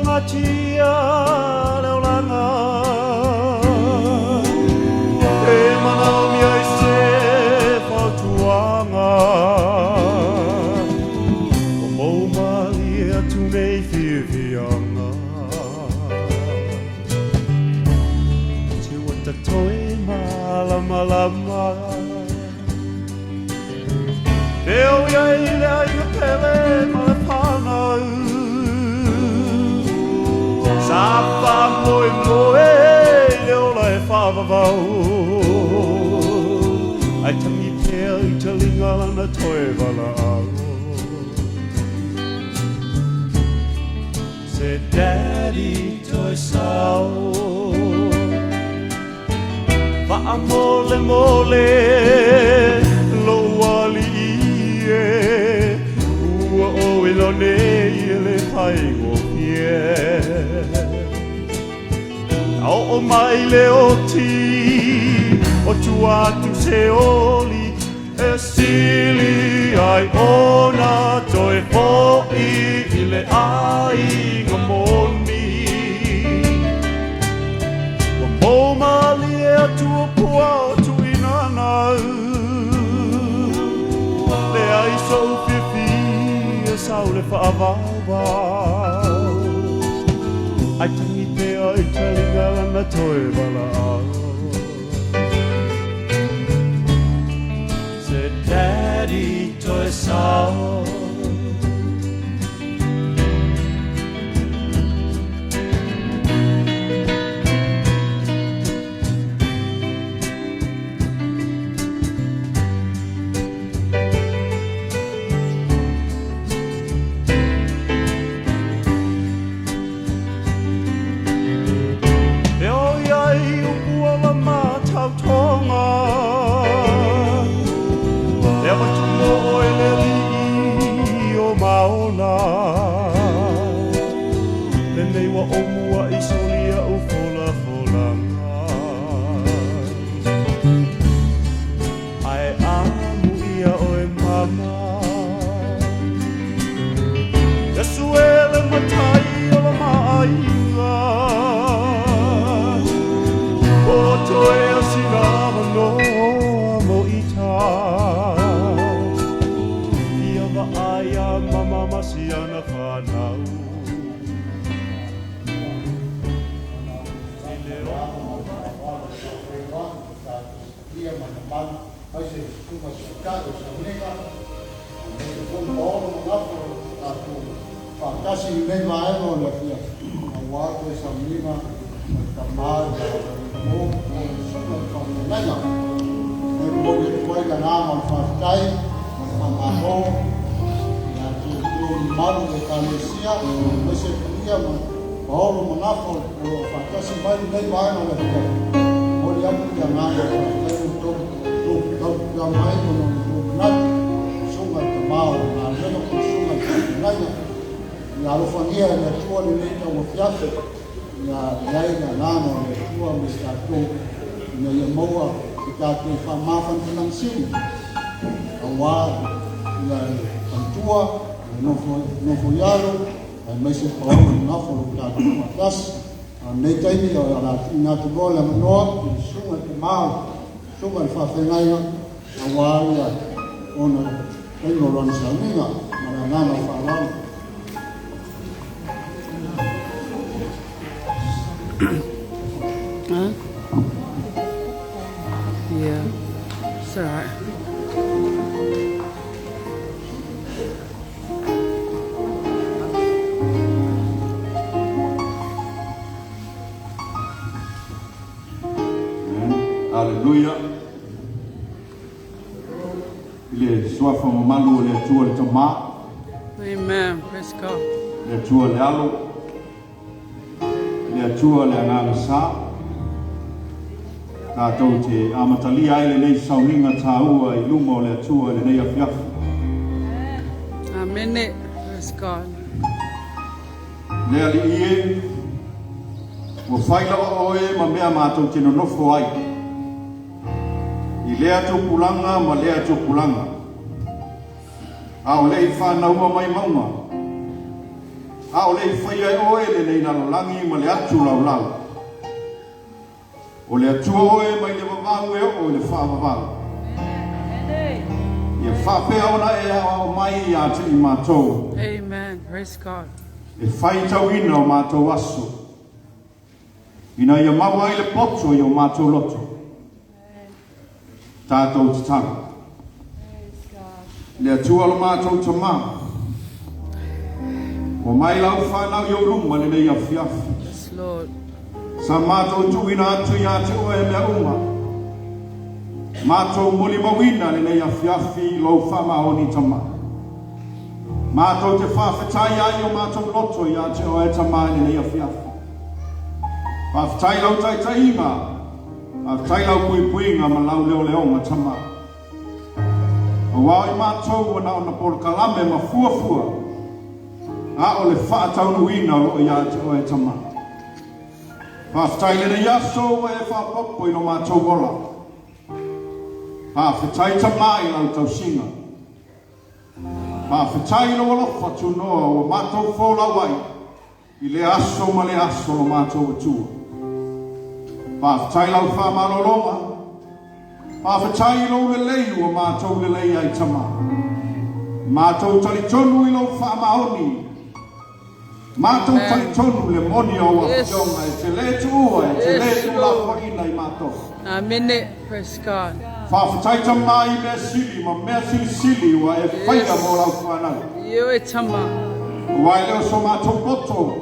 ngatia leo langa e mana mi ai se fautuanga o mau mali atu nei whiwhianga te wata toi malama lama Reo iai lea i pele ma le whanau Sapa moe moe leo lai whawawau Ai tangi pēa i te linga lana toe wala au Se daddy toi sao Wa mole mole lo wali Ua o ilo nei le pai o pie Au o mai le o ti O tu atu se oli E sili ai ona Toi ho i le ai ngamoni Wa mo mali e atu o pua tu inanau Le ai so fifi e sau le whaavawau Ai tangi te ai talinga lana toe wala au Se daddy toe sao Yeah, it's alright. Hallelujah. Le suafa mamalu le tua le tama. Amen. Praise God. Le tua le alo. Le tua le anganga sa. Tātou te amatalia ai le nei sauninga tāua I lungo le tua le nei afiafu. Amen. Praise God. Le ali ie. Mo whaila o e ma mea mātou te nonofo ai. I lea tō pulanga ma lea tō pulanga. Au lei whānaua mai maunga. A o le whaia e oe le nei nalo langi ma le atu lau lau. O le atua oe mai le wawau e o le whaavavau. Ia whapea ona e o mai I a te I mātou. Amen. Praise God. E whai tau ina o mātou aso. Ina ia maua I le poto I o mātou loto. Tātou te tanga. Le atua lo mātou te mā. O mai lau whanau I o luma le nei a fiafi. Yes, Lord. Sa mātou tuina atu I a te oe mea uma. Mātou muli mawina le nei a fiafi lo whamaoni tama. Mātou te whawhetai ai o mātou loto I a te oe tama le nei a fiafi. Whawhetai lau tai inga. Whawhetai lau puinga ma lau leo leonga tama. O wau I mātou wana ona por kalame ma fuafua. A o le whaataunuina o I a te oe tama. Whawhetai le yaso e whapopo I no mātou gola. Whawhetai tama I lau tau singa. Whawhetai lo alofa tu noa o mātou whola wai. I le aso ma le aso lo mātou atua. Whawhetai lau whamarolonga. Whawhetai lo le leiu o mātou le lei ai tama. Mātou talitonu I lo whamaoni. Mātou talitonu le moni o wafionga e te le tua e te le tua whaina I mātou. Amen. Praise God. Whawhetai tama I mea sili ma mea sili wa e whaia mo lau whanau. Io e tama. Wai leo so mātou boto.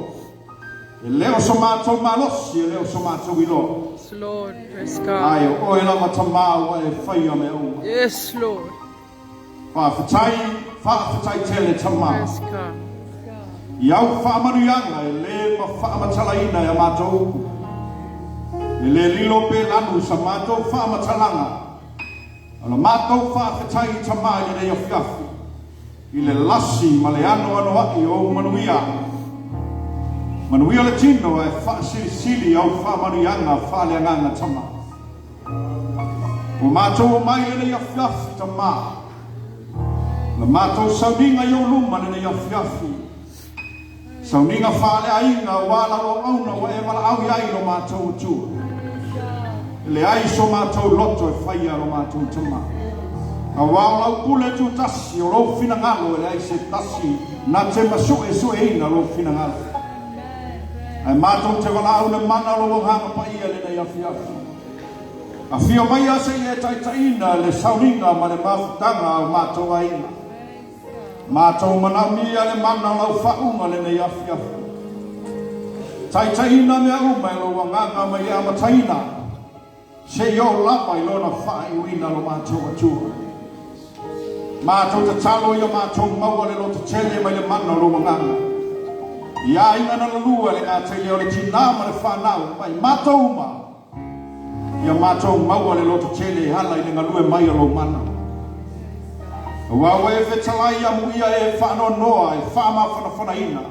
E leo so mātou malosi e leo so mātou ilo. Yes, Lord. Praise God. Ai o oe lama tama wa e whaia mea uma. Yes, Lord. Whawhetai tele tama. Praise God. Iau whaamanuianga e le ma whaamatalaina e a mātou. E le lilo pe lanu sa mātou whaamatalanga. Ala mātou whawhetai tama I nei a whiafi. I le lasi ma le ano ai o manuia. Manuia le tino e whaasili au whaamanuianga whaaleanganga tama. O mātou o mai le nei a whiafi tama. La mātou sauninga I o luma le nei a whiafi. Sauninga whaale ainga wala o auna wa e mala au iai lo mātou tua. Le ai so mātou loto e whaia lo mātou tama. A wao lau pule tu tasi o lo fina ngalo e le ai se tasi na te masu e su e ina lo fina ngalo. Ai mātou te wala au le mana lo hanga pa ia le nei a fiafi. A fia mai a se e taitaina le sauninga ma le mafutanga o mātou a ina. Mātou manamia le mana lau whaunga le nei afia. Taitaina mea uma e lo wanganga mai a mataina. Se yo lapa I lona whae uina lo mātou atua. Mātou te talo I a mātou maua le lo te tele mai le mana lo wanganga. Ia inga na lua le ngā tele o le tinama le whanau. Mai mātou uma. Ia mātou maua le lo te tele hala I le ngalue mai a lo mana. Wawe e whetalai amu ia e whaano noa e whaama whanawhanaina.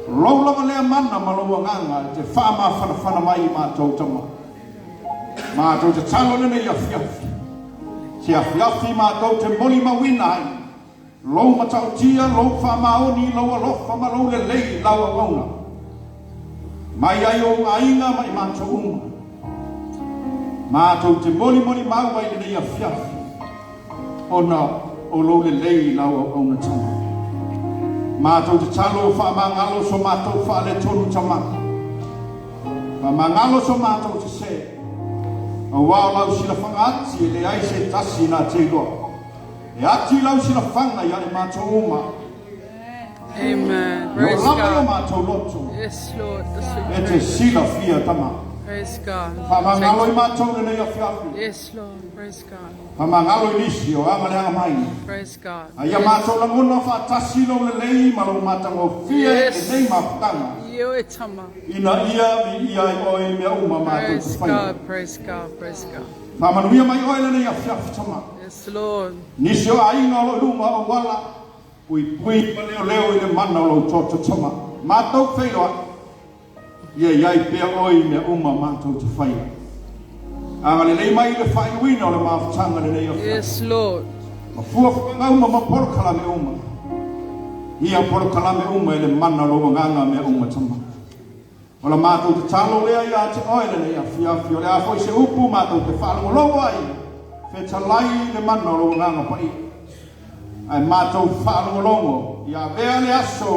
Roulama lea mana malua nganga te whaama whanawhana mai mātou tama. Mātou te talo nene I a whiafi. Te a whiafi mātou te moli mawina ai. Lou matau tia, lou whamaoni, lou alofa ma lou le lei lau a wauna. Mai ai o ainga mai mātou uma. Mātou te moli mau ai nene I a whiafi. Ona o lo le lei lau au na tama. Mātou te talo whaamangalo so mātou whaale tonu tama. Whaamangalo so mātou te se. A wao lau sila whangati e le ai se tasi nā te loa. E ati lau sila whanga ia e mātou uma. Amen. Praise Yo lama o God. mātou loto. Yes, Lord. E te sila fia tama. Praise God. Whaamangalo I mātou nene ia whiafi. Yes, Lord. Praise God. Whaamangalo I nisi o anga leanga mai. Praise God. Aia mātou langona whaatasi lo le lei ma lo mātango fia e nei maputanga. Io e tama. Ina ia vi ia I oe mea uma mātou Praise te whaia. God. Praise God. Praise God. Whamanuia mai oe lene ia whiafi tama. Yes, Lord. Nisi o ainga o lo luma o wala. Pui ma leo I le mana o lo toto tama. Mātou whailoa. Ia iai pia oe mea uma mātou te whaia. Anga le nei mai le whaiwina o le mawhatanga le nei o whiafi. Yes, Lord. Ma fua whangau ma porkala me uma. ia por kalame uma le mana lo nganga me uma tama ola matou te talo le ia te oile le ia fia le a foi se upu matou te falo lo ai fe talai le mana lo nganga pai ai matou falo lo ia vea le aso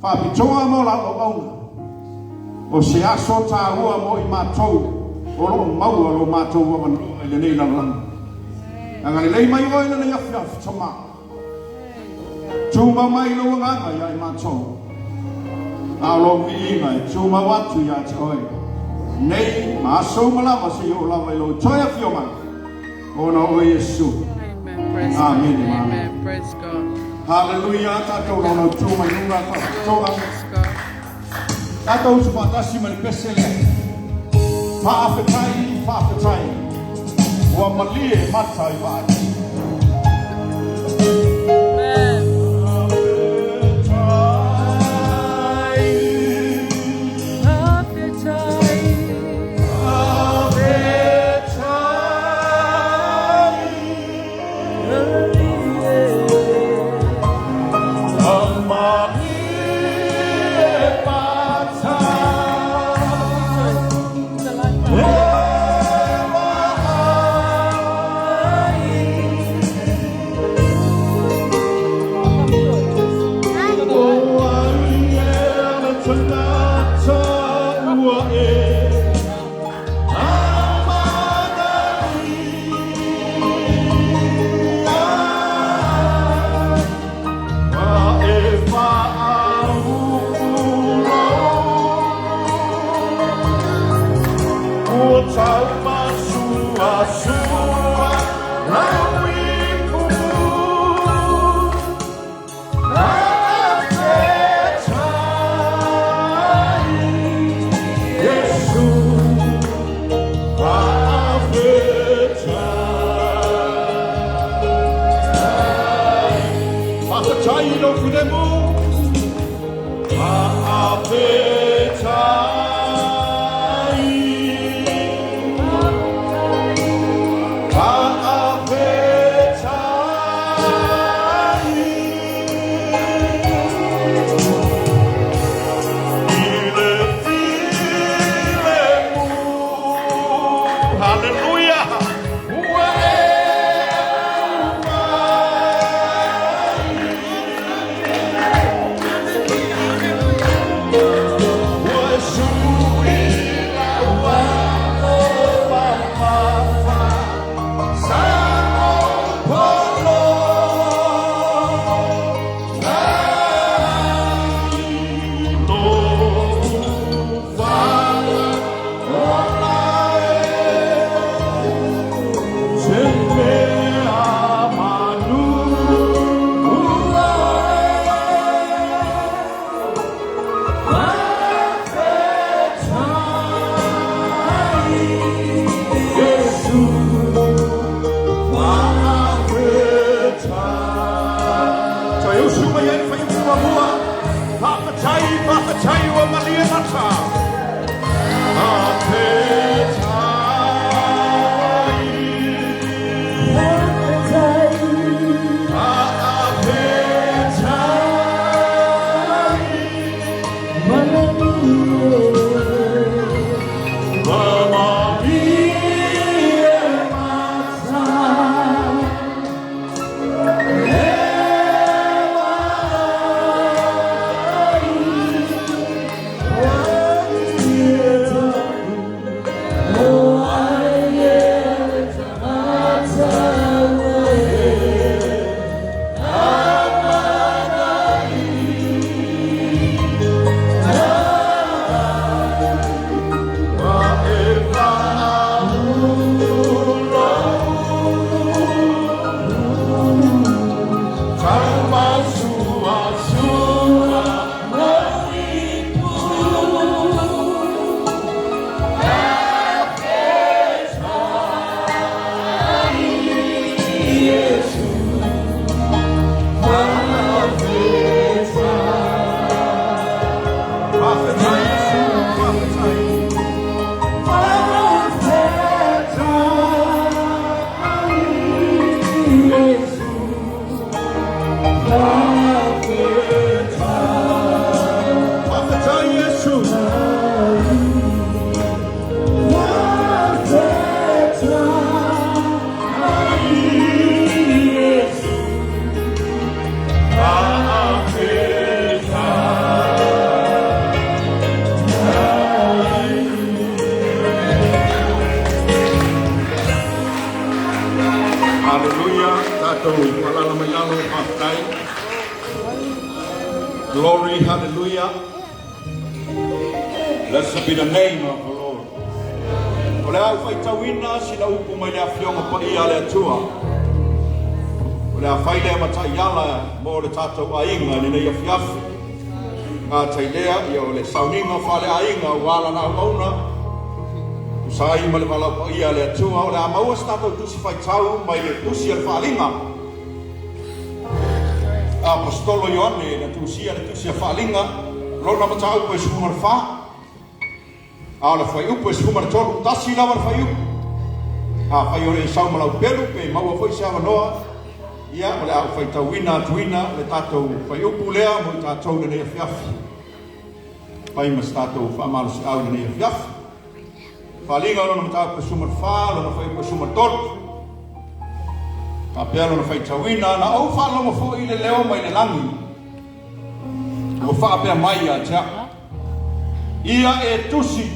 fa pitoa mo la o o se aso ta ua mo I matou o lo mau lo matou o man le nei la la anga le mai o le ia fia tama tuma mai lo nganga ia I matou alo vi mai tuma watu ya choi nei maso malama se yo la lo choi afio ma ono o Yesu Amen. Praise Amen. God. Amen. Praise God. hallelujah ta to no tuma nunga ta to Praise God. ta to su pa si mal pesele fa afetai wa malie matai vai Amen. malala mayalo matai. Glory, hallelujah. Blessed be the name of the Lord. Ole au fai tawina sila upu mai le afionga pa ia le atua. Ole a fai le matai ala mo le tātou ainga ni nei afiafi. Ngā tailea ia o le sauninga whale ainga wala na auna. Usai ma le wala pa ia le atua. Ole a maua statou tusi fai tau mai le tusi al whalinga. Apostolo Ioane na tusia le tusia whalinga. Rona matau pa isumar wha. Ala fai upo isumar tolu tasi lawa fai upo. Fai ore isau malau pelu pe maua fai siawa noa. Ia ole au fai tauina tuina le tatou fai upo lea mo i tatou nene afiafi. Fai mas tatou whaamalu si au nene afiafi. Whalinga lona matau pa isumar wha, lona fai upo isumar tolu. Pea lona fai tauina na au whalonga fo i le leo mai le langi. O wha pea mai a tia. Ia e tusi.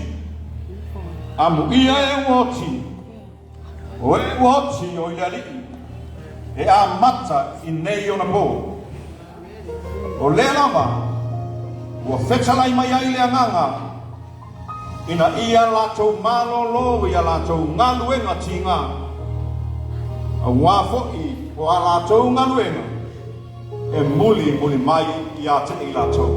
Amu ia e woti. O e woti o i alii. E a mata i nei o na pō. O le lama. Ua whetalai mai ai le anganga. Ina ia latou malolo ia latou ngaluenga tinga. A wafo i o a latou ngaluenga. E muli mai i a te i latou.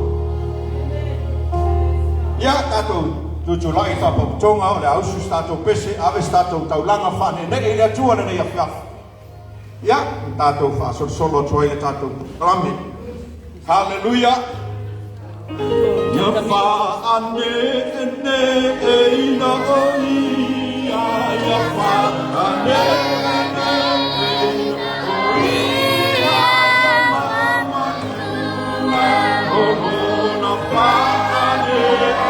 Ia tatou tutu lai tāpau tonga o le ausus tātou pese, aves tātou taulanga whane, ne e lea tua nei afiafi. Ia, tātou whasolo toi le tātou rame. Hallelujah. Ia whaane e ne e ina o ia, ia whaane e ne e ina o ia, ia mamatuna, o mona whaane e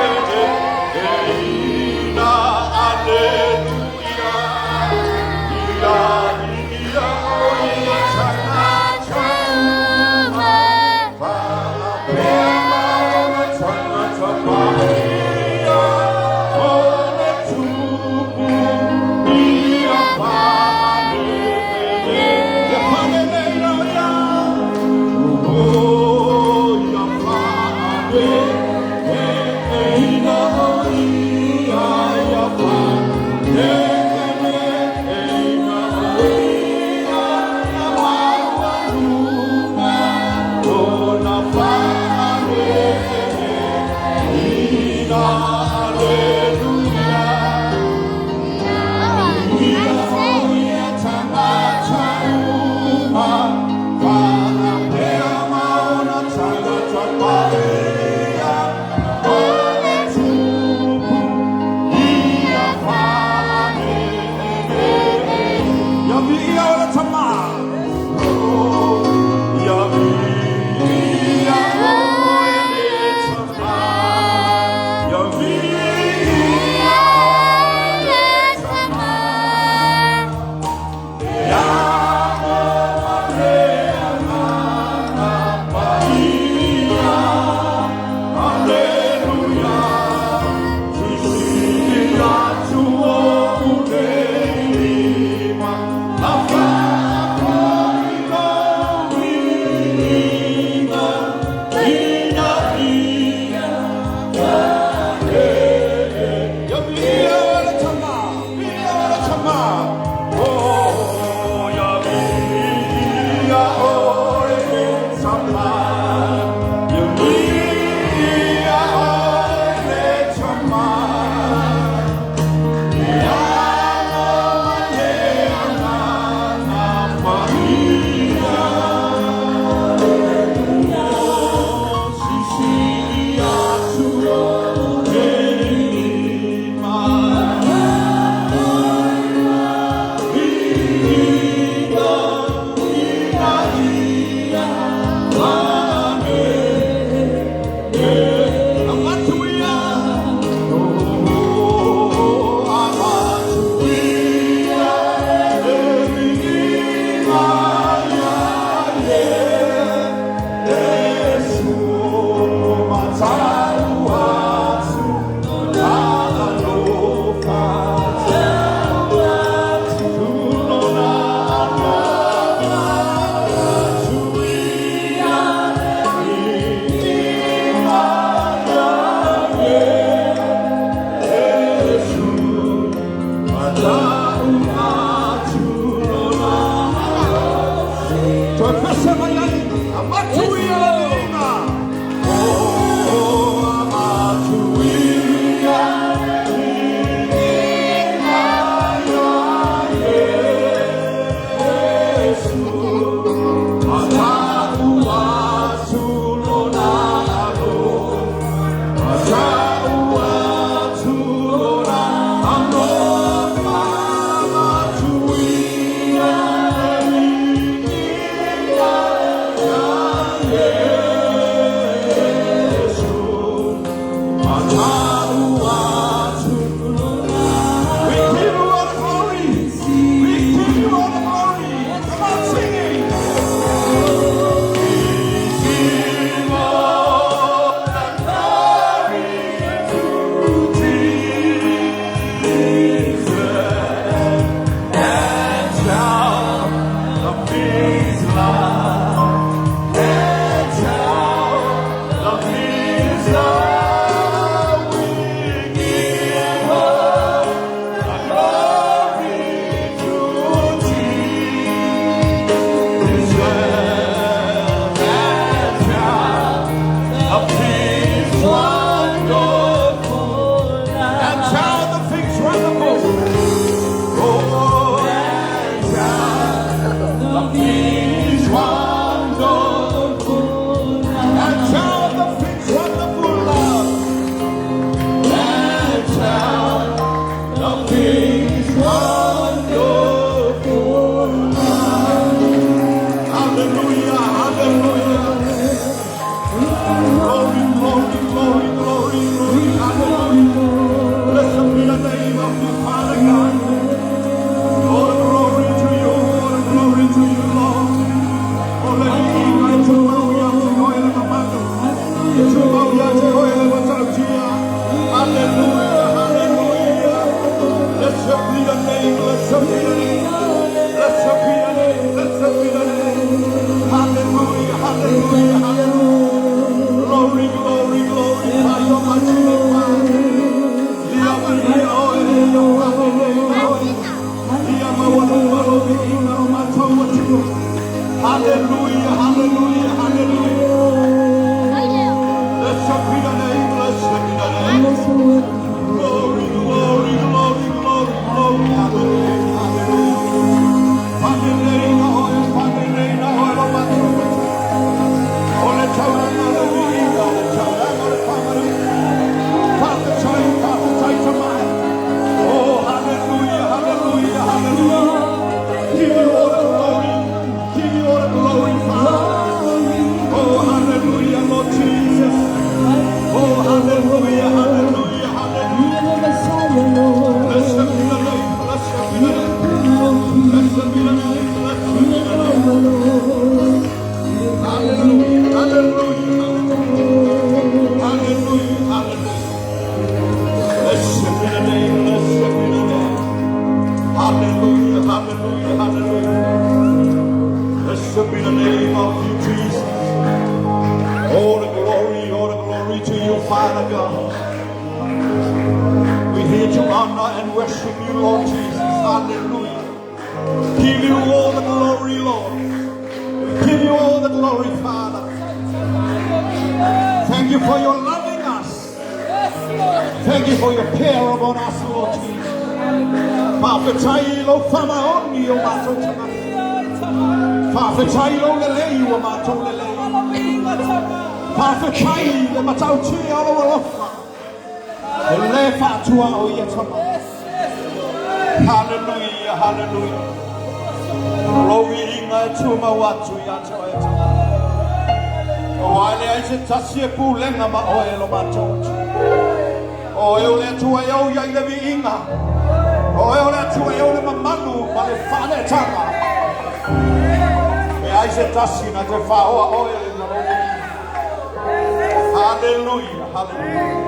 Hallelujah, hallelujah.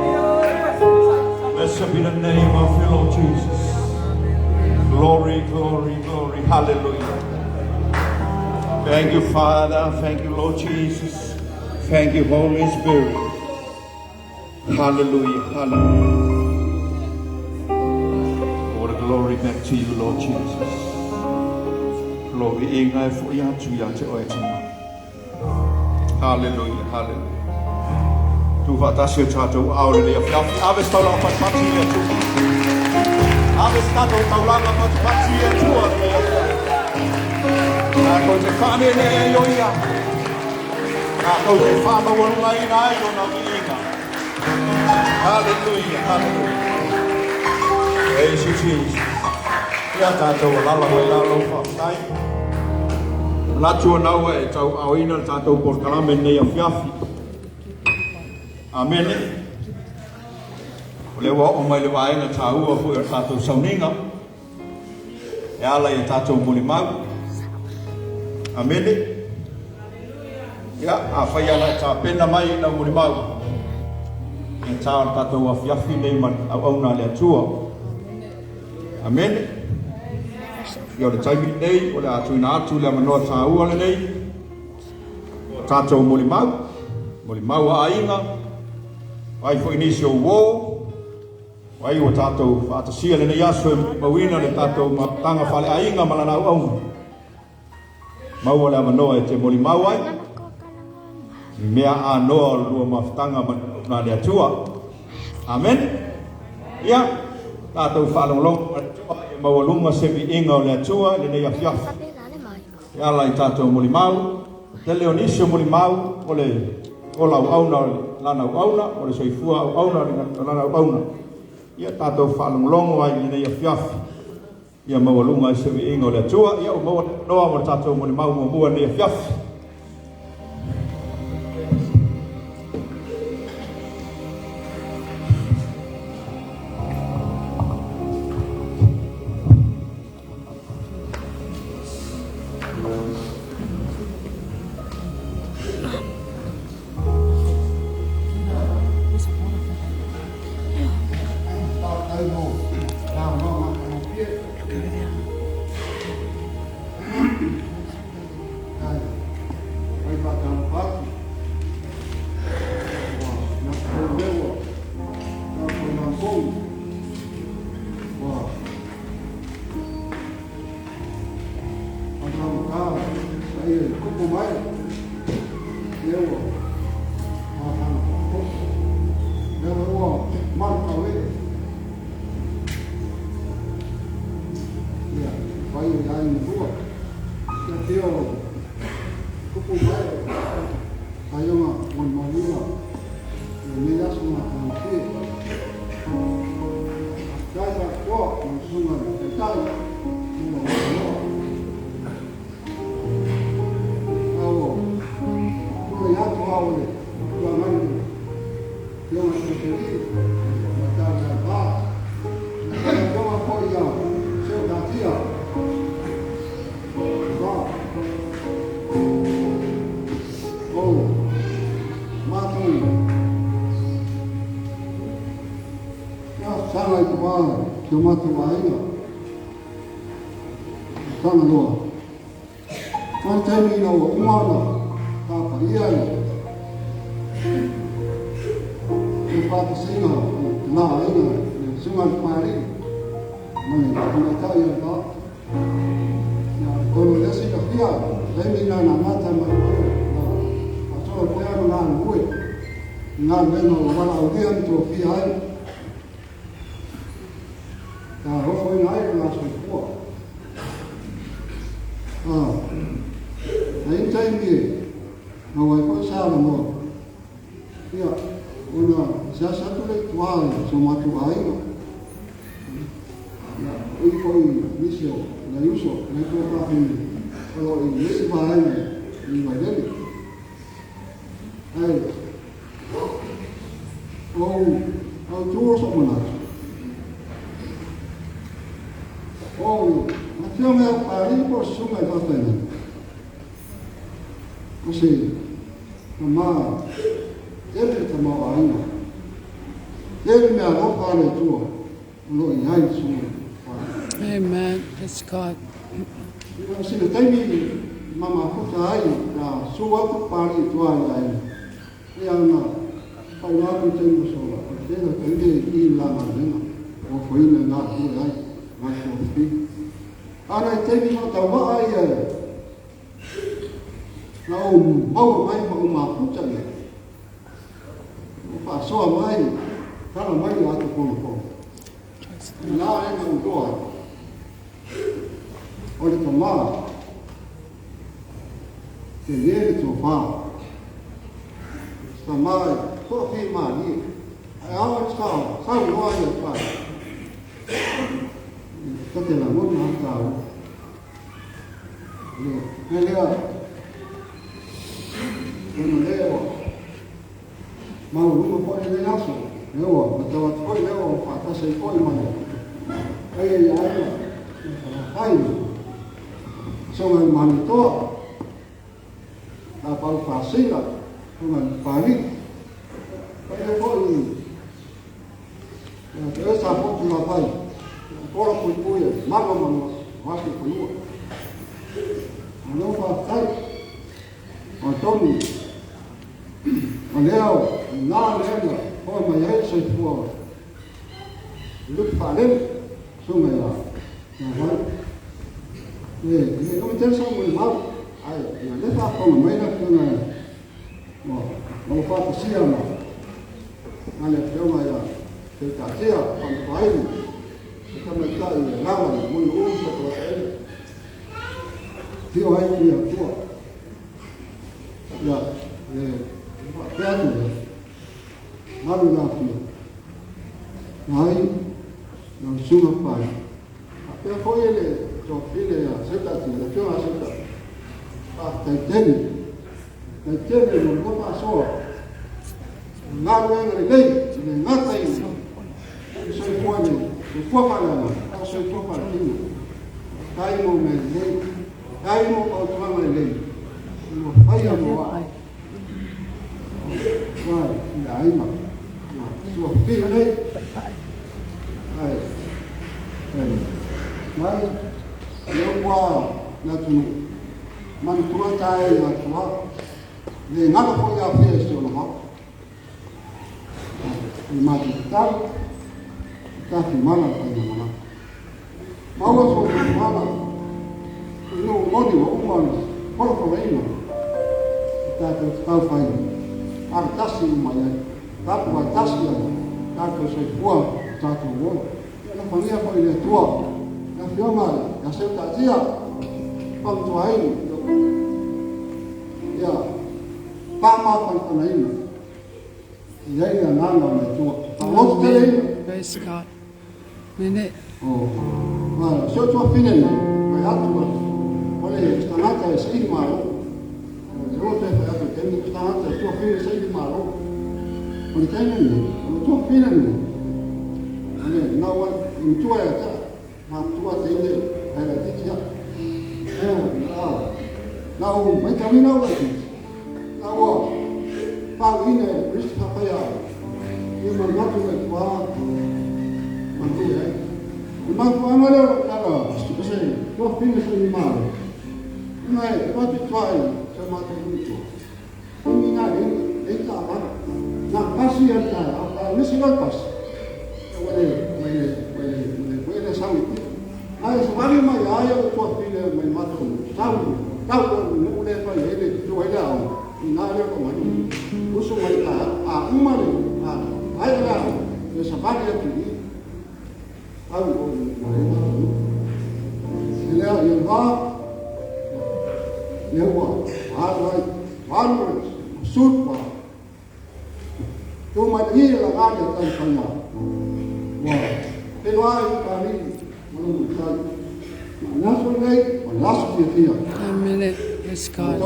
Blessed be the name of the Lord Jesus. Glory, glory, glory. Hallelujah. Thank you, Father. Thank you, Lord Jesus. Thank you, Holy Spirit. Hallelujah, hallelujah. All the glory back to you, Lord Jesus. Glory, ingai for ya tu ya te oe tama. Hallelujah, hallelujah. Tu fatasi tato aure le fiafi. Aves tau la patpati e tu. Aves tato tau la patpati e tu. Ako te whane ne e yoia. Ako te whama warunga ina e o na miinga. Hallelujah, hallelujah. Praise you, Jesus. Ia tātou lala wai lalo whaftai. Latua naua e tau awina tātou porkalame nei a fiafi. Amen. O le wa o mai le waenga tāua fu e tātou sauninga. E ala e tātou muli mau. Amen. Ia, a whai ana tā pena mai na muli mau. E tā tātou a fiafi nei man au auna le atua. Amen. Ia le taimi nei, o le atu ina atu le manoa tāua le nei. Tātou muli mau a ainga. Ai fo inisio wo. Ai o tātou whaatasia le nei aso e mawina le tātou matanga whale ainga malana au aunga. Maua le manoa e te muli mau ai. Mea a noa lua mawhtanga na le atua. Amen. Ia, tātou whalonglong mawalunga sebi inga o le atua le nei afiafi. Ia lai tātou muli mau. Te leonisio muli mau o le olau auna lana auna o le soifua auna lana auna. Ia tātou whalonglong ai le nei afiafi. Ia mawalunga sebi inga o le atua. Ia o mawa noa mo tātou muli mau mua nei afiafi. Amen. It's God. Mama kutai na suatu pari tuai ai. Yang na kau tu temu sola. Dia kende di lama dengar. O foi na tu ai. Masuk fi. Ana temi no tawa ai. Now, mau mai ma pucha le. Pa so mai, kala mai la to ko. Na e ma doa. Ole to ma. Ke ye to fa. Samai, ko fi ma ni. Ai a sa no ai fa. Ko te la mo na ta. Le le Bueno, leo, mau uno pone de lazo, leo, estaba todo leo, para se pone mano. Ahí ya, ahí, son el manito, la palfacila, son el parí, ahí pone, la esa foto la pai, por la pulpuya, mano, más que pulua, no para Antônio, Anel, na lenda, forma aí, sei por. Luto falando, sou melhor. Não vai? E como tem só um mal, aí, na lenda a forma, mas na cena, não faço assim, não. Na lenda tem uma aí, tem cadeia, quando vai, também está aí, lava, muito uso, para ele. Tio aí, minha tua. Ya, perto, malu nafi, nai, não suma pai. Até foi ele, seu filho, ya, senta aqui, já tinha senta. Ah, tem tele, não vou passar. Nada é lei, nem nada aí. Isso é fome, se for para lá, se for para aqui, cai no meio, cai no outro lei. Hãy subscribe cho kênh Ghiền Mì Gõ để không bỏ lỡ những Tao phải ăn tát gì mà tát và tát gì tát cái sợi cua tát cái cua nó phải nghe phải để tua nó phía mà nó sẽ tát gì à bằng tuổi ya ba ma phần này vậy là nó làm để tua còn lúc cái đấy Praise God. Minute. mà số cho phi này phải ăn tua có lẽ là nó cái gì mà Rote fa ya ke ni sta ta to fi sai di malo. Ko ni kai ni, ko to fi ni. Ani na wa ni to ya ta, ma to te ni ai la ti ya. Na o mai ka mi na wa ti. Na wa pa wi ne Christ pa pa ya. Ni ma na tu ne wa. Ma tu ya. Ma ko ma le ka la, sto sai, to fi ni sai di malo. Mai ko ti twai sama itu, ini nak ini tak apa, nak kasih yang tak, apa ni siapa pas, boleh sama itu, ayah sebalik mah ayah tuan pilih main macam, tahu boleh apa ini, tu ayah, ini ayah kau mana, usung ayah, umar, ayah lah, sebalik itu, tahu boleh, ini yang bah. Nếu mà phán suốt mà tôi mà nghĩ là ai được thành phần nào và cái loài ta đi mà nó một cái nó xuống đây và nó xuống phía kia Amen. Praise God.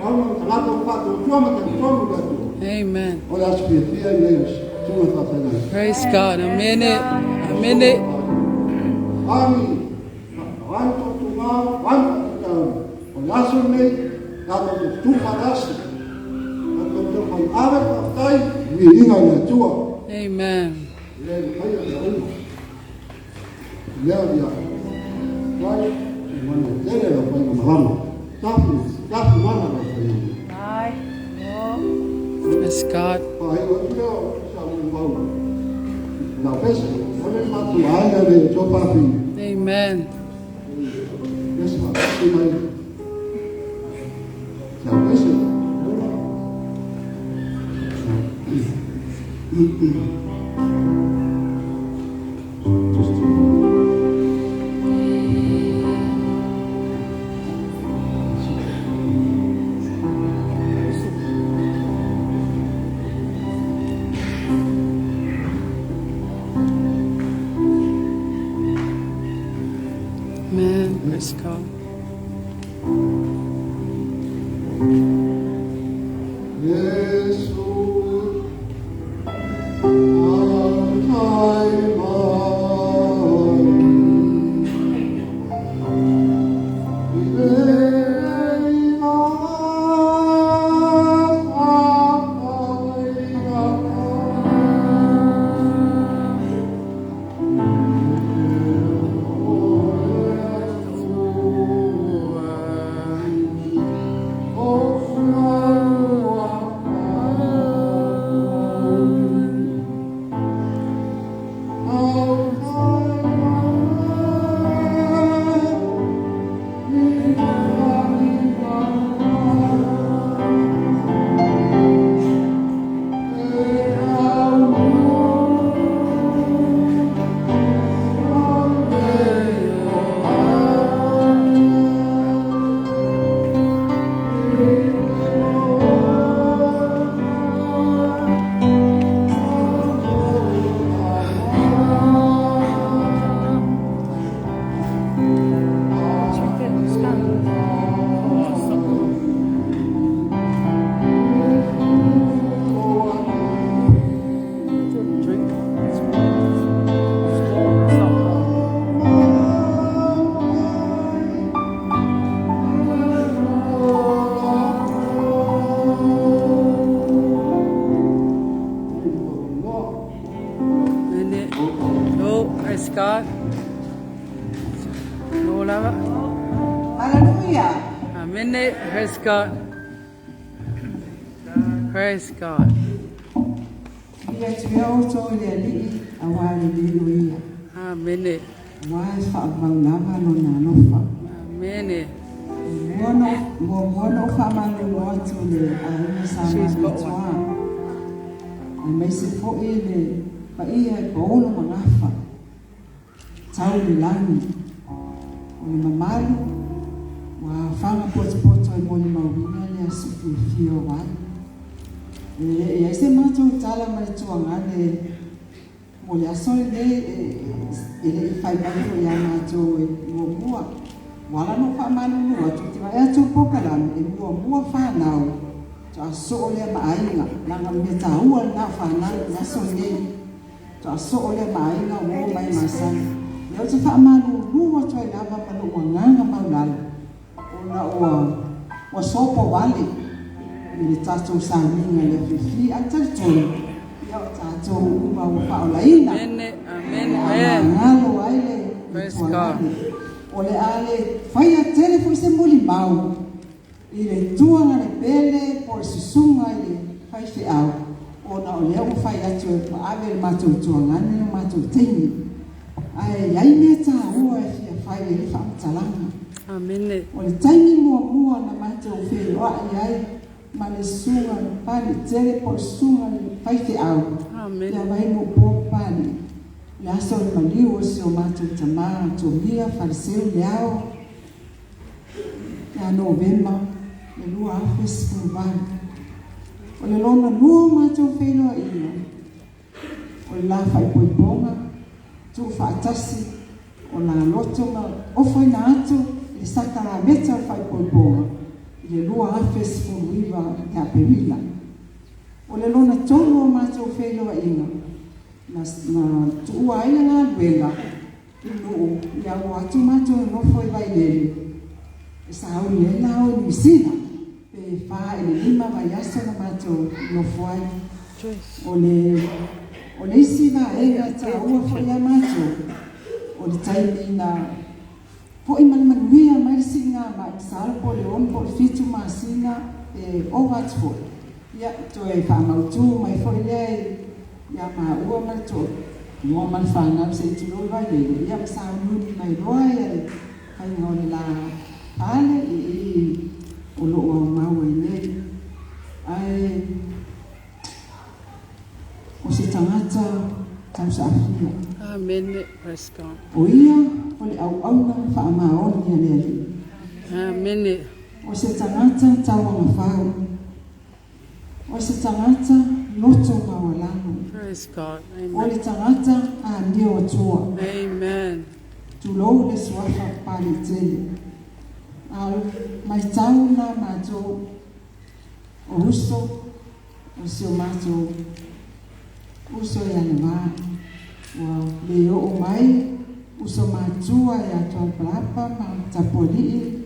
ông thằng nào phát tôi cho mà thằng cho một cái Amen. và nó xuống phía kia này chúng ta phải làm Praise God. A minute. A minute. Amen. Anh tôi mà anh Langsung ni, kalau tu panas, kalau tu pun awet pakai, ini nak jual. Amen. Dia kaya dia, dia, why? Mana dia dah pun malam, tapi mana dah pun. Praise God. Pai dia sama bau. Lepas, orang matu ada dia coba pi. Amen. Yes, mak. Amen. Praise God. Praise God. Hallelujah. Amen. Praise God. Praise God. Amen. Amen. She's got one. Tauli lani ni mamalu wa fanga poto e moni mawina le asipi fio wai e ese macho tala mai tuangane mo ya so ele fai ba ko ya macho e mo wala no fa malu no tu ti vai tu poka la e mo fa nau ta so le mai na me ta ua na fa na so ne ta so le mai na mo mai masana eu te fa malu rua toi lava malu nganga maulala ona o sopo vale ni tato sa minga le fifi atato eu tato uma o paulaina amen amen ngalo aile praise God ole ale fai a telefone se moli mau ile tua na pele por susunga ile fai fe au ona ole o fai atu ave mato tua ngani no mato tini ai ai meta ua fia fai e fa talanga amen o le taimi mua na mate o fe o ai ma le sunga pani tele por sunga fai te au amen ya vai mo po pani la so ma liu se o mate tama to mia fariseu leao ya novembra le lua afes kurban o le lona lua mate o fe no ina o la fai po bonga tu fatasi o la loto ma o foi na atu le sakara meta fai poipoa le lua afes fuiva ya perila o le lona tonu o mato feilo inga na tu ai nga luenga no ya o atu mato no foi vai nele sa o le na o misina pe fa ele lima vai asa na mato no foi o le siva era ta ua foi a mato o le taimi na po i manuia mai singa ma sala po le on po fitu ma singa o Watford ya to e fa mautu mai foi le ya ma ua ma to mo man fa na se tu lo vai le ya sa nu mai roia ai ngone la ale o lo o mau e nei. Ai, o se tangata tau sa afia. Amen. Praise God. O ia, o le au au na wha amaoni a lea li. Amen. O se tangata tau anga whau. O se tangata loto mawalano. Praise God. O Amen. le tangata a nio atua. Amen. Tu lou le suafa pali tele. Al mai tau na mato o uso o se o mato uso ya le maa. Wa le o mai uso matua ya tua plapa ma tapoli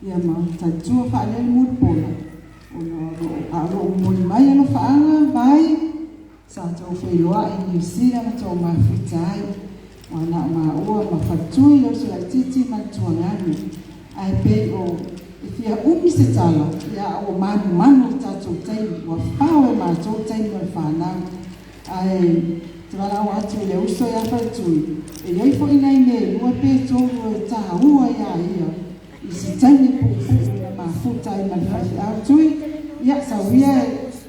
ya ma tatua fa le mutpola. O no alo muli mai alo faanga mai sa tau whailoa i New Zealand tau mafitai wana ua mafatui lo se titi matuangani ai pe o ia umi se tala ia o manu tatu tai wa fawe ma tau tai no whanau ai tala o atu le uso ya fatui e iai fo ina ine ua pe tō ta ua ia ia i si tani pupu na mafutai ma whai autui ia sawia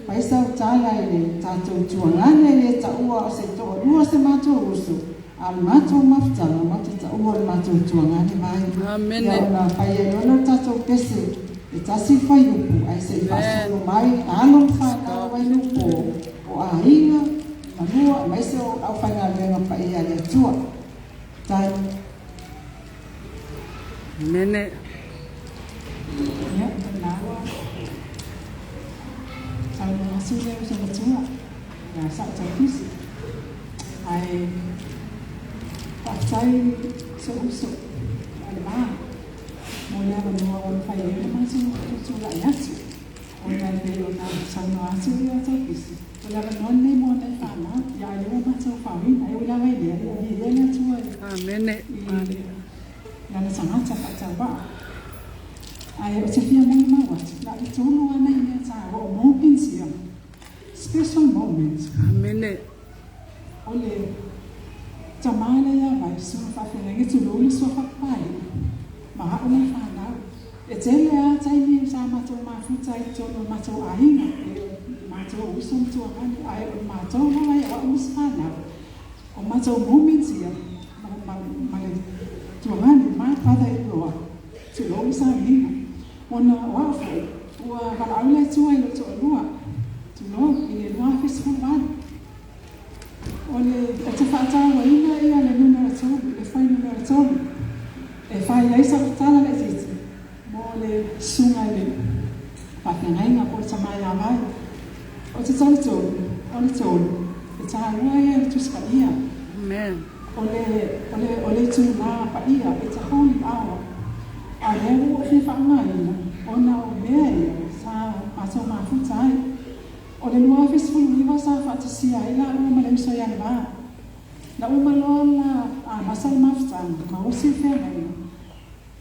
paisa tala ele tatu tuangane le ta ua o se tō rua se mato uso al mato maftala mato ta ua mato tuangane mai Amen. ia na pai no tatu pese e tasi fai upu ai se pasolo mai alon whanau ai lupo o ainga manua mai se au whanau lenga pai a le tua tai Amen. ia nawa sau na sule o se tua ia sa tau kisi ai pasai se uso ale ma mo le ava no o fai e ma se so la yatsu o na le o na sa no asu ia tau kisi o le ava no ne mo na fana ia le o ma tau fai ai o la vai le ia le tua Amen. ia na sanga ta ta ba ai o te fia mo ma wa la i tonu ana ia ta o mo pinsia special moment Amen. ole tamale ya vai so fa fina ngi tu lo so fa pai ma ha ona fa na e tele a tai ni sa ma to ma fu tai to ma to a hinga ma to u so to ha ni ai ma to ma ai o mus fa na o ma to moments ya ma le to ha ni ma fa dai lo tu lo sa hinga ona wa fa wa ba au le tu ai lo to lo tu lo ni lo fa so va ole te whaata wa ina ia le numero tōru, le whai numero tōru. E whai aisa tala le titi. Mō le sunga le whakengainga po te mai a mai. O te tōru tōru, o le tōru. E taha ua ia le tuska ia. Amen. Ole tū nā pa ia, e te honi awa. A le ua he whaanga ina, ona o mea ia, sa ato mafuta ai. O le lua festival liwa sa fantasia ila uma le so ya ba na uma lola a masal maftan ma o si fe mai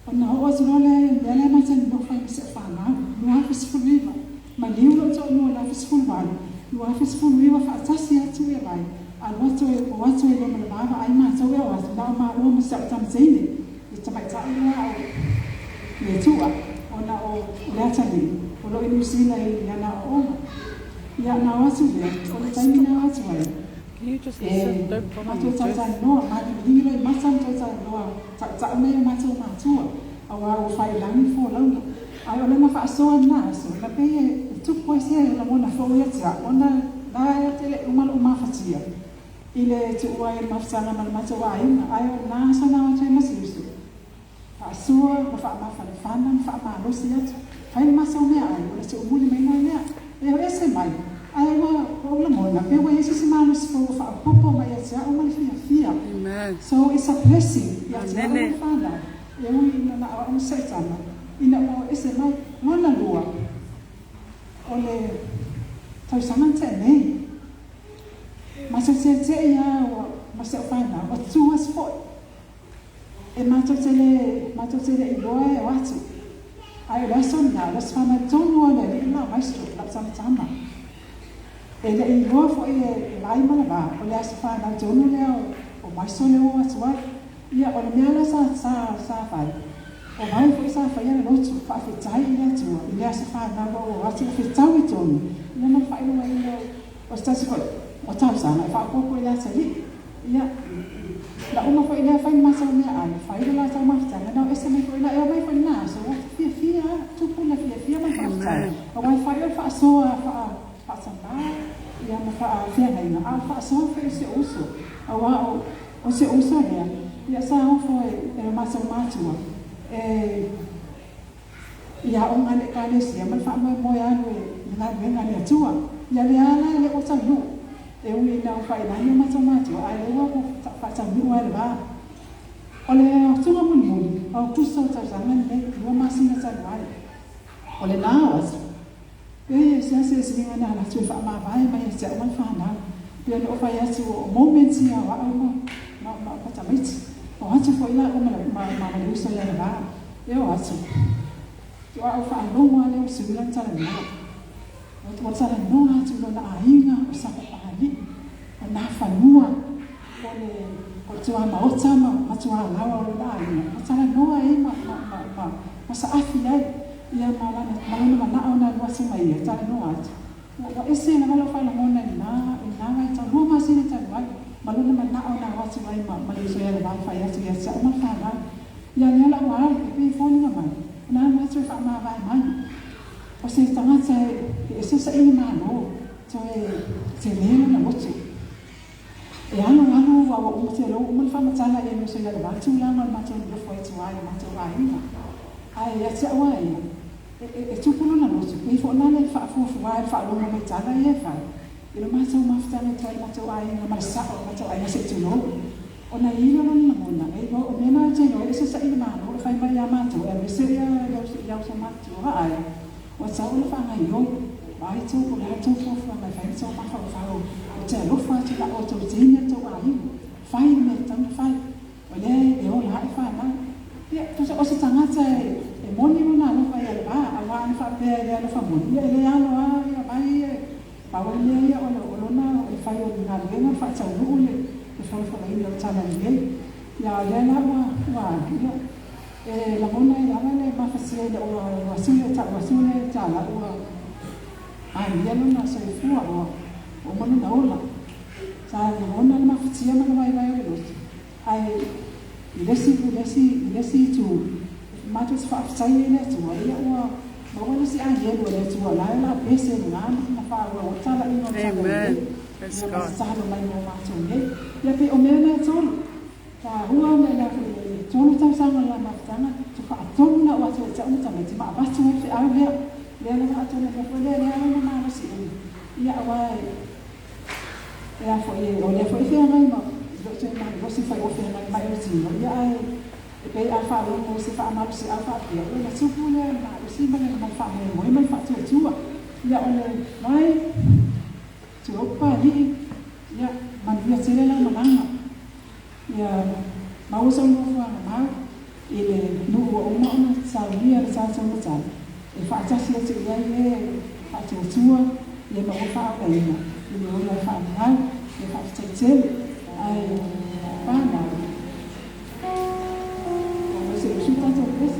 o na o so le le ma tsen bo fa se fa na lua festival liwa ma liu to no la festival ba lua festival liwa fantasia tu ya mai a wato e lo ma ba ai ma so ya wa na ma o ma sa tam zene e ta mai ta ila le tua o na o le tani o lo inu sina ya na o ia na wasu le o le taimi na wasu ai Can you just listen? Don't ma bother tu me. ta Just- ta no ma ni ni le ma sam tu ta no ta me ma tu ma tu a wa o fai la ni fo la ai o le ma fa so na so la pe tu po se la mo na fo ia ta ona da ia te le uma fa tia ile tu wa e ma sa na ma tu wa ai o na sa na te ma si su fa so ma fa na fa ma lo si atu fai ma so me ai o le tu mu ni me na ia e o ese mai ai wa o la mo na pe wa ese se ma no se fo fa popo mai ia o ma fia Amen. so it's a blessing ya te Amen. o fana e ui na o se tama ina o ese mai ngona lua o le tau samante nei ma se ia o ma se fana o tu as fo e ma to tele i loe o atu ai la sona la fana tonu o le ina maestro la sama e le i loa fo e lai mana ba o le asa fana tonu le o mai sole o atu ai ia o le mea la sa fai o mai foi sa fa ia no tu fa fetai ia tu ia se fa na o wa tu fetai tu ia no fa ia ia o sta se o ta sa na fa ko ia sa li ia la uma foi ia fa ma sa me ai fa ia la sa ma sa na esse me foi la eu mai foi na so fia tu pula fia ma fa o mai fa ia fa so fa sa na ia ma fa fia na fa so fa se uso o se uso ia sa o foi ma sa ma tu ia o ngale kale sia man fa mo anu na venga le tua ia le ala le o sa lu e u ina o fa ina ma sa ma tu ai le wa fa sa lu wa ba o le o tu mo mo o tu sa sa ngan le lo ma sina sa wa o le na wa sia se na la tu fa ma vai ma ia sa man fa na ia le o fa ia tu o moment sia wa ma pa ta mai o hatu foi lá o ma le usa ia ba eu acho eu fa no wa le usa ia tala na o tala no hatu na ainga o sa pa ali o na fa nua o le o tua ma o tama ma tua la o la ainga o tala no ai ma sa afi ai ia ma na ona wa sa mai ia tala no atu o ese na lo fa na mona na mai ta no ma sini ta vai maluna mana ona watu mai ma le so ya ba fa ya so ya sa ma fa ba ya ya la wa pe foni na mai na ma so fa ma ba mai o se tanga sa ese sa ina ma no so se le na mo se e ano wa o se lo mo fa ma tsala e no so ya ba tu la ma tu lo foi tu ai ma tu ai na ai ya sa wa e tu pulo na no so pe fo na le fa fo wa fa lo ma tsala e fa ilo maso maftana tai mato ai na marsa mato ai na se tuno ona ilo na mona e o mena te no ese sa ina no fai mai amato e me seria ya so mato ai o sa o fa ngai yo ai tu ko la tu fo fa mai fai so ma fa o te lo fa te la o to tinya to ai fai me tan fai o le e o la fa na ya to o se tanga te e moni na no fai ala a wa na fa pe le fa moni le ya no ai ai Pawai ia o na e fai o na venga fa tau no le e fai fa mai o tana le ya le na wa e la mona ya le ma fa se le o wasule ta la o ai ya no na se fu o mona na ola sa le mona ma fa tia ma vai o ai lesi tu ma tu fa sai le tu ya o ma si ai le tu la pese na Amen. Praise God. Ya pe o mena tolu. Ta hua me na tolu ta sanga la mafutanga tu fa tolu na wa tu ta uta me ti ma ba tu fe a le na atu na fo le na ma si. Ya wa ya fo ye o le fo fe na ma do te ma go si fa o fe na ma yo si no ya ai pe a fa lo mo si fa ma si a fa ya na su pu le ma si ma le ma fa me mo ma fa tu ya ole mai tu pa ni ya man ya sele la mananga ya mau so no fa ma ile no o ma na sa ria sa so no sa e fa cha si ti ya ye fa tu tua ye ma fa ka ina ile o la fa na ye fa cha che ai pa na o se su ta so pues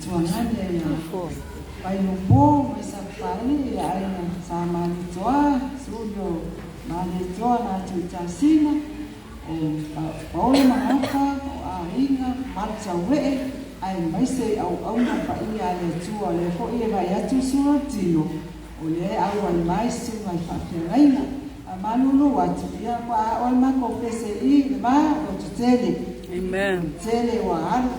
suangane na pai no po mai sa pai ai na sa mani toa suyo mani toa na tu tasina o mangaka a inga marcha we ai mai se au na pai ale tua le ko e vai atu surotino o le au ai mai su mai fa reina Manulu watu ya kwa olma kopese I ba o tutele Amen. tele wa aru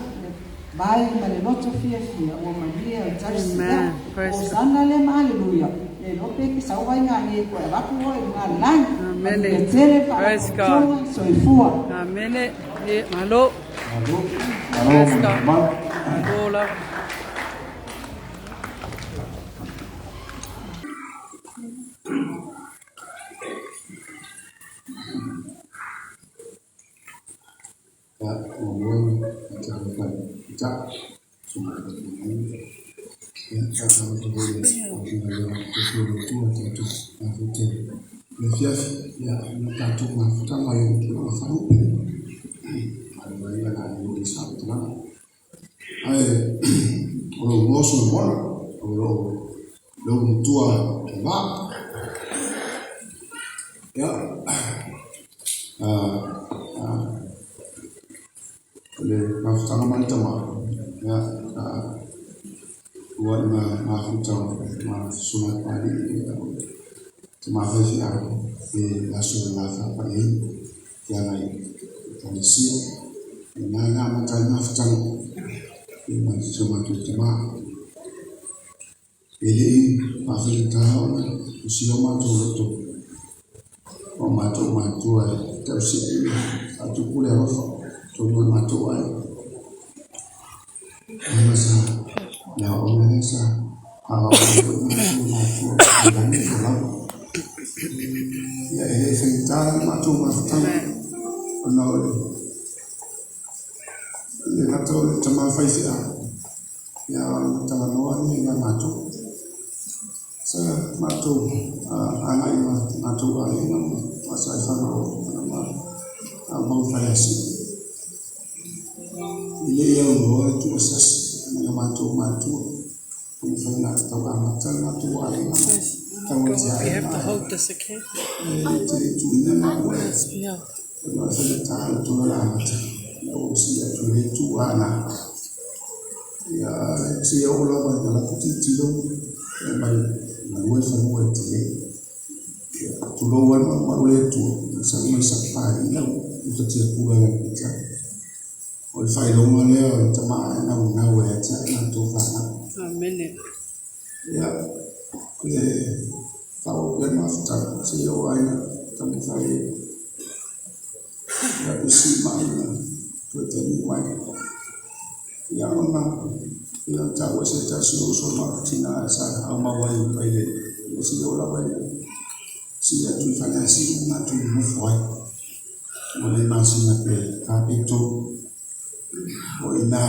bai male loto fia o Maria o tarsia o sana le hallelujah le lope ki sa wa ngani ko ba ko nga lan Amen. tele pa Praise God. so ifua Amen. Malo. Praise God. Bola. le mafutanga mantama ya wana mafuta ma suna pali ma fafi a la suna fa pali ya na kanisia na matanya mafutanga ma suma tutama ele mafuta ona usio matoto o mato tausi atukule rofa Tuhan matuai, masa ya orang sa awak itu matu dan pulang ya ini sekitar matu penuh ini matu cuma faisia ya teman orang yang matu saya matu anak matu ini masa sama abang falasi ile ya ngore tu sas na matu kufanya toka matana tu wale kama We have to hold this, okay? Yes, yeah. Ya si ola ba la kuti lo mai na we fa mo te tu lo wa ma le tu sa mi sa pa ni na tu te ku ga ta o fai lo ma le ta ma na we ta na tu fa na Amen. ya le fa o le ma ta si o ai na ta mo fai ya si ma na tu te ni mai ya ma ya ta wa se ta so ma tina sa ama wa yu kai le si o la wa si ya tu fa na si na tu mo foi mo le ma si na pe capito o ina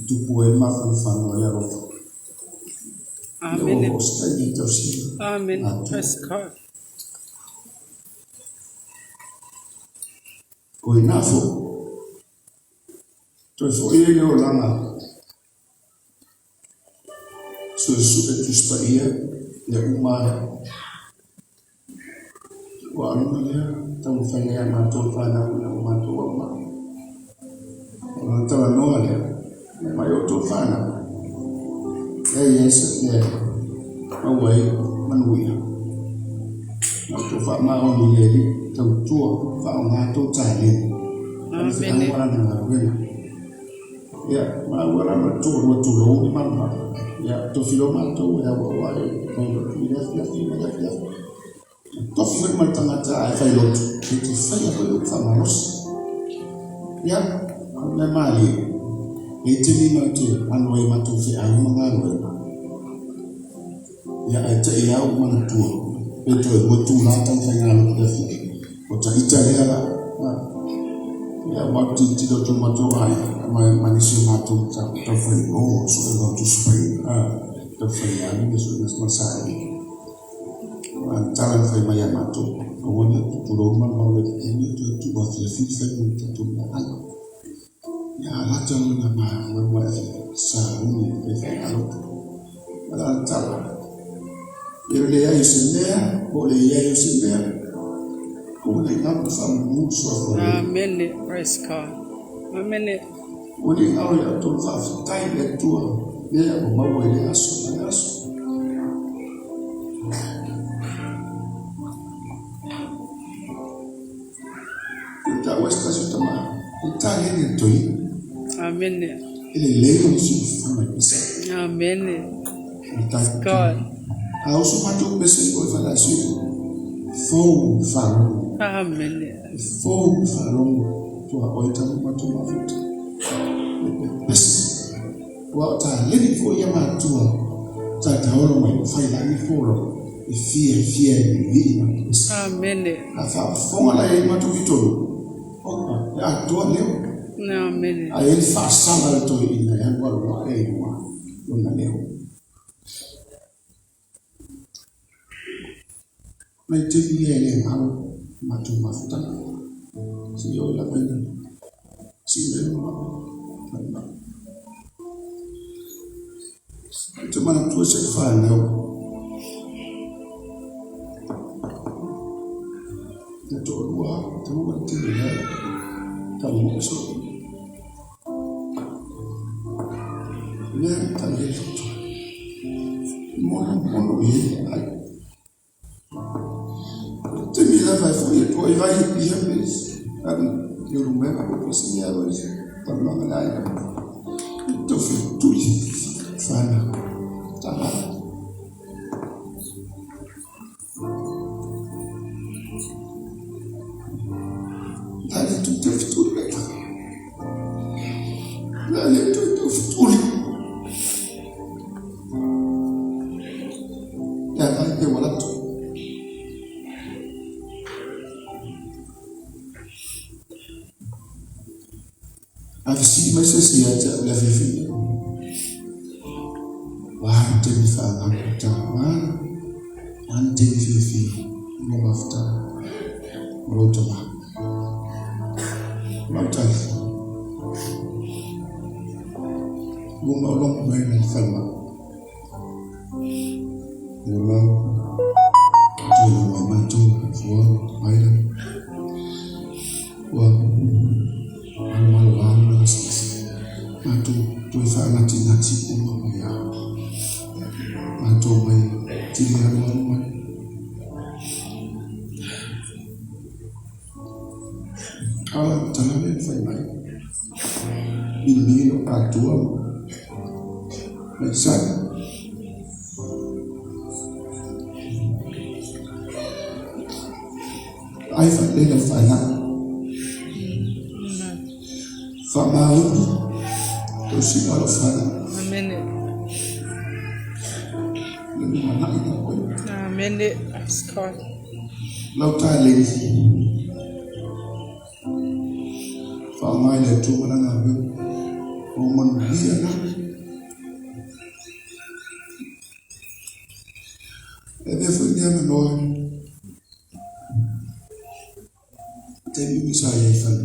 tu puoi ma fa no ya ro Amen. o sta di to si Amen. Praise God. ko ina fo to fo ile o lana so tu spaia ya uma wa ana tamu fanya ma to fa na ma to wa ma ta no ale ma yo to fa na yes ya awai man wi na to fa ma o ni le to fa ma to ta le Amen. ya ma wala ma to lo ma ya to filo ma to ya wa ko ya to filo ma ta fa lo to fa ya ko fa ma ros ya na mali itu ni ma to an wa ma to fi an ma ga ya ata ya ma to itu butu la ta fa ya lo ya o ta italia ya waktu tidak cuma tu ay manusia matu tak terfai oh sudah tu supaya terfai ani sudah selesai antara fai maya matu awalnya tu roman bawa ini tu buat filsafat itu tu ya Alaja nama mama saruni pefalo. Alaja. Yule ya yusemea, bole ya yusemea. Kule ngapo famu so. Amen. Praise God. Amen. Uli au ya tofa taile tua. Yeye mama ile aso. Westa sutama utale ni toi. Amen. Ile leo msifanye pesa. Amen. God. Au sumatu pesa kwa fala sio. Fou faro. Amen. Fou faro tua oita matu mafuta. Pesa. Wata leni fo yama tua. Tata holo mai faila ni foro. Fia ni. Amen. Afa fonga la yema tu vitolo. Ya tua leo. Amen. Ayel fasanga to ina yangu wa ewa. Una leo. Maitivi yele ngalo matu mafuta. Sio la kwenda. Sio la. Tumana tuweze kufanya leo. Natoa tuwa tena. Tamu so. Ne tamu. Mono yeye. Temi la vai foi tu vai bien mes. Eu não me lembro se ia hoje. Tá não lá. Tu fez tudo. Fala. Tá lá. Dale tu teu futuro, beta. Dale tu teu futuro. Ya vai ter uma laptop. Avisi masese ya la fifi. Wah, temi fala kuta. Wah, temi fifi. Mo mafuta. Rotoma. Matai. Bunga long main dan falma. Ulang. Tuh membantu semua main. Wah. Malu matu tu sana tina si umma ya. Matu mai tilia rumah. Kalau tanamnya faimai, ini lo atua, besar. Ai phải đây là phải nặng, phải bao, tôi xin nói là phải nặng. Amen. Nhưng mà nặng là quên. Amen. Praise God. Lâu ta lên. Và mai là Chúa đang làm việc của mình bia đó. Để về phương nhà mà nói thế bị sai vậy phần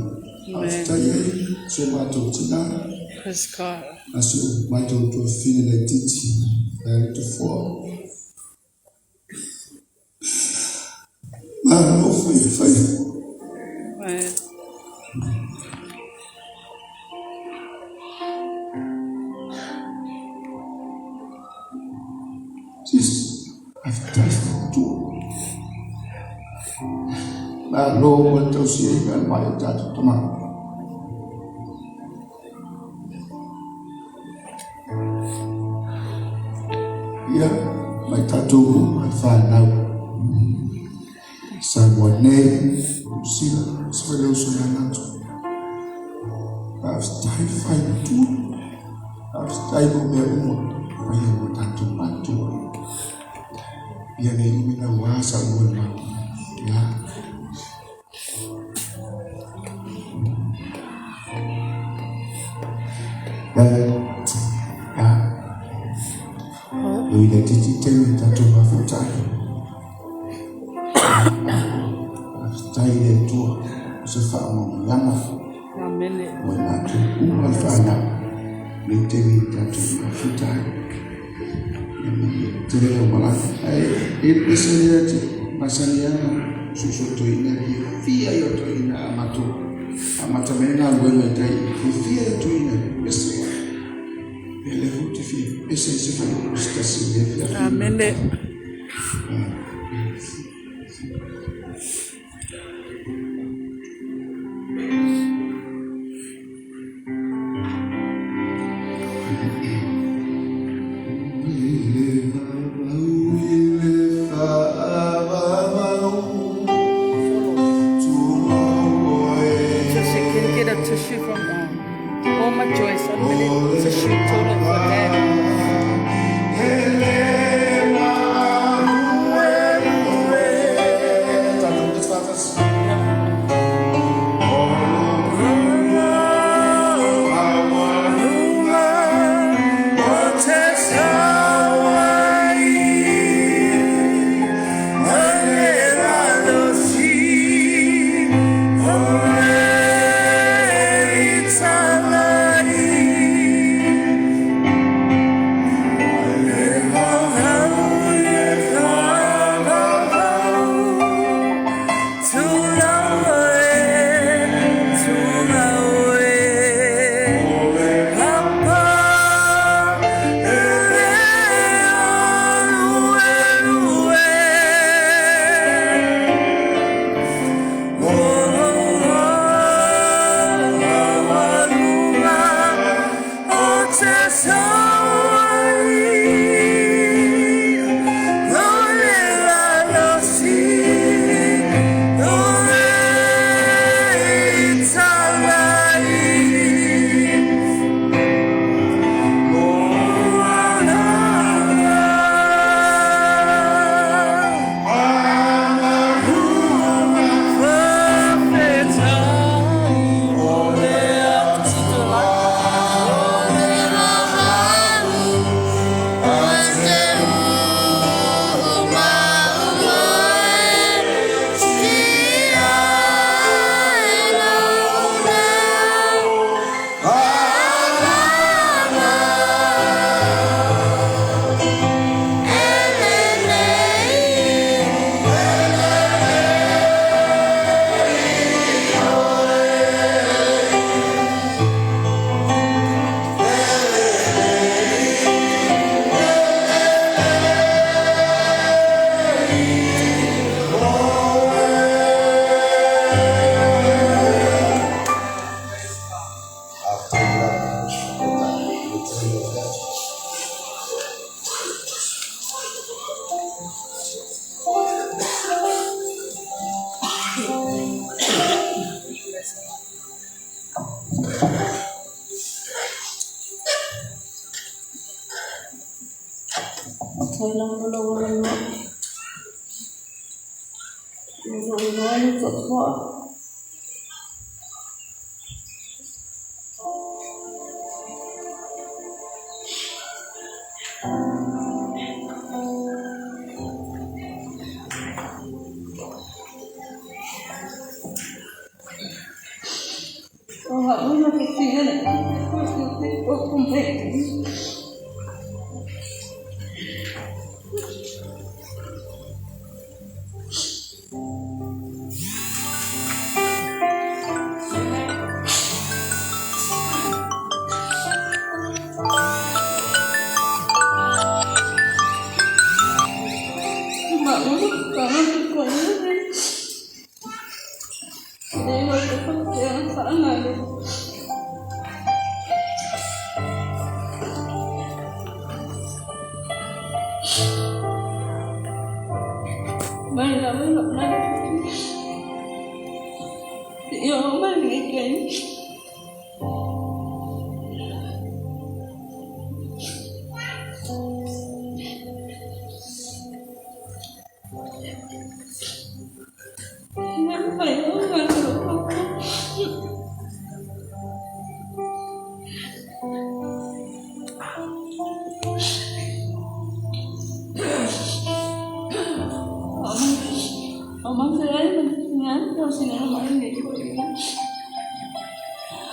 after ye so ma to tina Praise God. as you might to feel the titi and to fall no faith. Amen. Lalu menteruskan mayat jatuh teman. Ya, baik jatuh fanau. Sawane sila sebagai usulan nanti. Harus cari fain tu, harus cari berumur, bayar bertantu bantu. Biar ini mina wasa umur ya. Lui đã chỉ trên ta trong vào phụ trái tay để chua sẽ phạm một lắm mà Wanato umafana mitemi tatu mafuta tere malaka episodiati masaniana susoto ina fia yoto ina amatamena ngwema tai fia yoto ina pesa ele futi fia pesa isifa stasi fia amen.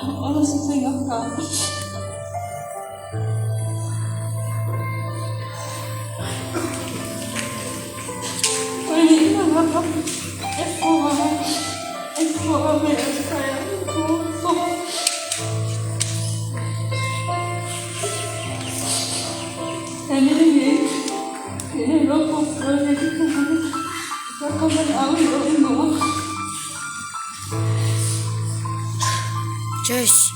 Ono se tenga ka. Ini apa? Efo me saya ko. Ini roko proyek itu roko berau. Josh.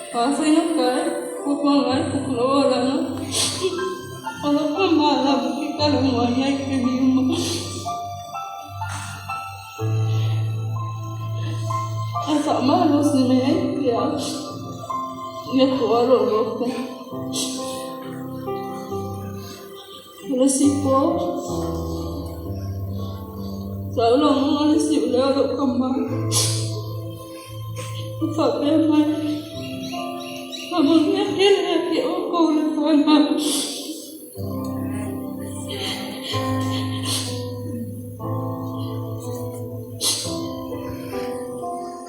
Pasay na kay, pupangay, puklora na. Wala pa malam, kita lumanya niya ikibiyuma. Asa malos ni May, ya tuwaro roke. Wala sipo. Sa ulang mga siularo kamay. Sabi may habang nakilaki ako na sana.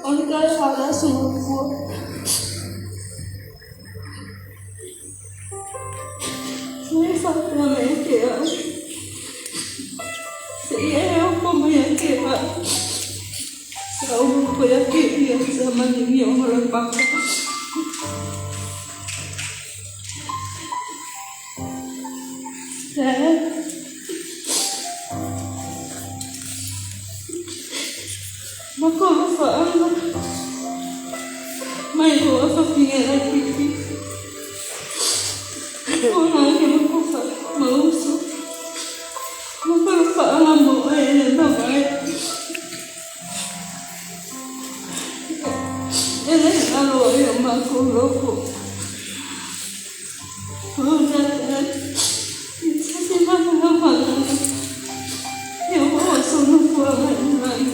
Ang kaya para sumuko. May sabi na may kaya. Sa iya ako may kaya. Sa ulo ko yung kaya sa manili ang malapaka. Makaafaan may doa sa pingiran pipi. Kung nangin ako sa mauso, makaafaan mo ay nabay. Yan ay alo yung makulo ko. Ulan, isa sila naman. Yung oso na po ang lain.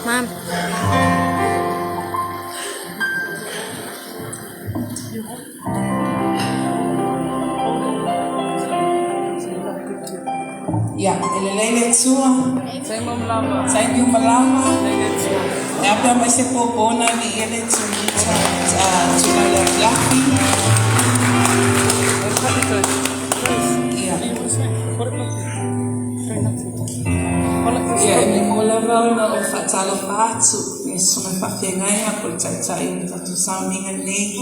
Mom. Ya, elelele tsua. Sa inyo malama. Apa masih popona ni ele tsumita. Tuna laki. Ya, ini mula na o fatala fatu. Isso me fafiangai a por taitai na tu sauninga ni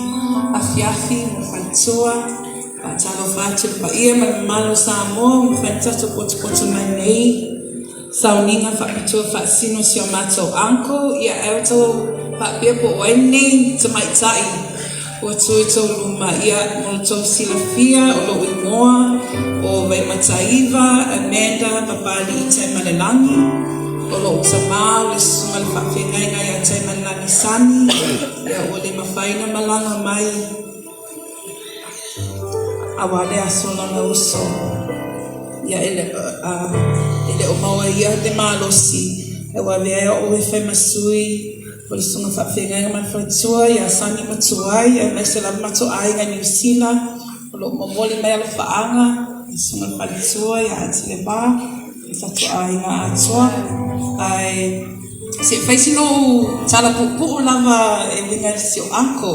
afiafi mo fatua. Fatala fatu pa ia malo sa mo fantatu pot manei. Sauninga fatua fasino si mato anko ia auto pa pia po wene tamaitai. O tuito luma ia mo to silafia o lo imoa o vai mataiva Amanda papali itai malelangi o lo utama o le sunga le whawhengai ngai a tai malelangi sani ia o le mawhaina malanga mai awale a sona na uso ia ele o maua ia te malosi e wawea o e whai masui o le sunga whawhengai ngai mawhaitua ia sani matuai e mesela matuai ngai New Zealand lo mamoli mai ala whaanga, I sunga whalitua, I ati le ba, I tatu a inga atua, ai se whaisi no tala pupu lava e winga si o anko.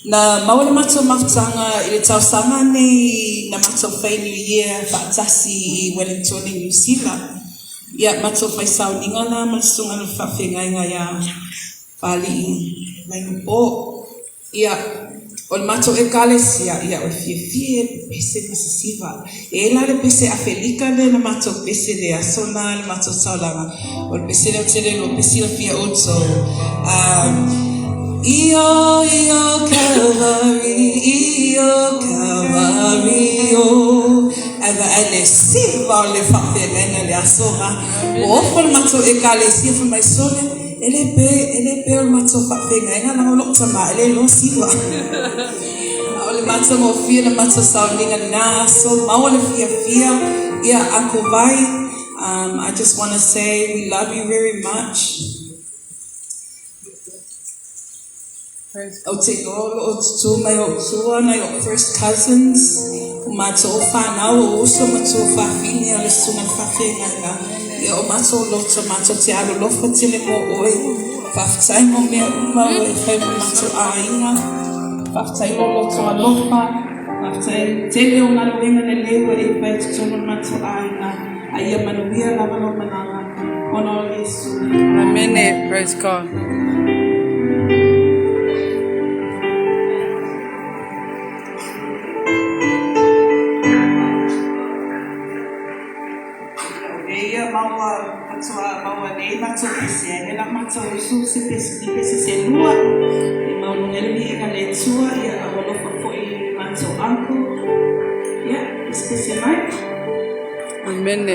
Na maua mato mafutanga I le tau sanga nei na mato whai New Year whaatasi I Wellington I New Zealand. Ia mato whai sauninga na masunga na whawhenga inga ia pali mai ngupo. Ia o le mato e kalesia ia o fie pese masasiva. E la le pese a felika le na mato pese le asona le mato saulanga. O le pese le o tele lo pese le fia oto. Io Calvary, ava ele siva le whawhenga le asona. O ofo le mato e kalesia for mai sole. Ele pe o mato whawhenga na o lokta ma ele lo siva. O le mato mo fia na mato sauninga na so ma o le fia ia Uncle Vai. I just want to say we love you very much. O te lolo o tu mai o tua na o first cousins o mato o whanau o uso mato o whawhini a le sunga whawhenga nga ia o mato o loto mato te alo lofa tele mo oi whawhtai mo mea uma o e whai mo mato a inga whawhtai lo loto a lofa whawhtai tele o nga luenga le lewa e whai tutono mato a inga a ia manuia lava lo mananga ono o Yesu. Amen. Praise God. Maua nei mato pese e la mato usu se pese se lua e maunu ngelmi ka le tua ia a walo fa foi mato anko ia pese mai. Amen.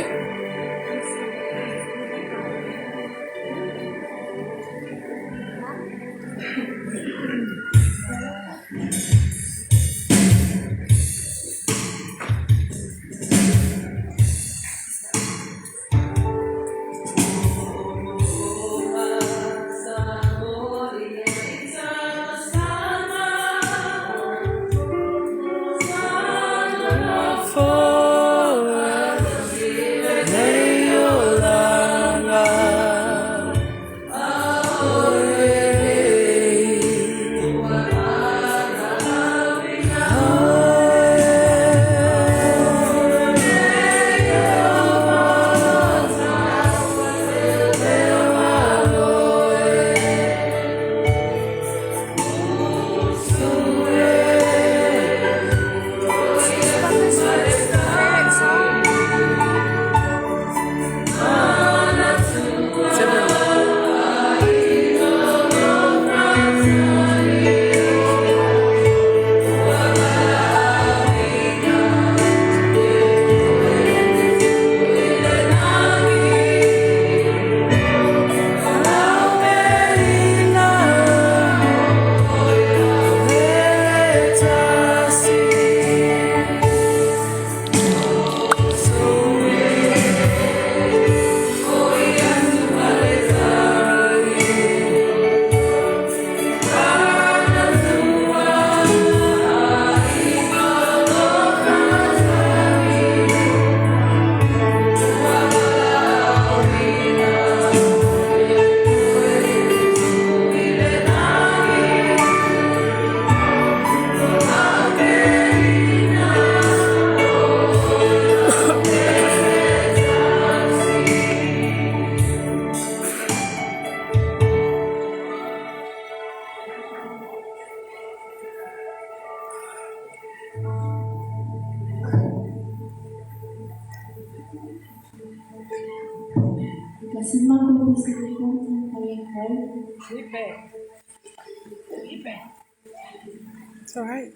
It's all right.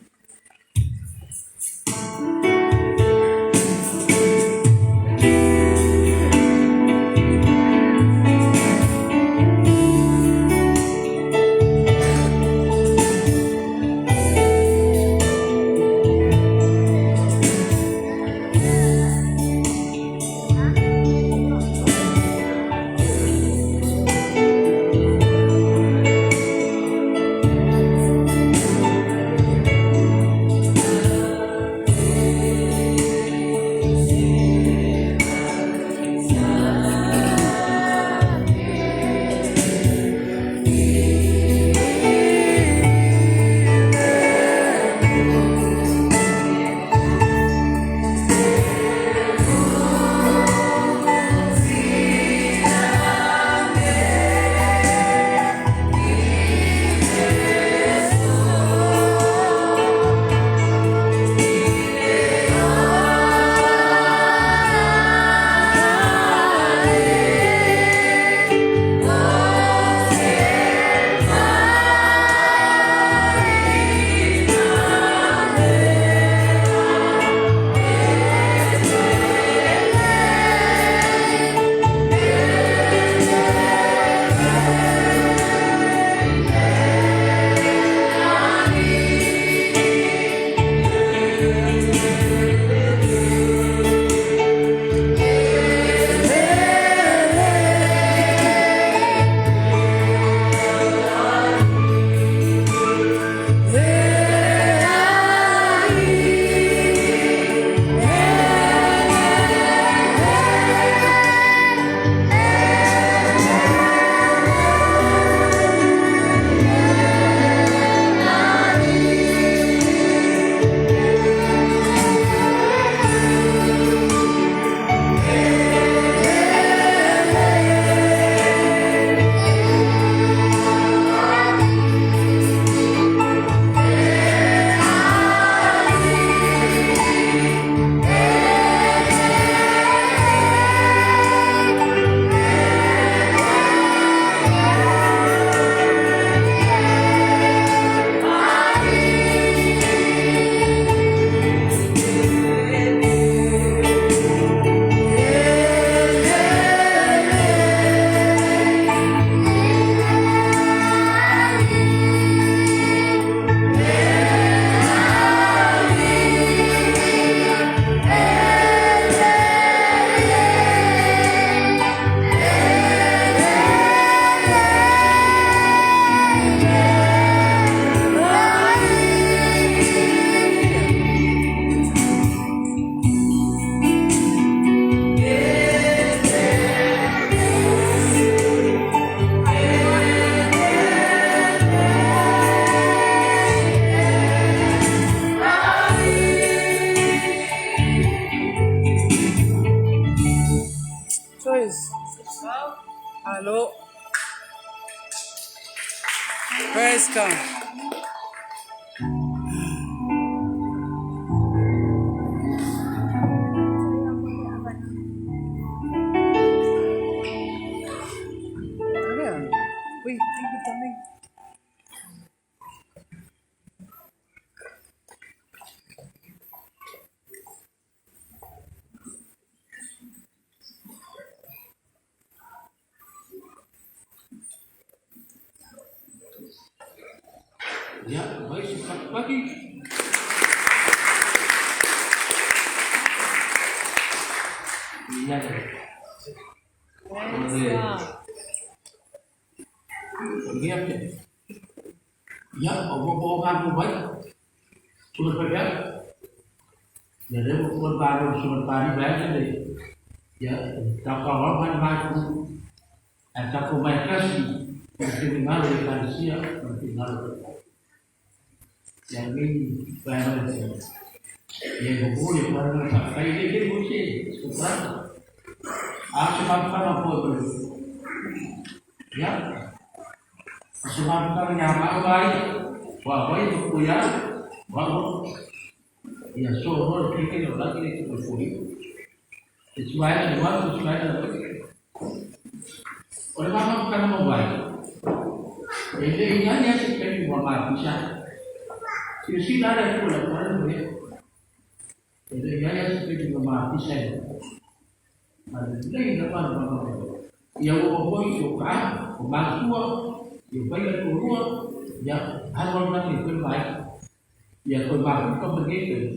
Praise God. Wait, leave it on me. Ya, baik, selamat pagi. Iya, lihat ya. Ya, omongan baik. Sudah kerja. Jadi bukan baru sudah tadi baik deh. Ya, tak kalau macam tak mereka sih mungkin malu kan siap mungkin malu. Yang ini baru saja. Yang boleh baru sampai ini boleh. Sekarang, sebabkan apa itu? Ya, sebabkan nyaman baik, wah baik berkuya, wah ya soal kita lagi itu berkuya. Sesuai dengan sesuai. Oleh mana bukan membaik? Jadi hanya seperti buat bisa. Sisi ada pula orang boleh. Jadi hanya seperti buat bisa. Ada lain apa? Yang boleh juga pembantu, yang bayar keluar, yang harus nanti terbaik. Yang pembantu begitu.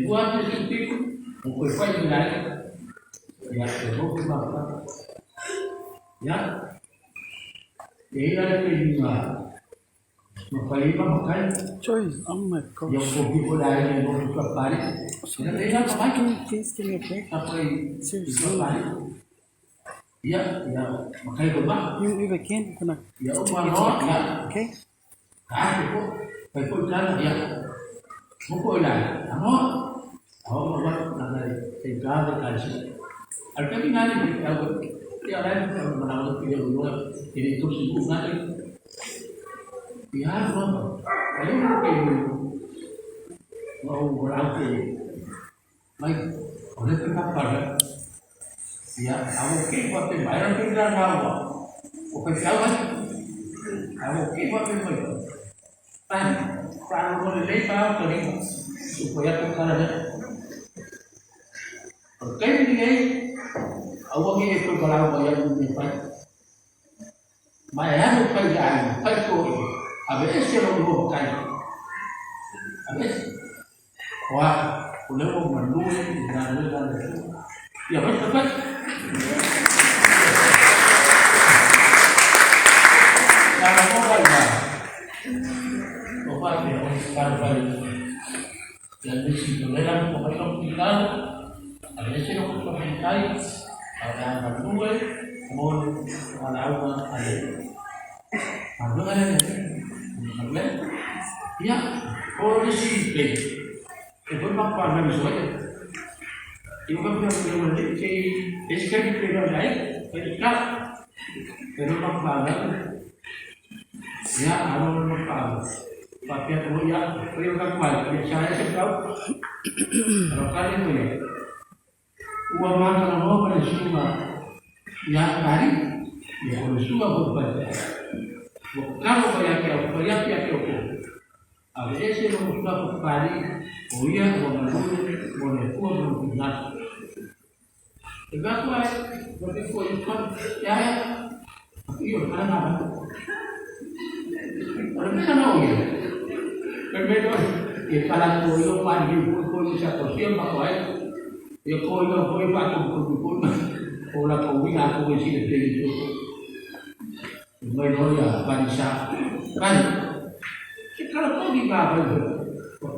Buat seperti itu, mungkin bayar lain. Ya, terus apa? Ya, ini ada kelima. Kelima makan. Choice. Oh my God. Yang kopi boleh yang boleh kembali. Ini apa lagi? Please give me a break. Apa ini? Kembali. Ya, ya. Makan berapa? You again? Gonna. Ya, umar ya. Okay. Itu, itu jalan ya. Buku lah. Awak buat nanti tinggal kasih. Alkali nanti dia lain menawar dia luar ini terus sibuk nanti ya apa ayo mungkin mau berarti baik oleh kenapa ya aku buat bayar tinggal bawa oke siapa aku buat bayar kan kalau boleh lepas terima supaya terkadang oke ini awak ini perkara bayar menyepai, bayar perjalanan, perkara, habis kalau dua kali, habis, wah, udah mau menduit dan ya betul. Kalau mau bayar, obat ya, kalau bayar, yang di situ dalam pembayaran tinggal, habis kalau pembayaran ada dua, mohon alamat ada. Ada ada ada. Ya, kalau di sini, itu apa nama soalnya? Itu kan yang berarti SKP itu ada, SK. Itu apa ada? Ya, ada apa? Pakai tu ya, perlu kan buat. Saya sebab kalau kalian punya uang mana mau pada semua yang hari ya oleh semua berbaca kalau bayar ada ese lo sudah berkali uya boleh kuat berbinas sebab apa boleh kuat ya iyo karena orang mana mau ya berbeda kalau kulo mandi kulo bisa kosian pakai ya kau itu kau itu orang kau ini aku mesti begitu. Mereka ya bangsa kan. Kalau kau di bawah itu,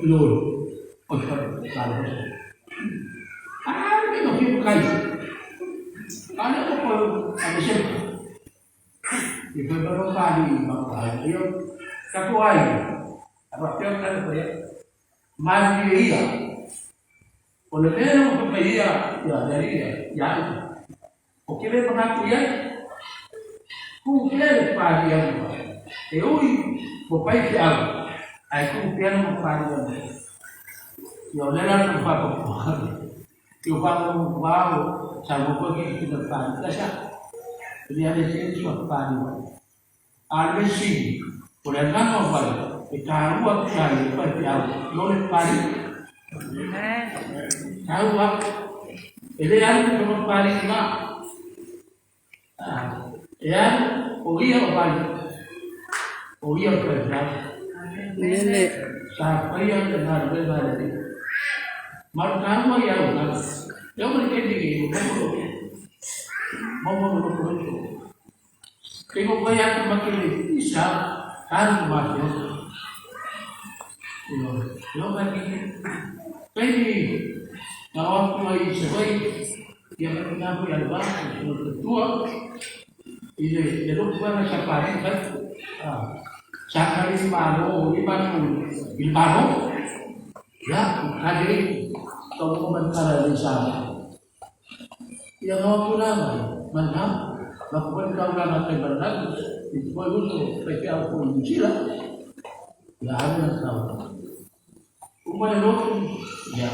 lor, orang kalau ini mungkin bukan. Kalau kau ada siapa? Itu baru kali makan. Iyo, satu hari. Apa yang kan boleh? Mandi dia. Oleh itu untuk dia ya dari ya oke le mengaku ya ku le pagi yang e ui mo pai ki au ai ku piano mo pai ya yo le la ko pa ko yo pa mo wow sa mo ko ki ki pa ka sa ni ale se so pa ni albe si por el gango pa e ka ru a ka ni pa ki au no le pa ni ka ru a ele ya ko pa ni ma ya o ia o pa o ia o pa Nene. sa pa ia o na le ba le mar ka mo ia o na yo me ke di mo tengo que ir a maquillar isa kan ma yo me que pedi na o mai se vai ya me na fui al banco tua y le lo que van a sacar sacar el mano ya kali kamu komentar di sana yang mau pulang mana lakukan kau nak bernak itu itu pergi aku mencila ya ada kau umar lo ya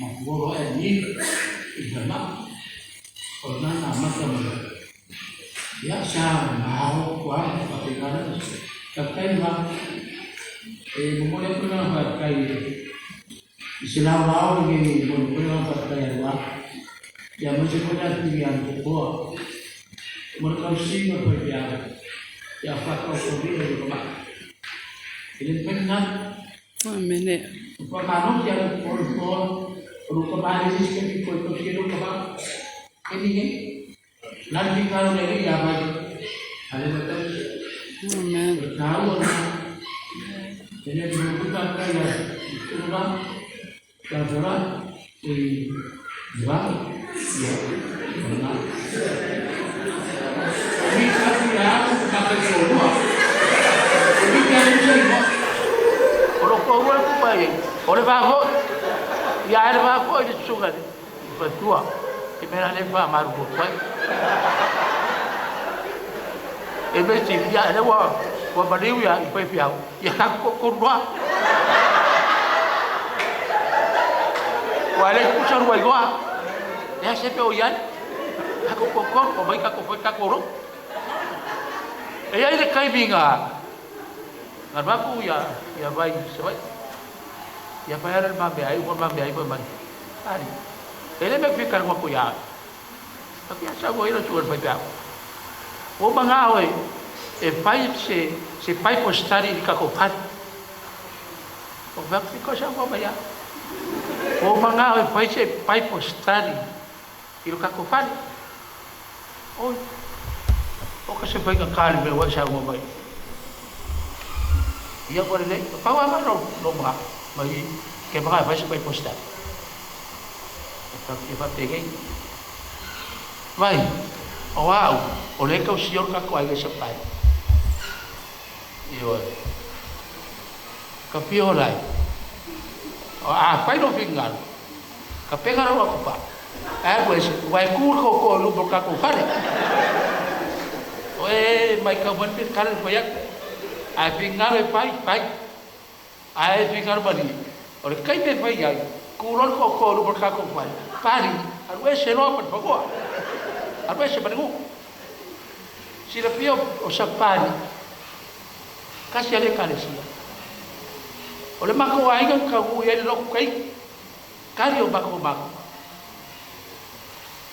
mau ini ibadah orang nama kamu ya saya mau kuat tapi kan tapi mah memulai pulang pakai Islam lawan ini pulang pakai apa ya mesti punya pilihan kedua mereka sih berpikir ya faktor sendiri juga ini benar Amen. permanuk yang korban rumah ini seperti kau kira apa ini nanti kalau dari apa ada betul Amen. tahu jadi bukan kayak rumah yang berat di Jepang ya benar ini tapi ya pakai semua ini kan semua kalau kau aku baik oleh bago ya ada bago itu sungai berdua di mana lepas maru baik ini sih ya ada wah baliu ya ipai piau ya tak kurwa wale kusar wai gua ya sepe oyan aku kokor ko baik aku koro ya ini kai binga ngarbaku ya baik sebai ya bayar mambe ai pemani ari ele me fikar ko ya tapi asa gua ira suar pai piau o bangawe e pai se pai postari di kakopani o vakti cosa mo baya o manga e pai se pai postari di kakopani o ka se pai ka kalme wa sa mo bai ia ko le pa wa ma no ma mai ke ba pai se pai postari e pa peguei vai o wow o le ka o senhor ka ko ai se pai Yo, kapiolai. Pai no fingal. Kapega ro ako pa. Pues, vai kur ko lu boka ko fare. Oe, mai ka ban pit kal payak. Fingal pai. Ai fingal bani. Ore kai pe pai ai. Kulon ko lu boka ko fare. Pari, arwe se no pa pagua. Arwe se banigu. Sila pio o sapari. Kasi ale kalesia ole mako aiga ka u ele lo kai kari o mako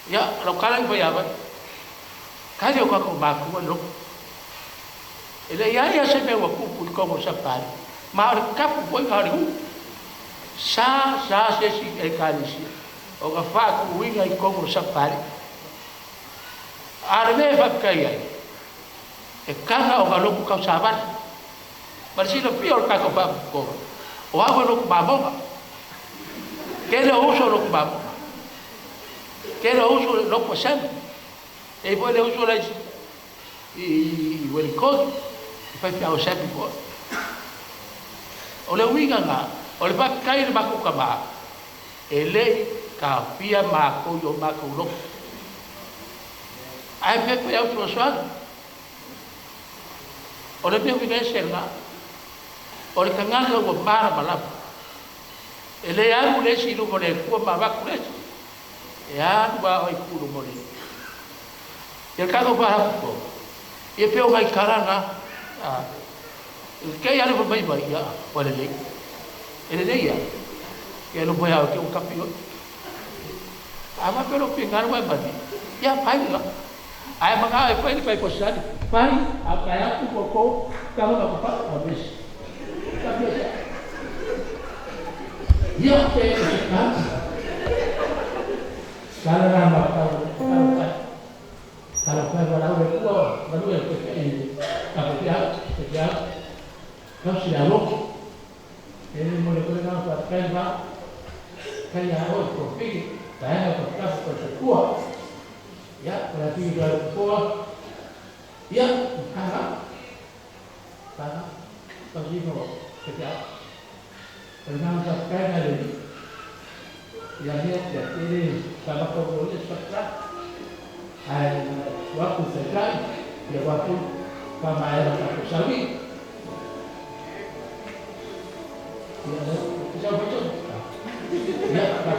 ya lo kala ko ya ba kari o mako lo ele ya se me wa ku ko mo sapari ma ka pu ko ka ri sa se si e kalesia o ka fa ku winga ko mo sapari arme fa kai ai e kana o ga lo ku ka sabar Parecilo pior kako pa ko. O hago lo kumabonga. Kero uso lo kumabonga. Kero uso lo posam. E poi le uso la i quel coso. Poi piao sempre po. O le winga nga. O le pa kai le baku kama. E le ka pia ma ko yo ma ko lo. Ai pe pe uso so. O le mea whiga se ngā. O le kanganga ua mara malapa. E le aru le si lumo le kua mawaku le si. E aru wa oi kuru mo le. E kako pa hapu ko. E peo ngai karanga. Kei alu pa mai mai ia. O le lei. E le lei ia. E alu poia o ke o kapi o. Ama pero pingaru mai mati. Ia pai la. Ai manga e pai ni pai posani. Pai a kai aku koko kama ka pa o mes. Kapi ia. Ia te ka. Kala nama kalau wala o ko balu e ko e ka pia ka si alo e mo le ko na pa ka ya o ko pi ta ko ka ko ko ya para ti do ko ya ka di no ke ya na ka na le ya tiene trabajo con el software al waktu sekali ya waktu kama era kwa sawi ya bisa betul ya apa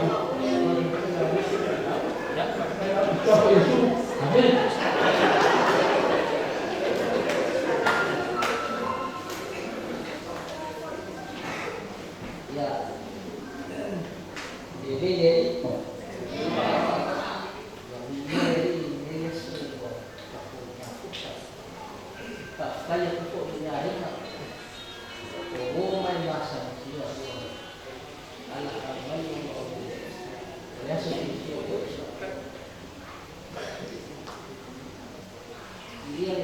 itu amin ya jadi kaya ko niya rin o may masa siya ala may kaya sa siya dia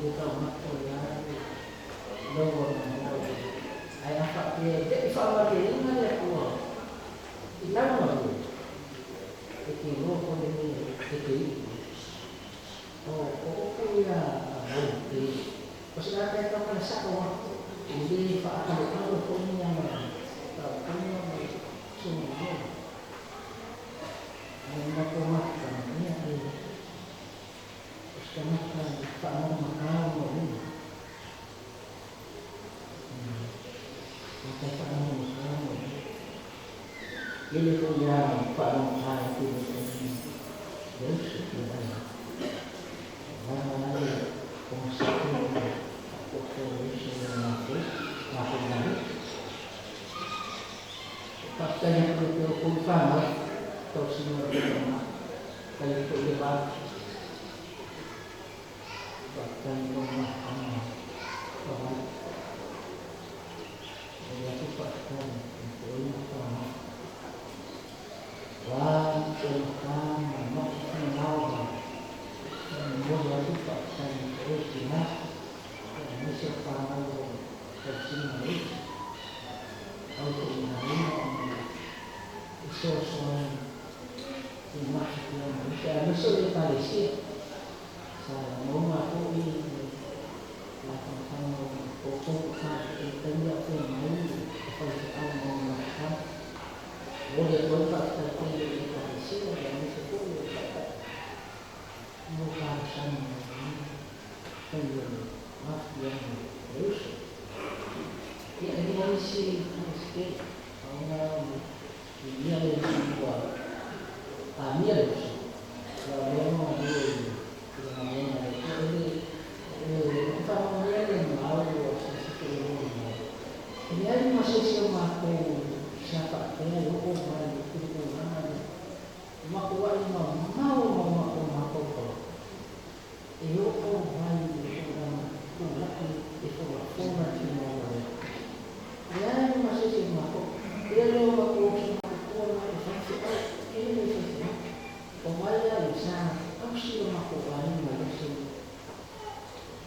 Então, Jadi soal ini mana aku? Ilang mana? Itu pun ini itu. Oh ya, nanti. Pasal kita kan satu jadi Pak kalau punya punya semua. Mau makan ini ada. Sekarang Pak mau makan ini. Ini punya Pak Muhammad ini terus kita mana konsepnya Faktanya itu kurang atau semua kalau itu lebar bahkan rumah orang itu faktan itu rumah Wajibkan maksimal membuat faktan itu jelas dan separuh tersimbol untuk menerima sesuatu yang saya besar kali sih saya mau mengakui lakukan pokok kita tidak pernah kalau mau melakukan boleh berkat tertinggi kali sih dan sepuluh kata bukan sama penjual maaf yang terus ya ini masih orang dia yang buat ambil kalau memang dia dengan ini sama dia yang mau sesuatu ini ada masih sama siapa dia lupa itu mana mak kuat mau itu orang itu orang semua ya masih sama dia lupa Pemaya bisa, aku sih melakukan manusia.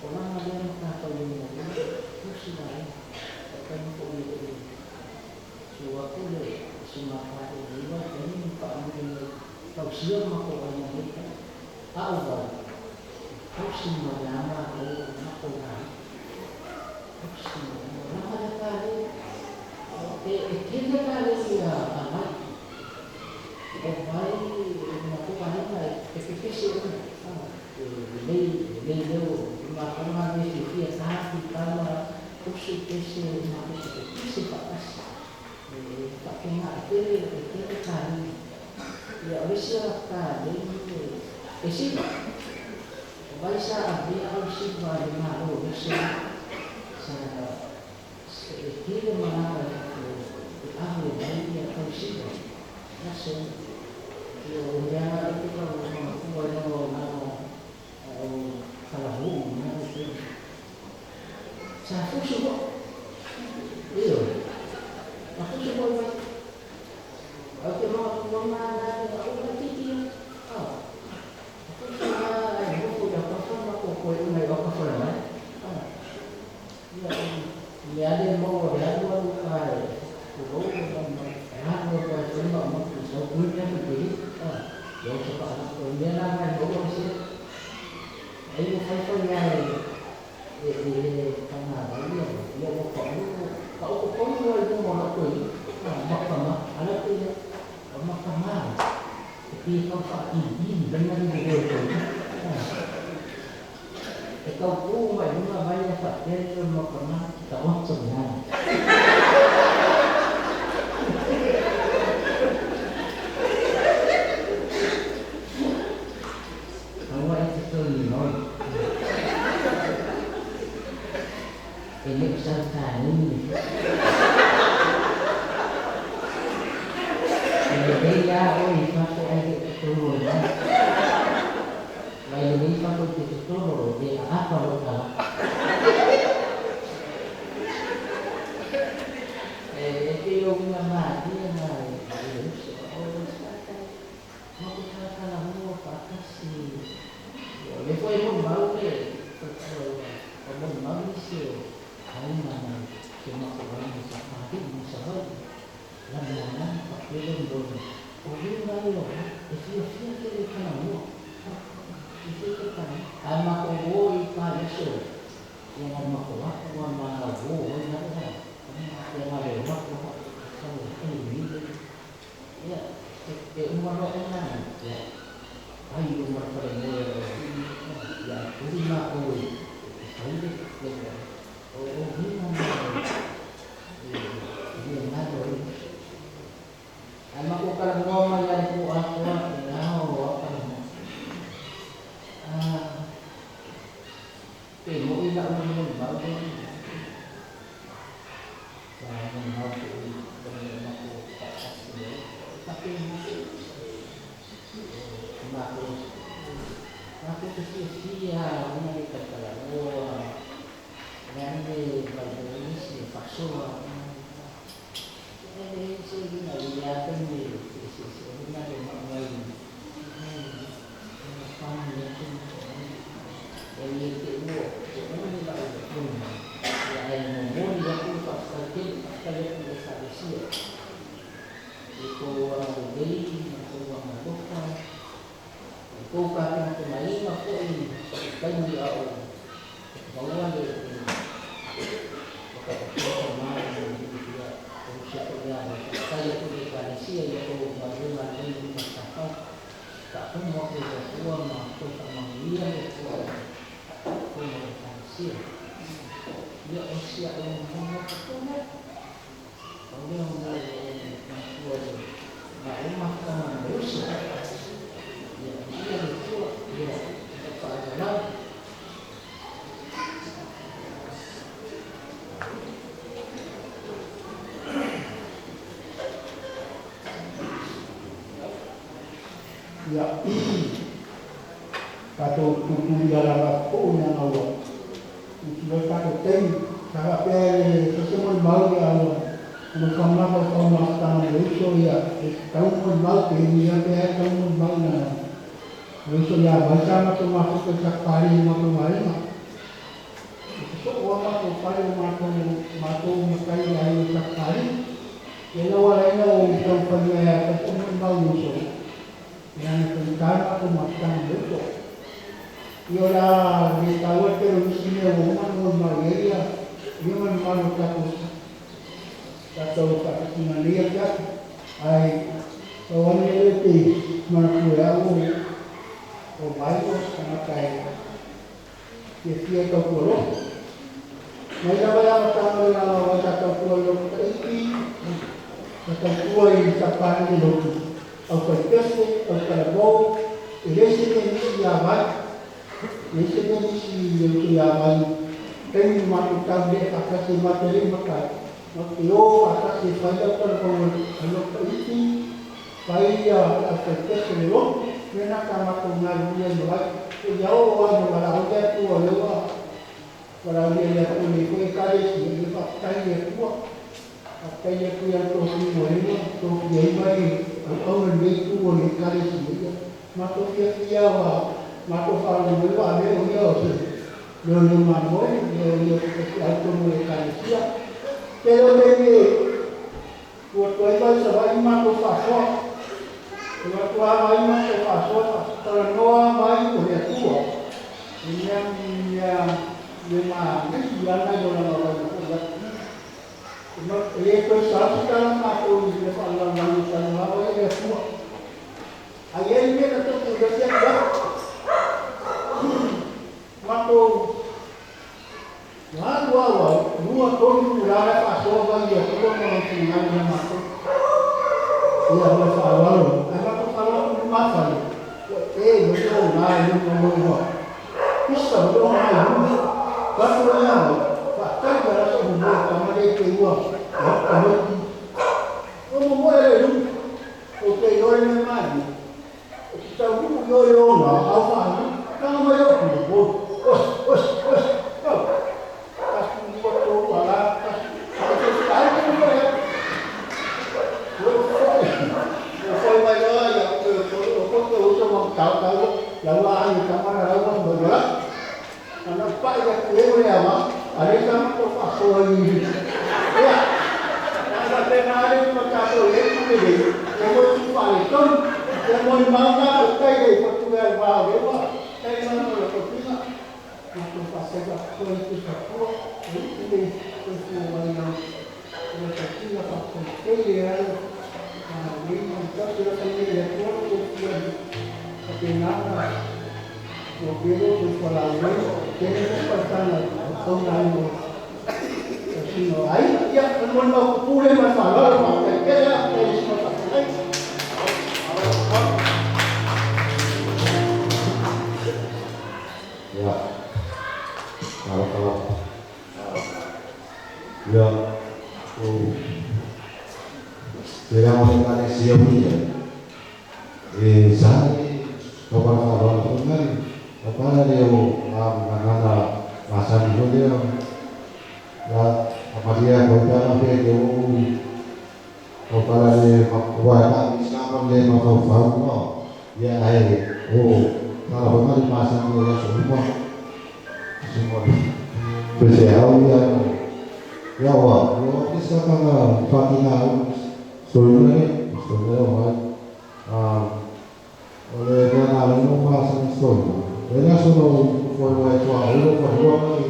Orang ada yang tak tahu ini, aku sih dah, akan boleh. Suatu le, semua hari ini, ini pak mungkin tahu siapa melakukan mereka. Awal, aku semua lama melakukan. Aku semua lama kali, kita kali dia amat. Baik, melakukan apa? Efektif lebih melakukan efektif tapi kalau efektif masih batas. Pakai hak itu kali. Ya oleh siapa ini? Esok, baisa dia harus siapa mahu besar. Kita mana ahli dia harus siapa. Nasib yang itu kalau satu suku itu aku suku aku mau mana aku nanti dia aku suka aku udah pasang aku koin naik apa soalnya ya ada mau ada dua kali aku buat semua mau sebutnya begini yang suka dia namanya bawa sih ini saya di tanah dia mau kau itu mau lakuin mahkamah anak dia mahkamah tapi kau ini dengan begitu kau pun banyak fakir mahkamah tak maksudnya ini besar kali. Jadi dia pakai air turun. Lalu ini pakai turun dia apa lokal? Itu yang mati yang mau kita kalau mau pakai sih. Depois eu vou maluco, maluco, aí mana cuma orang bisa mati Aku sia-sia ini terlalu dan di bagian ini si pasua ini sih dia pendiri sisi ini ada mengalami paham ya ini itu ini baru pun yang mau dia pun pasti kalau bisa sia itu orang beli atau orang dokter kau kata kemarin aku ini bagi awak bawa dia kemarin dia usia dia saya tu di Malaysia itu bagaimana dia masyarakat tak semua kita tua masuk sama dia itu aku Malaysia dia usia yang sangat tua kalau dia masuk nak makan Malaysia ya kata tujuh dalam aku yang awak sudah kata tem cara pelih sesuatu baru yang awak macam mana kau makan itu ya kau pun baru ini dia kau pun baru itu ya baca macam masuk ke sakari macam mana itu orang tu pada macam makai lain sakari yang awalnya orang punya ketemu baru itu yang pertama aku makan itu. Iola di tahun itu sini orang Malaysia dia mana takut atau tak mengalir kan? Ay orang itu mana aku o baik sama kayak dia kau pulau. Mereka banyak orang yang orang kata pulau itu kata pulau yang capai itu. Au kaiese au kalabou elese tenisi abai elese tenisi yabai teni matutau de akasi materi makai matio akasi faida kalau iti faida au kaiese lo mena kama tungal dia mulai jauh wan malah dia tu lewa kalau dia tu ni kau kali si dia pakai dia tu apa yang tu yang tu semua tu dia mai orang itu boleh kali sendiri. Maka dia maka kalau dia ada dia rumah boleh dia itu boleh kali siap. Kalau dia buat tuan sebagai maka pasal. Kalau tuan maka pasal kalau Noah mai boleh tua. Ini yang lima ni jangan orang itu satu dalam aku di Allah manusia Allah yang semua. Ayat ini tetap sudah siap. Waktu dua tahun sudah pasal bagi aku mengenal nama aku. Ya masalah. Apa masalah masalah. Betul lah ini ngomong. Bisa betul lah. Bagaimana? Bahkan kalau semua kamu dia keluar. Kamu boleh dulu. Okey, orang yang mana? Kita bukan orang apa? Kamu boleh dulu. Us. Kasih foto wala. Kasih sekali tu boleh. Foto macam ya. Foto usah tahu. Lawan kamera lawan bergerak. Anak pak yang boleh apa? Ada sama tu pasal ini. Ya. Ada macam itu ni. Kalau cuma itu, kalau mana kita ini pertugas bahawa kita mana pertugas, kita pasal apa itu semua ini semua yang kita pasal kerja, ini kita sudah sendiri itu tapi nama mobil itu selalu kita pasal orang no hay ya no pude más valor porque queda ya kalau ya Queremos estar en Sion. Sani, para leo manana masa dia la apadia kota pe para le makwa Islam le makau no ya ai kalau benar masa dia semua berseau ya wa kisah kana fatina soalnya oleh karena lalu bahasa Islam, mereka sudah memulai tuan bahwa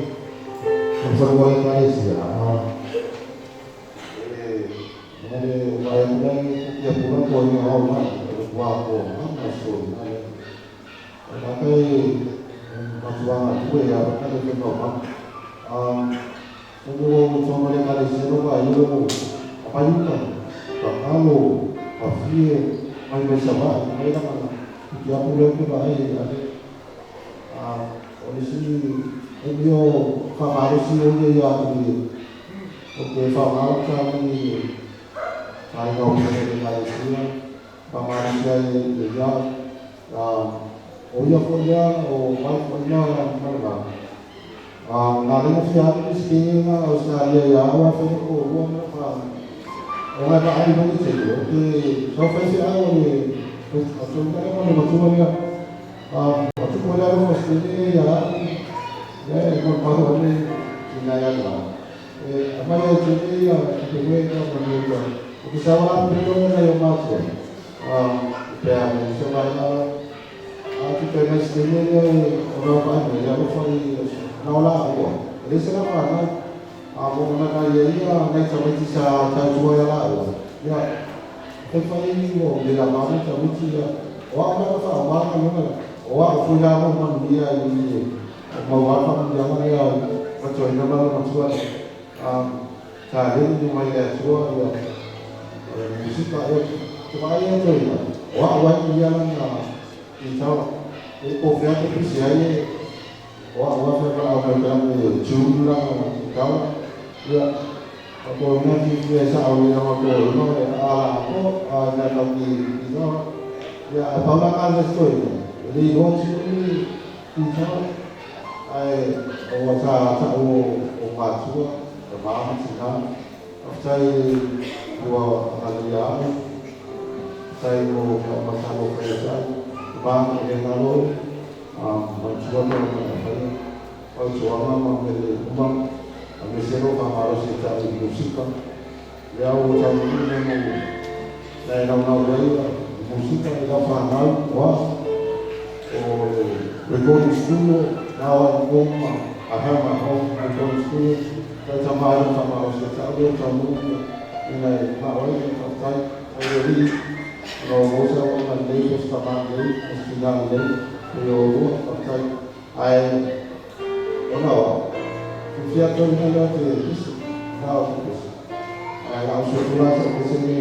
memperoleh Malaysia. Jadi upaya yang bukan punya orang berkuasa, Islam. Tapi masalah itu ya kita tidak untuk memulai Malaysia itu apa juga? Kalau kafir, Malaysia mereka yang boleh dibayar oleh sini dia fahamasi oleh yang ini okey faham kami saya kau dari Malaysia fahamasi dia oya punya baik punya mereka nanti mesti ada sini Australia ya awak itu mereka orang lain pun itu okey so fasi awak Sebenarnya kalau macam ni, macam mana orang mesti ya, kalau ni Cina lah. Apa yang jadi ya, kita berdua. Kita orang berdua yang macam, kita sebenarnya kita mesti ni orang lain yang mesti nolak aku. Jadi sekarang aku nak ya, nak sampai sisa jual lah. Ya. Ini dia mahu cakap dia, orang apa orang mana, orang punya orang dia ini, orang jangan dia macam mana macam cari ni macam semua dia, musik ada cuma yang tu ya, orang dia mana, kita kopi apa siapa, orang orang dia jumlah kau dia. Kalau nanti biasa awal nama kau, aku ada lagi itu, ya apa nak sesuai. Jadi orang sini kita, orang tahu orang semua, ramai sini. Saya dua anak saya masalah kerja, bang yang lalu, mencuba menjadi bang. Amesema harus kita musikan ya ucapan ini dalam nawai musikan ila fanal wa recording studio nawan umma ahama recording studio kita malu sama harus kita tamu ini nawai kita jadi kalau saya orang lagi sama lagi istilah lagi yo kita ai Siapa yang ada di tahu kalau sekolah sampai sini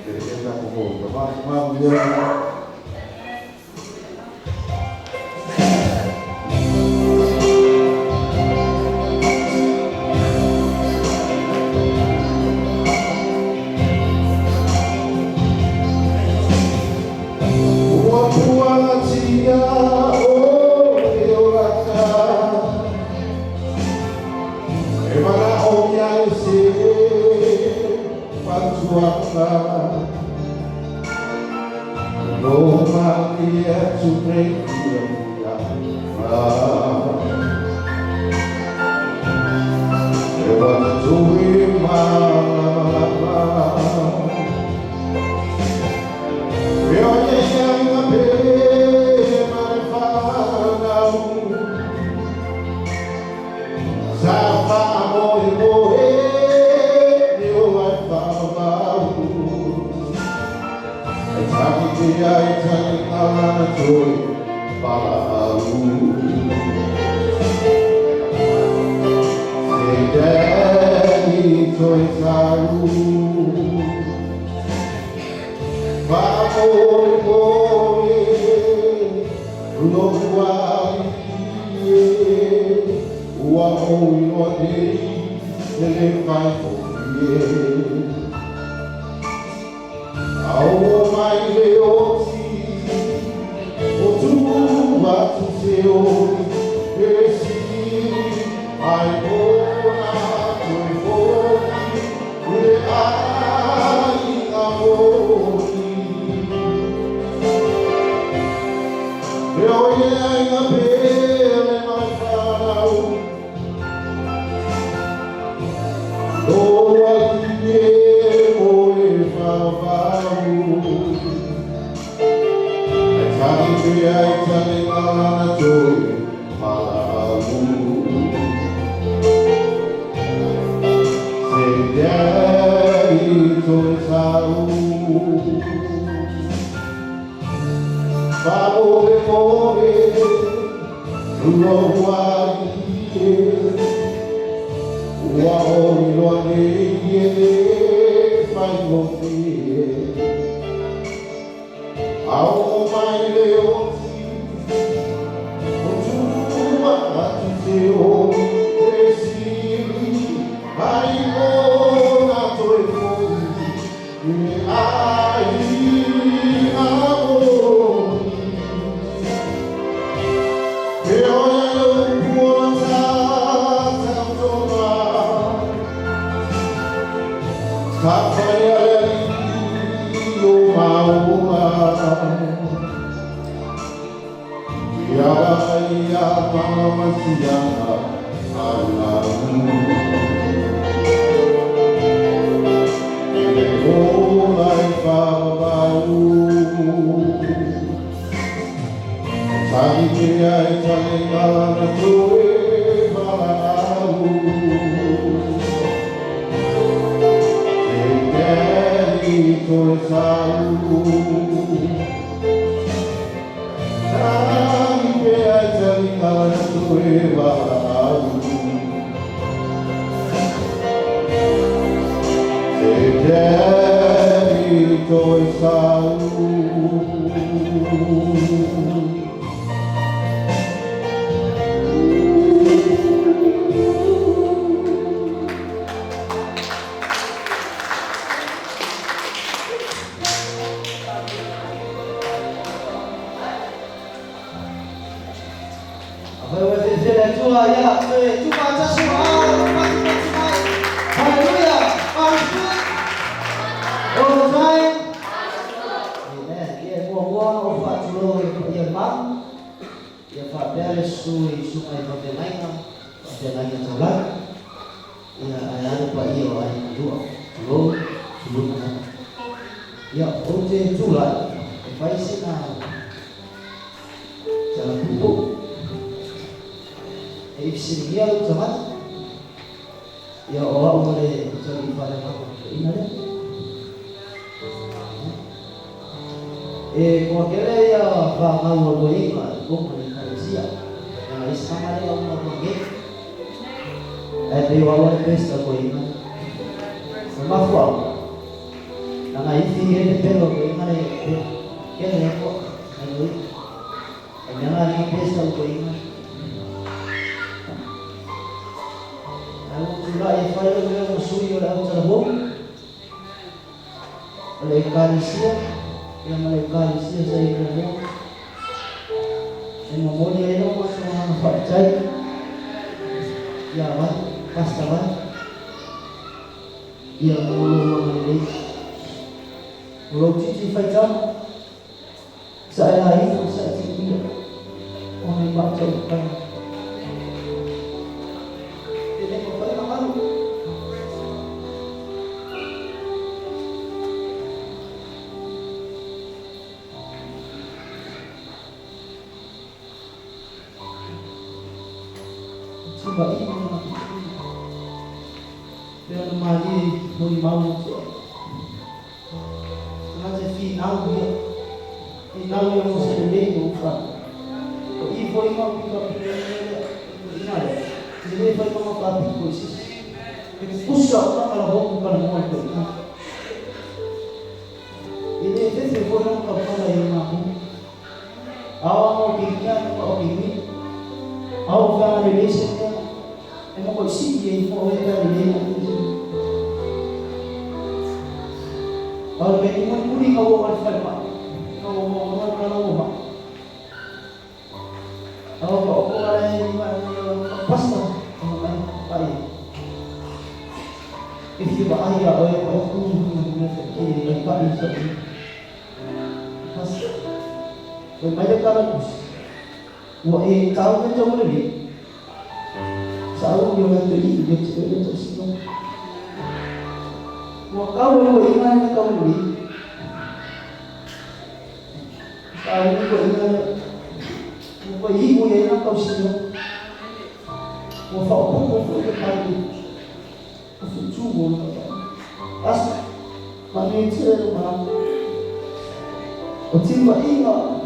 kita umum teman-teman dia ele vai correr. Ao mai leoti, o tua tu seu, esse ai bona tu foi, le ai amori. Eu ia na pele mais farau, do alquimemo e favau. Ai tani ngana joy malamu. Sedai joy sau. Famore more, luarie, uaori loanie fai morrer. Ao mai leoti, o tua tu seu, cresci, ai bona toi foi, e ai amor. E olha eu puota tantoma, cafaia o maua. Ya mama siana alamu. Olai babalu. Tani kaya tani malana tuwe malamu. Ekeli tuwe salu. Tani kaya tani malana tuwe malamu. Ekeli tuwe salu. Hemos conseguido if you are here or you can be so may da karakus wa e kau ka jom ni sa u yo nga tuli yo tuli to sino wa kau wo ina ka ni sa u ko ina ko yi mo ye na ka sino wa fa ko ka ka ni ko chu wo as ma ni tse ma o timba inga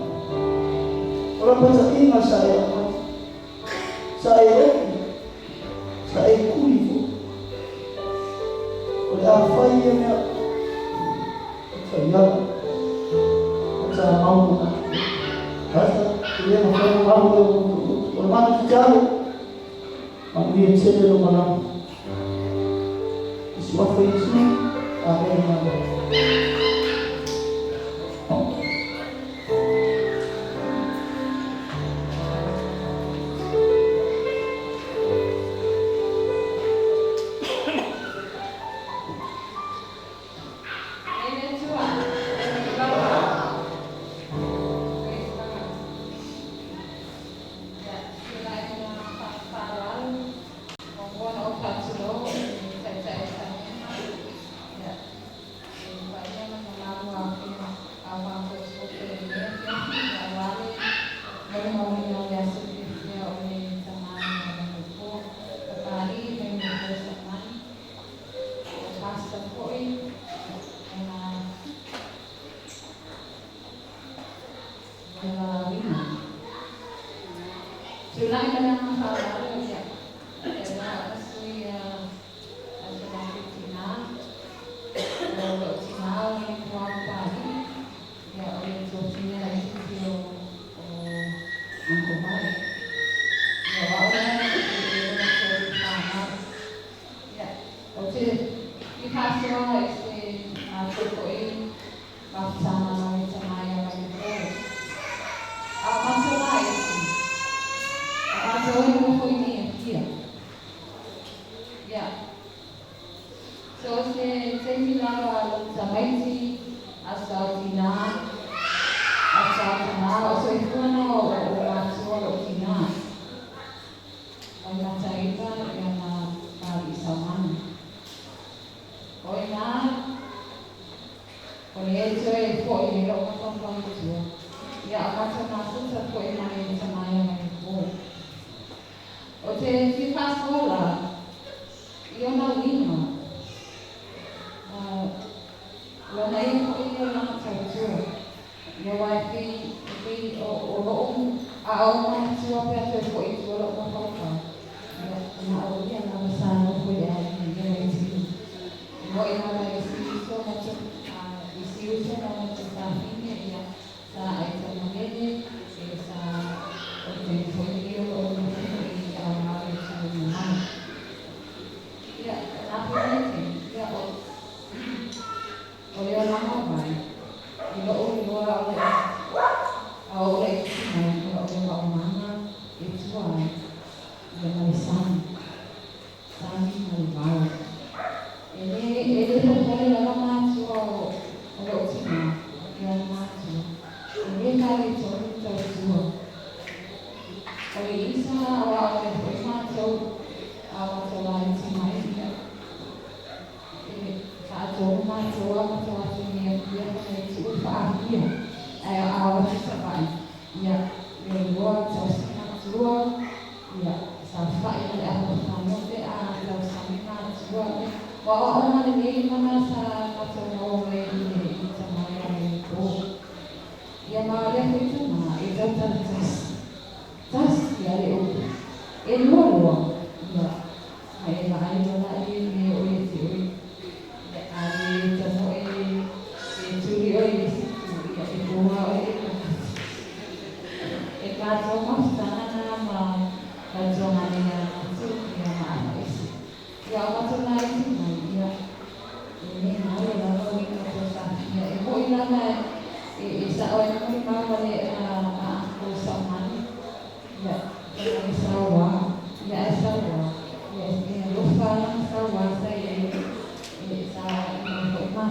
orang baca inga saya kulifu oleh apa yang saya macam mau kata dia mau orang jauh dia cedera mana semua ini apa yang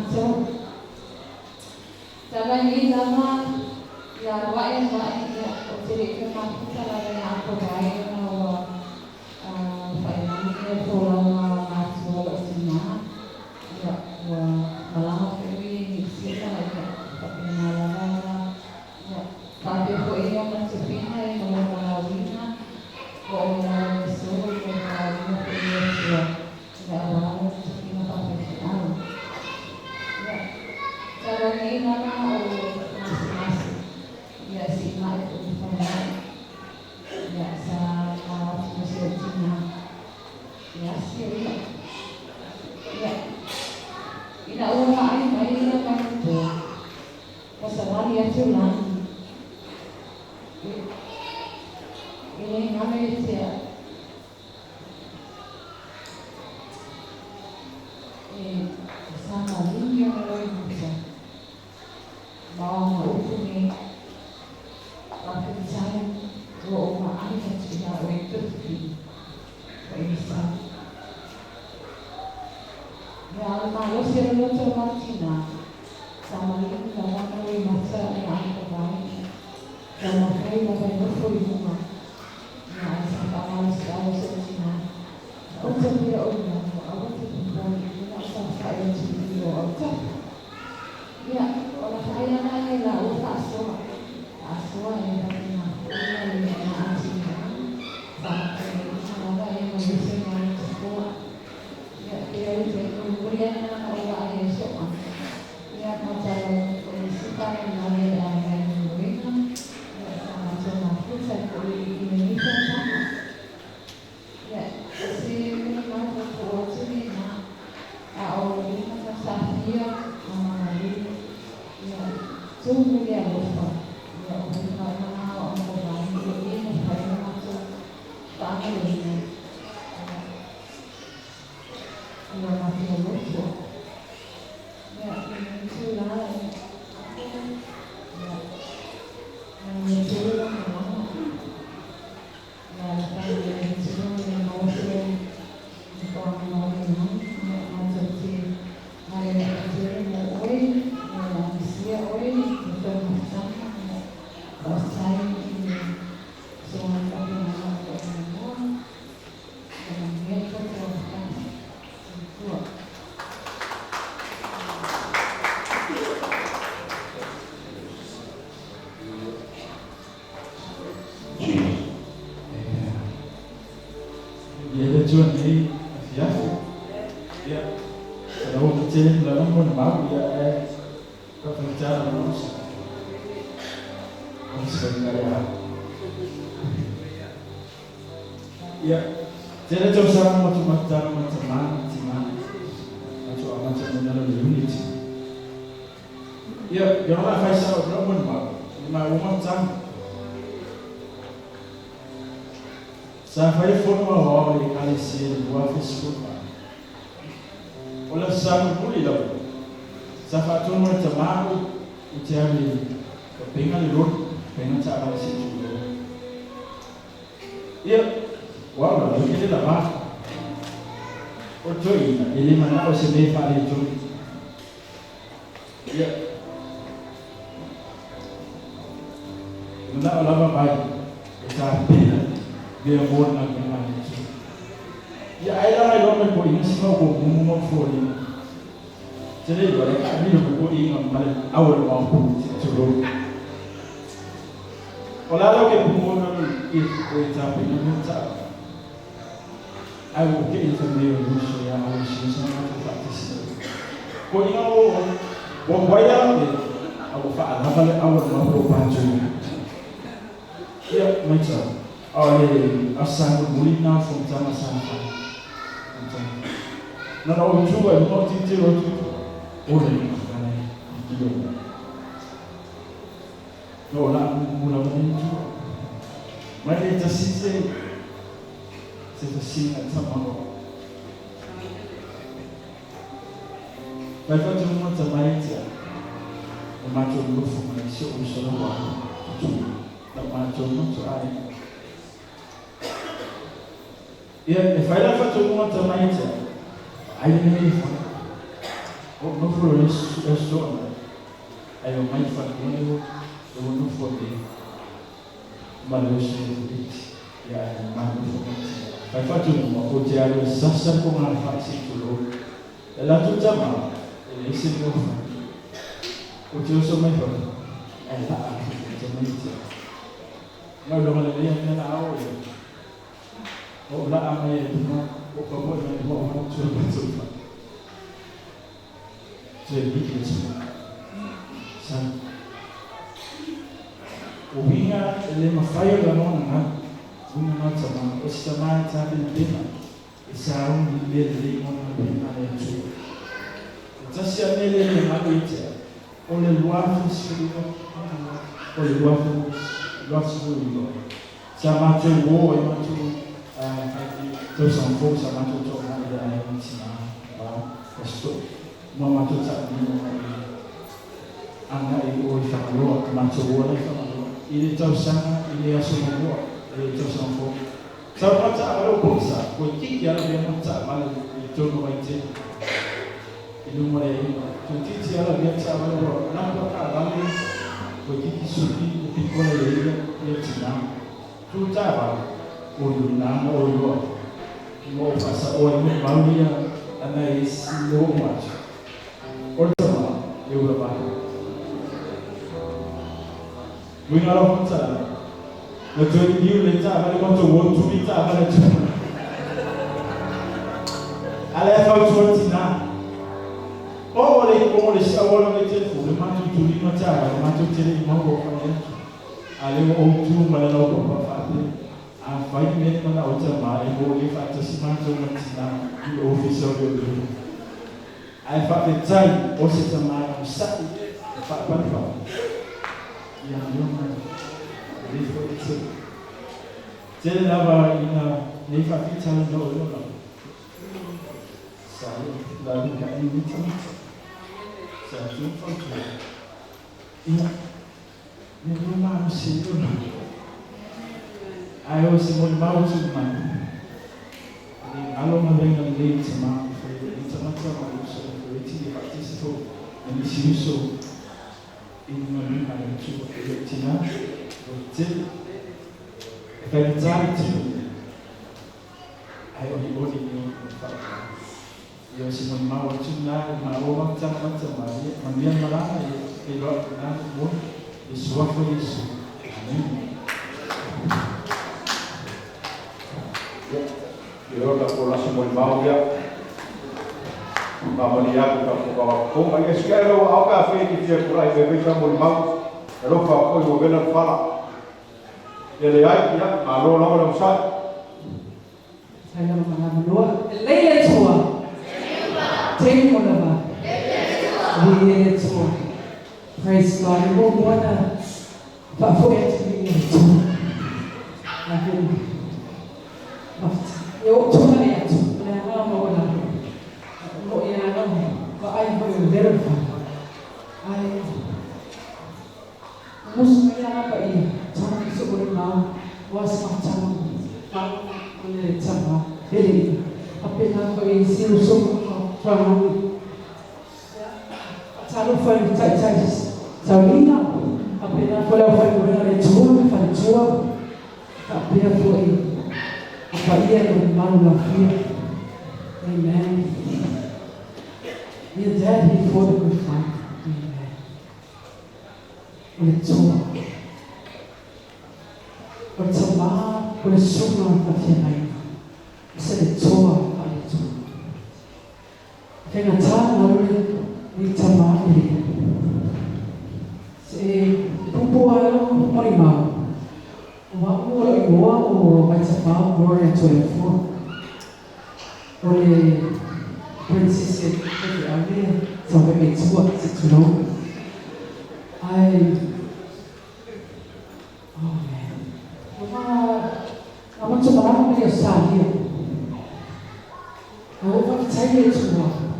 mātou. Tala ni lama ya wae ya o te reke mātuta la ya ko vai no whai mani e tōranga mātua o tina. Ya wa malama whiwi ni sita ya whapena lama ya kāpe ko i ona te pina e no wala wina o ona so o ka wina ko i e tua ya wala te pina kāpe te alo. Ya tara nei nana o masi ya si mai ko i whanai ya sa mawatu se o tina ya si o ya ina ua ai mai ina kato pasawari atu lani ini ngame tia sama lingi ang loi musa mau ukuni bakit saya lo maai katsina o ituti o isa ya malo sila lo sa martina sama lingi ang loi masa ay ang kabahay sama kayo na kayo ko yung mga na isang pamalas ka sa sina o sa pira o na o sa pira saya sendiri orang ya orang kaya nanya lah aswa yang tadi orang yang asing sampai mana yang mesti main sekolah ya dia itu kemudian orang yang sekolah ya macam polisi kan yang mereka ya sama-sama pusat di Indonesia sama ya si memang berkuat sini ao ina sahia amali ya sungguh dia lupa ya bukan mana orang ini saya masuk tangan ini ya masih lupa ya ini sudah ya yang sudah lama ya kalau ini sudah mau sudah mau Tuan ini ya, ya. Kalau kecil dalam pun mau ya, kerja terus, sebenarnya. Ya, jadi coba macam-macam dalam unit. Ya, yang lah Faisal dalam pun mau macam. Sa fai forma o le kalisi wa Facebook. Ola sa muli la. Sa fa tu mo tamaru itiami ko pengal road pengal sa ala si julo. Ya, wala lo kile la ba. O joy na ile mana o se me fa le joy. Ya. Nda ola ba bai. Ita pena. Dia mohon nak menang itu. Ya, ayah orang yang ini semua bukan foli. Jadi orang kami bukan ini malah awal mampu cukup. Kalau kita bukan itu tapi kita tak. Aku kita sendiri harus ya harus sama faktis. Kau ini aku bayar aku faham awal mampu panjang. Ya macam. Oleh asal mulina from sama-sama. Nana ujua no titiro tu oleh mana itu. No la mula itu. Mana itu sih sama. Lepas tu cuma sama aja. Macam lu formasi usaha awak. Macam macam ada. Ya, if I left to want to mind, I didn't no for es so ai o mai fa no no for de maloshe ya ma no fa fa tu no o te alo sasa ko ma fa si tu lo la tu jama e se no o te so mai fa ai la a te mai te no lo ma le ya na o o la a mai no o ko mo no tu tu tu ni san o vinha ele ma faio da nona una nota ma questa manta di prima e sa un livello di una prima legge già si ha nelle manuite o le luogo scrivo o le luogo scrivo sa ma tu vuoi ma tu sono forse ma tu tornare da insieme questo ma tu sai ana i o famalo ma tu vuoi famalo il tuo sana il assumo e ciò sono un po'. Ciao, ciao, cosa? Poi chi abbiamo ciao, il giorno vai te. Il numero è tutti ci abbiamo ciao, non può parlare, poi chi subì piccole leghe e ci dà. Tu ciao, o non o io. Mo passa o in Maria, andai si lo faccio. Ormai io lo faccio. Voi non lo fate. La tua Dio le sa fare quanto vuoi tu mi sa fare tu alla fa tuotina o le sa vuole mettere fuori ma tu lì non c'è ma tu ti devi muovere alle o tu ma la no può fare a fai me non ho già mai vuoi fare si mangia una tina di ufficio hai fatto sai o se sta mai un sacco fa quanto fa ya non Jadi lava ina ni fakir calon dulu lah. Saya lalu kat ini macam saya jumpa tu. Ina ni rumah mesti tu. Ayo semua mau cuma. Ni kalau mereka ni cuma, macam manusia. Itu fakir itu. Ini siuso. Ini mereka itu Cina. Betul. Pensare ayo di bodi ini yo si mau cuma mau macam lagi kemudian malah kalau nak pun disuapkan Yesus amin yo tak pola semua mau ya bapa dia aku kau mai sekarang aku afi kita purai bebe semua mau rofa aku yo benar fala ele ai ya alo lo sa saya nak menua lele tua tengok nama lele tua praise God mo bona pa foi lele tua aku yo tua ni atu na mau na mo ya no ba ai foi verfa ai musmila apa ini Sebelum was macam mana cara beli apa yang kau isi usung from cara fun cai cawina apa yang kau lakukan boleh jual apa yang kau apa yang malu lafia amen you're dead before the good fight amen oleh jual Percuma boleh semua kafir lain. Saya coba kali itu. Dengan cara lalu dicoba ini. Si perempuan merimau. Waktu orang baca bab Gloria 24 oleh princess itu ambil sampai mencuat sesuatu. Namun sebenarnya dia sahaja. Kalau kita cari semua,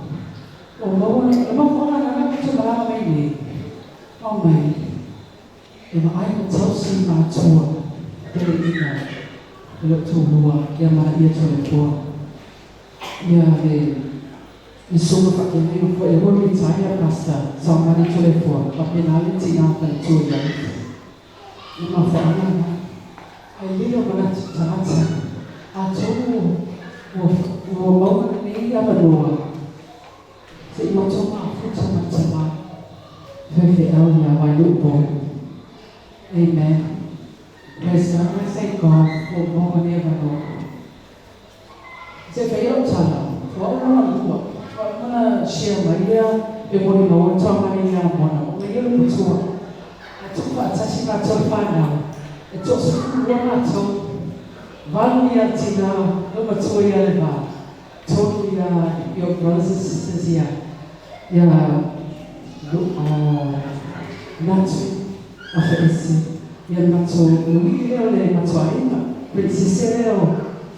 kalau orang anak sebenarnya ini, orang yang ayat terus macam dari ini, kalau tua yang mana ia terlepas, ia Insomma, perché io poi devo iniziare a pasta, sono marito le fuori, appena le zinate le giuria. Non fa nulla. E lì ho guardato tanto, a giù, ho modo di avere. Se io sono a fuccia, perché ho una vai lupo. Amen. Praise God, I thank God for more than ever. Se io sono, I'm going to share my year. We're going to go to my year. I'm going to go to I took a Tashima to Fana. It was one to Valia Tina, number 2 year. Told your brothers and sisters here. Yeah, Natu, Afesi, Yamato, Louis, Matoima, Princess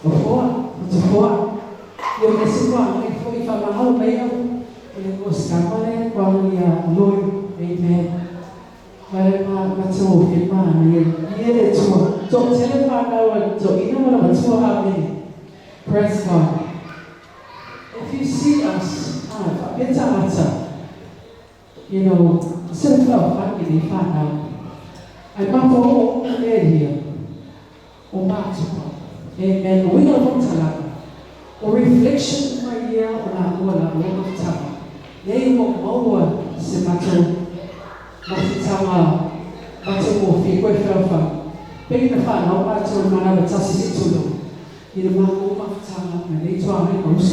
of eu nesse ano ele foi falar ao meio ele gostava né quando ia loiro amen para matou firma ele tua então se ele fala então ele não vai tua amém praise God. If you see us pensa mata you know self love vai que fala ai mambo ele o mato amen we don't want to love o reflection Maria ona tama nei mo maua se matou tama mo fi ko fa pe na fa na matou mana tasi se tudo e ma o tama nei tua ai os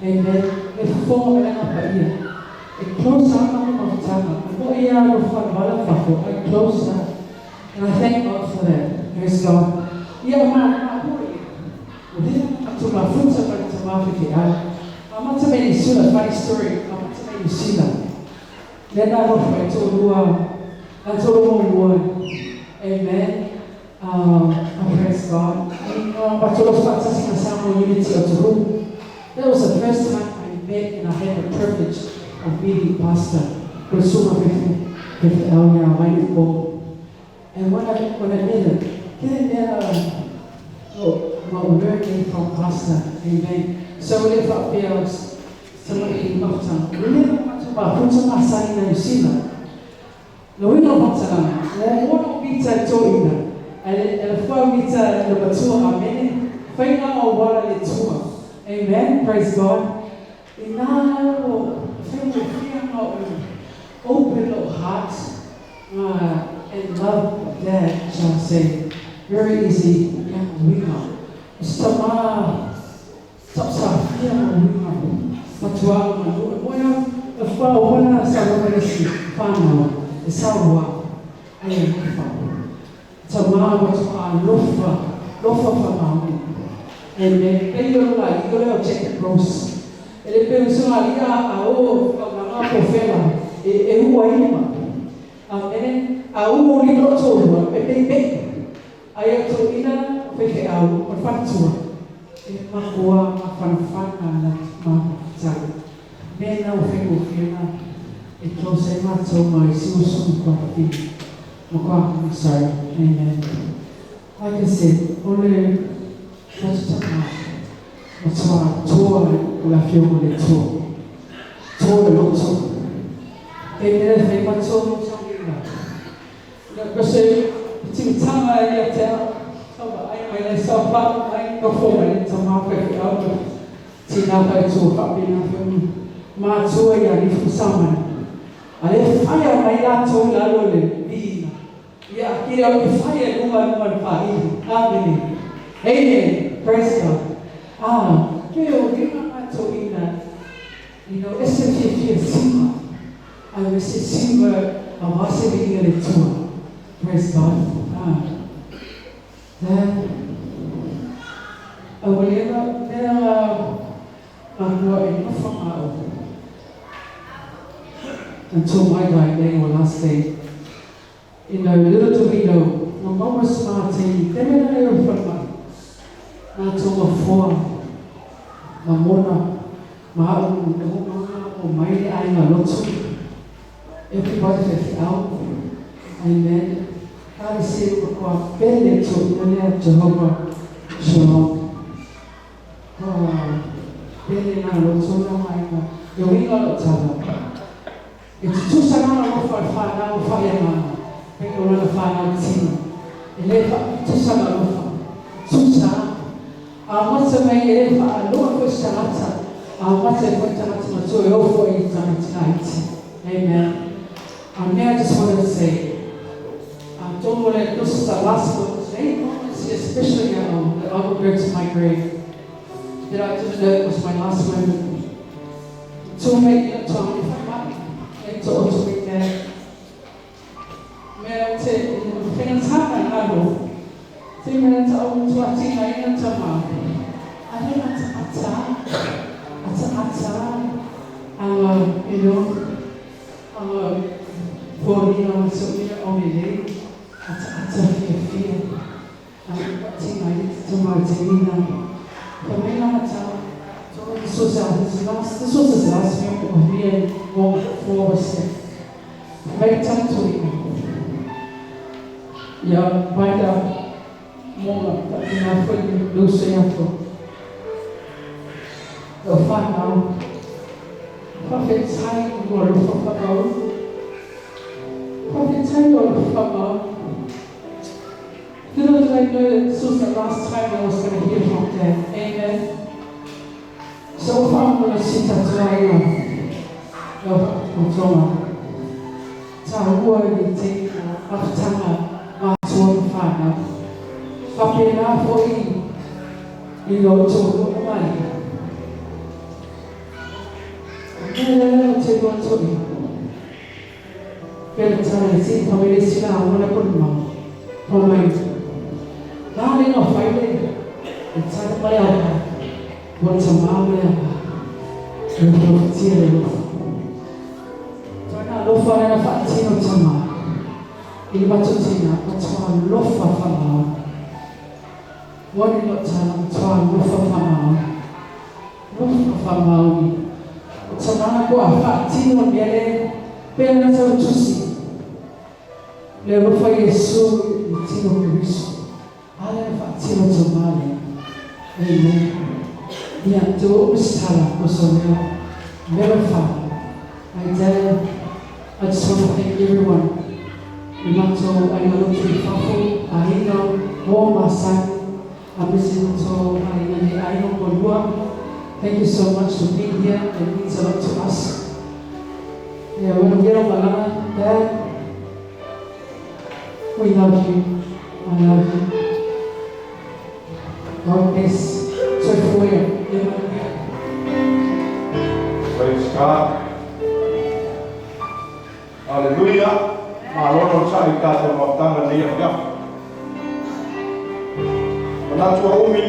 amen e fo na paia e close up ma tama o ia no fa wala fa ko I close up and I thank God for that. Praise God. Ia ma to my fruits of the market. I'm not many sooner, funny story. I'm not many sooner. Then I look for I told one. Amen. I praise God. I told us unity of the room. That was the first time I met and I had the privilege of meeting Pastor Kusuma with Elnia Wainuko. And when I met him, getting there, well, learning from Pastor, amen. So if I feel somebody left on, we never want to put some aside in the Sina. No, we don't want to. What we tell you, and for we tell the two, amen. Find out what are the two, amen. Praise God. And now, open your hearts and love that shall say. Very easy, yeah, we know. Sama sapsafia matua moya fa wana salomesi fana sawa ayifa sama matua lofa fama and peyo la igole object cross ele peyo so alia ao na profela e huwa ima amen au ni roto pepe ayato ina peke au mafatua e makua mafanfana na mafutana mena ufengo fiona e close mato mai susu kwa pi makua sorry amen. Like I said, only tatama matua toa la fiona le toa loto e ne fe mato na kasi tama ya tell I saw Papa like before I to market out Tina by two happy nothing. Matua Yari for someone. I fire my lato lalole Vina. Yeah, Kira fire woman party. Amen. Amen. Praise God. Kyo, give my to in that. You know, it's a 50 singer. I was a singer of us in the tour. Praise God. Then whenever there I'm going from out until my right day or last day. You know, little do we know, no more smarty, then I never from until the four, Mamona, or mighty I know, everybody has out, and then I say, what benefit to Jehovah Shalom. Then tele na lo tona mai na. Yo winga lo tala. E tu sana na lo fa na fa ya na. Pe ko na fa na tina. Ele fa tu sana lo fa. Tu sana. A masa mai ele fa lo ko sana. A masa ko sana na so yo fo I tonight. Amen. Now I just wanted to say, don't want to, this is the last one today, especially that I will go to my grave. That I didn't know it was my last moment. To make it time if I might, and to also be there. May I say, things happen, I know. Things are all to a thing I ain't to my. I don't know you know, for you know, so we are only late. That's a fear. What thing I did to my Tina. The main amateur, so this was his last meal of me and walk forward step. Very time to it. Yeah, by the moment that you know, for you, lose your foot. You'll find out. Prophet time you are looking for God. Prophet time you are looking for God. Little did I know that this was the last time I was going to hear from them. Amen. So far I'm going to sit at Ryan. Tahua di take aftanga matuan fana. Papena foi ilo to mai. Nela te go to. Pela tana si family sila wala kunma. Pamai. Dali no faile. Tsaka pala. What's a mama? Tana lofa na fatino tama. Ili batutina patwa lofa fama. Wani no tana patwa lofa fama. Lofa fama. Tana ko fatino biele pena sa tusi. Le lofa Yesu tino Kristo. Ale fatino tama. Amen. Yeah, to Mustala was never found. I just want to thank everyone. We want to, I know to be powerful. I know all my son. I'm listening to I know Bolua. Thank you so much for being here. It means a lot to us. Yeah, when we get on Malana, Dad, we love you. I love you. God bless. So for you. Praise God. Hallelujah. Malono sai ka te motanga ni ya. Manatua umi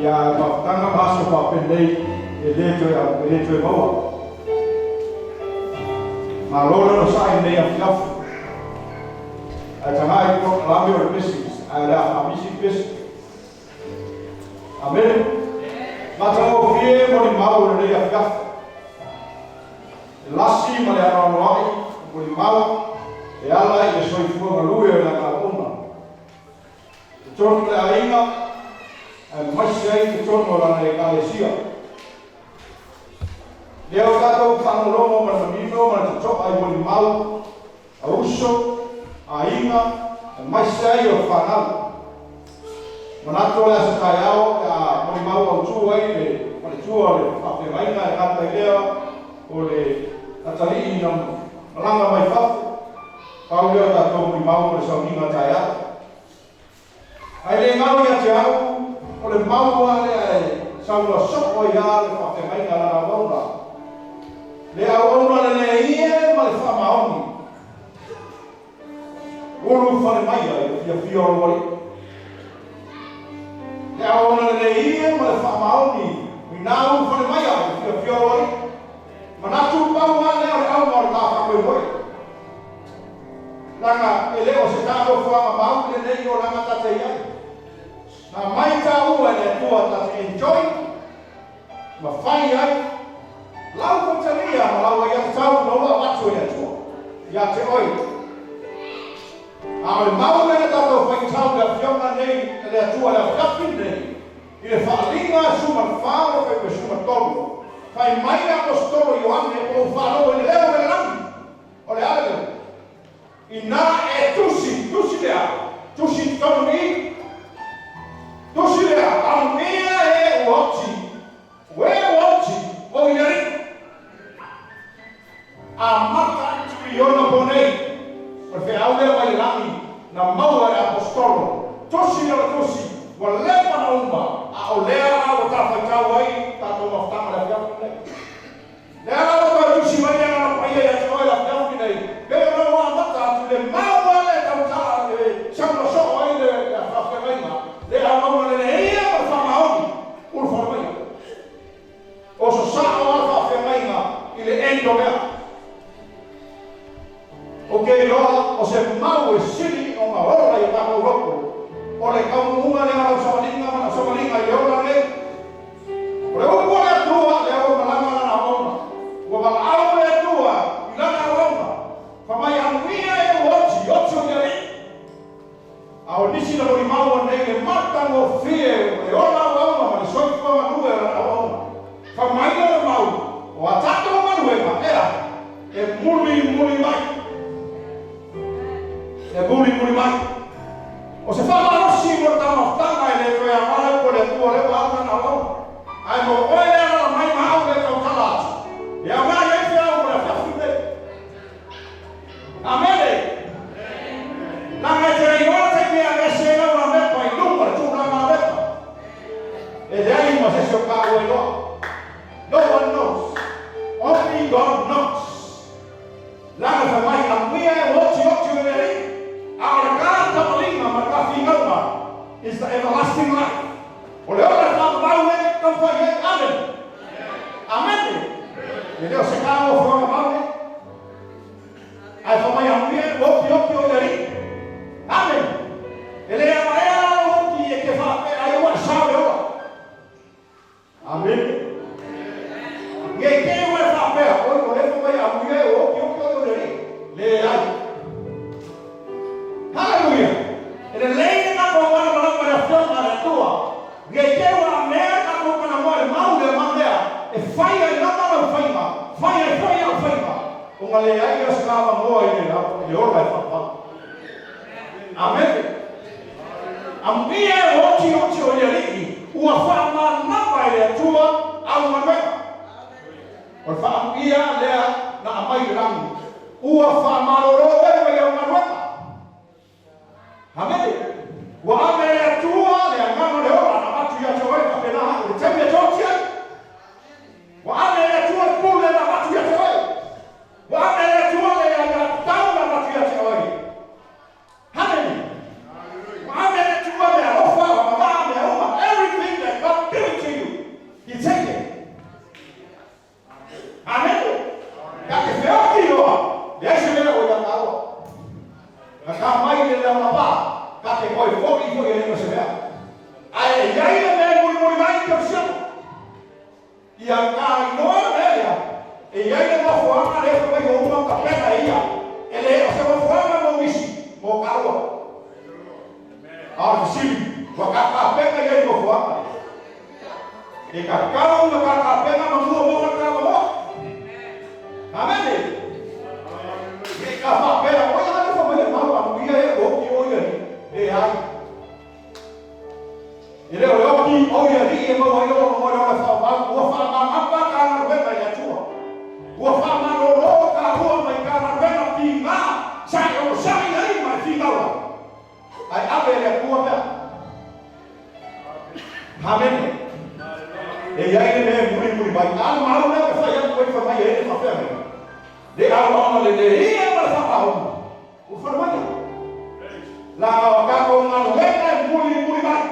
ya motanga maso pa pendei eleto e maua. Malono sai ni ya. Atangai ko lamio de business. Ala amisi business. Amen. Matamo vie mo ni mau ni ya. Lasi ma le ano ai mo ni mau e ala e soi fu ma lui e la calpuna. Torno le ainga e masai che torno la ecclesia. Leo dato fanno ma famino ma to ai mo ni mau a uso ainga e masai o fanal. Manato le ascaiao a mo ni mau o tu ai e ma tu le fa pe mai na canta leo o le atari ina malanga mai fafu pau leo ta tō mi mau le saunga taia ai le ngau ia te au o le mau ale ai saunga soko ia le whake mai ngā rara waura le awaura le ie ma le whamaoni uru whare mai ai ia whioro wari le awaura le ie ma le whamaoni minau whare mai ai ia whioro wari Manatu pau ane o au mo ta fa ko moi. Langa ele o se ta o fa ma le nei o langa ta te ia. Na mai ta u ane tu ta enjoy. Ma fai ai. Lau ko te ria ma lau ia ta u no wa tu ia tu. Ia te oi. A o mau le ta o fa ta u da fiona nei le tu ala ka fin nei. Ile fa linga su ma fa o pe su ma tolu. fai mai apostolo Ioanne o falo le leo le lam o le ale ina e tusi lea tusi toni tusi lea amia e watchi o yari amata tuiona bonei perché aule mai lami na maua apostolo tusi walepa na umba a olea o tafakau ai tato maftama la fiafu lea o ka tusi mai na paia ya toi la fiafu nei lea no amata tu le maua le tautala le chama so ai le afafemaima lea maua le ia ma famaoni ul formaia o so sao afafemaima ile endo mea okay loa o se mau e sili o ma ora ia ta roko o le kaunga le ala samalinga i le ora le o le o le tua le o malanga na ona o ba au le tua i lana ona fa mai anuia e ochi o le a o nisi na mori mau nei le mata no fie le ona ona ma le soifo ma nue na ona fa mai le mau o atato ma nue ma era e muli mai e muli mai o se fa la rosi mo tama tanga ele to ya mala ko le tu le ba na lo ai mo o ya na mai ma o le to tala ya ma ye fe o le fa fute amele na me te yo te me a se na na me pa i lu pa tu na ma me e de ai mo se so ka o lo no one knows only God knows la fa mai a mi e o ti le our God is the everlasting life. Oleh oleh tak tahu ni tempat yang ada. Amen. Jadi sekarang orang apa ni? Apa yang dia opi dari? Amen. Ele yang ayah opi kefa ayah wasau dia. Amen. Gege wasau dia. Oleh apa yang dia opi dari? Lelai. Hallelujah. Ele lei na kwa wana para fama na tua. Gekewa Amerika kwa kana mole maule mandea. E fire na mala faima. Fire. Ungale ai escava moa ile na e ora fa. Amen. Ambie ochi oleli. Ua fama na ile tua au mandea. Or fa ambia lea na amai rangi. Ua fama lorowe ya mandea. Amen. Wa amele tua le ngano le ora na watu ya chowe ka pena le tembe totia. Wa amele tua kule na watu ya chowe. Wa amele tua le ya tau na watu ya chowe. Amen. Wa amele tua le ofa wa mama le ofa everything that God gives to you. You take it. Amen. Kake feo kilo. Yesu le o ya tau. Akamai le la ba. Kate koi foki ele no se vea. Ai ai le muli mai que opção. E a cara não é e ai le mo forma le foi uma capeta aí. Ele se mo forma mo misi, mo carro. Ah, sim. Wa capeta ele mo forma. E cacau no capeta mo mo mo. Amém. E capeta, olha como ele mal, a mulher é o que olha. Ai. Ele olhou aqui, olha ali, e olhou o fama apa cara venda ya tua. O fama loro ka rua mai cara venda pinga, sai aí mai pinga lá. Ai abre a tua pé. Amém. E aí ele muito vai. Ah, mal não é fazer coisa para mais ele para fé. De alma ele ia para falar. O formato la kako ngano wena muli mai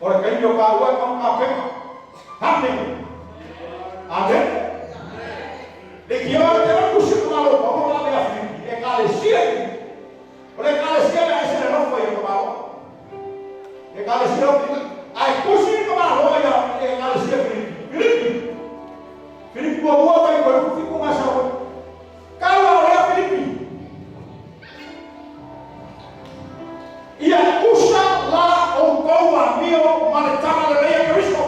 ora kai yo ka wa ka pe hamne amen de kio te ku shi ko malo ko la be afri e ka le sia ora ka le sia ai se no foi ko malo e ka le sia ai ku shi ko malo ya e ka le sia Filipe ko wa vai ko fico mais ao kala ora Filipe e a puxa lá o amigo maletana de Cristo.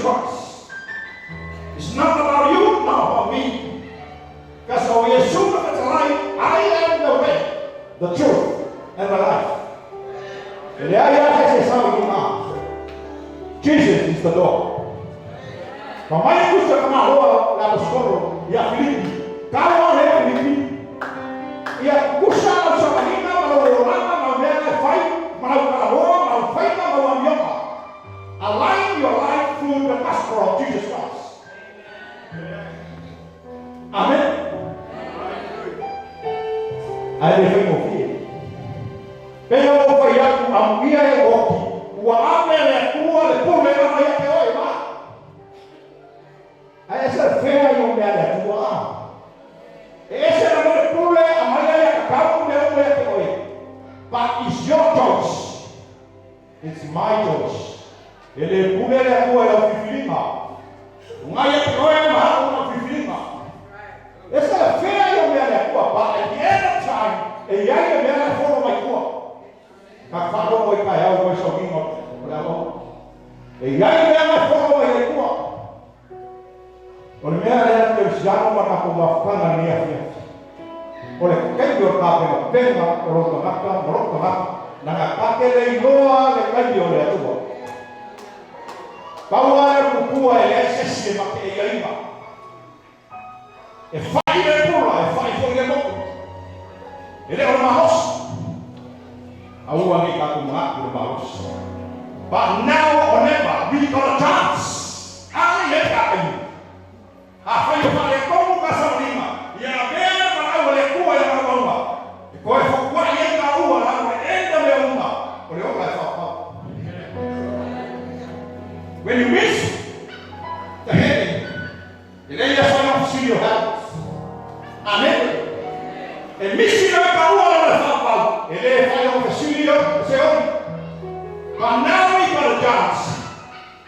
Christ. It's not about you, not about me. Because when we assume that it's a lie, I am the way, the truth, and the life. And the idea is how we come. Jesus is the door. Pamaya kusta kama hoa la skoro ya Filipi. Kama le Filipi. Ya kusta la sabalina malorama malmena fai malorama malfaina malwamyoka. Align your life through the gospel of Jesus Christ. Amen. Aí foi meu filho. Pelo foi a minha é o o ame é tua de por levar aí até hoje, mas essa feia é o meu é tua. Esse é o meu problema, amanhã é acabou meu é até hoje. But it's your choice. It's my choice. Ele por ele é tua é o filhinho. Não é até hoje, mas não é filhinho. Essa é feia é o meu é tua, but at the end of time, e aí é meu é for my tua. Các phá đâu với cái áo với sầu kinh ngọt là không? Thì ngay đây là phá đâu với của. Còn mẹ là cái giang mà nó cũng vào khăn là nhiều vậy. Còn cái điều ta phải làm tên mà rồi còn ngắt ra, rồi còn ngắt. Là cái đây loa cái điều này tu bộ. Bao giờ cũng qua cái sẽ mà cái ấy mà. Phải đấy cũng là phải cái một. Ini orang mahos. Awang ikaw kumaha di bagus. But now or never, we got a chance. Ano yan kayo? Hafayo pa rin kung kasalima. Yan ang mga wala kuha yung mga umma. Ikaw ay fakwa yan ka uwa lang. Enda may umma. Kung yung kaya fakwa. When you miss the heading, then you have to see your health. Amen. And missing ang kauwa lang na fakwa. Ele faz um vestido, Senhor. Mas não é para o jazz.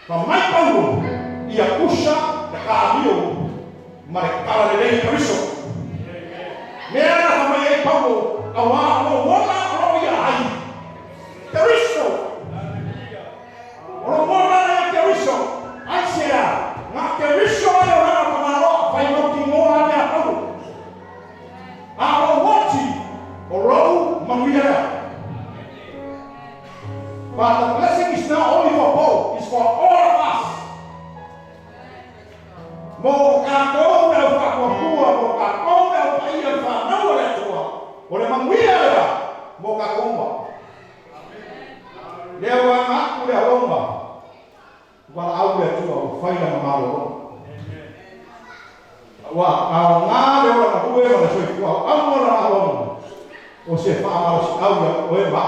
Mas mais para o e a puxa da caminho, mas para ele é isso. Mera também é para o awal o wala roya ai. Cristo. O wala é Cristo. Ai será. Na Cristo é o nome para o vai no timor a minha pau. A o wati o row Manuia. But the blessing is not only for Paul, it's for all of us. Mo kakong na upakuwa, mo kakong na upaiya pa na wala tua. Ole Manuia la, mo kakong ba. Lewa ngaku le omba. Wala au le tua, ufaila mamalo. Wa au ngale wala kuwe wala soifua, au wala au. O se fa mal au o e va.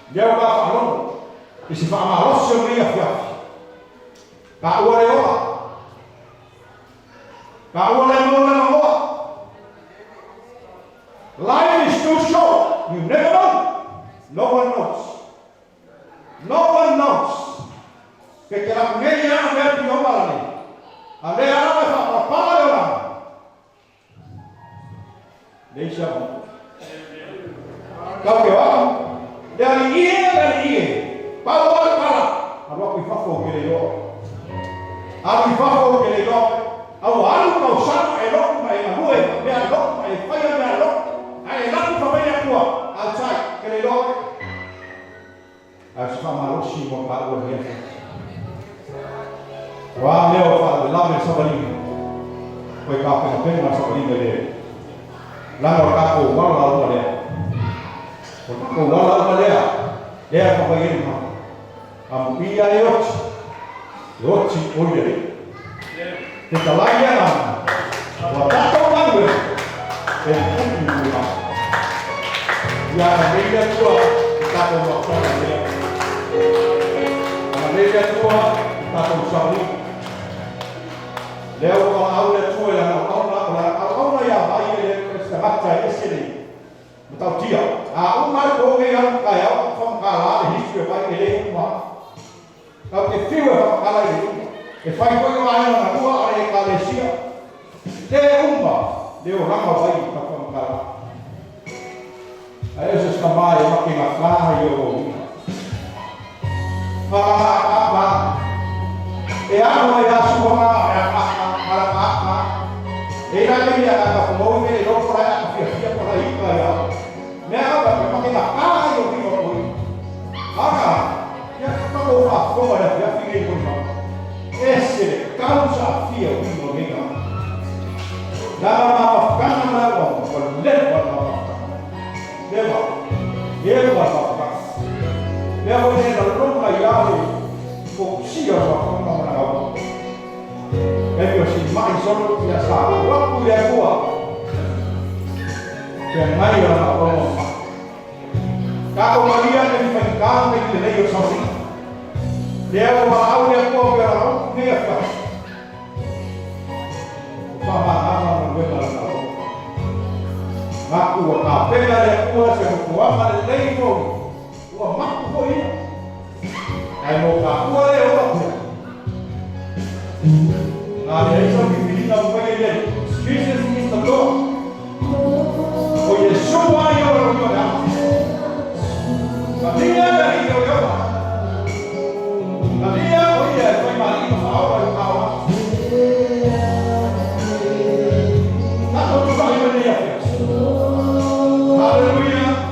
Dia va falando. E se fa mal o se ria fia. Ka o le oa. Ka o le mo le oa. Life is too short. You never know. No one knows. No one knows. Que la media no ve pio malani. Ale ara fa pa le oa. Deixa bom. Kau kewam dari ie bawa kala alo kifafo kelelo au alu kau sana elok mai ahue me alok mai faya me alok ai laku famaya tua outside kelelo as famaroshi mo ka o dia wa leo fa la me sabali foi ka pe na sabali dele la no ka ko wa la le Kung wala pa dia papayin mo. Ang piya yotsi ulit. Kita lagi na. Wala ko man. Ya, media tua kita ko waktu dia. Media tua kita ko sabi. Leo ko awal tua yang awal ya bayi sehat saya sini. Betul dia. Umar ko ngayon kaya kung kala history pa ile mo. Kapag fiwa pa kala ile. E fai ko yung ayaw na kuha ay kalesia. De umba, de orang bayi pa kung kala. Ay Jesus kamay makinakla yo. Apa E ano e asu ona e a e ra ni ya ka mo me ro pra ya fia por aí ka ya me aga pa que na ka yo ki ko aga ya ka ko fa ko ya ya fi ko no esse causa fia o no venga da ma ka na ma ko le ko no deva ye ba ba le ho ne no ka ya ko si yo ko no na ga e si mai solo ya sa wa ku le ko ke mai yo na ko ka ko maria ne ni fa ka ne ni le yo so si le ho ma au le ko ke ro ne ya fa pa ma ha ma no na na ma ku ka pe la le ko se ko wa ma le ko wa ma ku ko ina ai mo ka ku le o Jesus is the Lord. For Yeshua, you're God. Maria, you're God. Maria, you're Maria, power. That's what you're going to do. Hallelujah.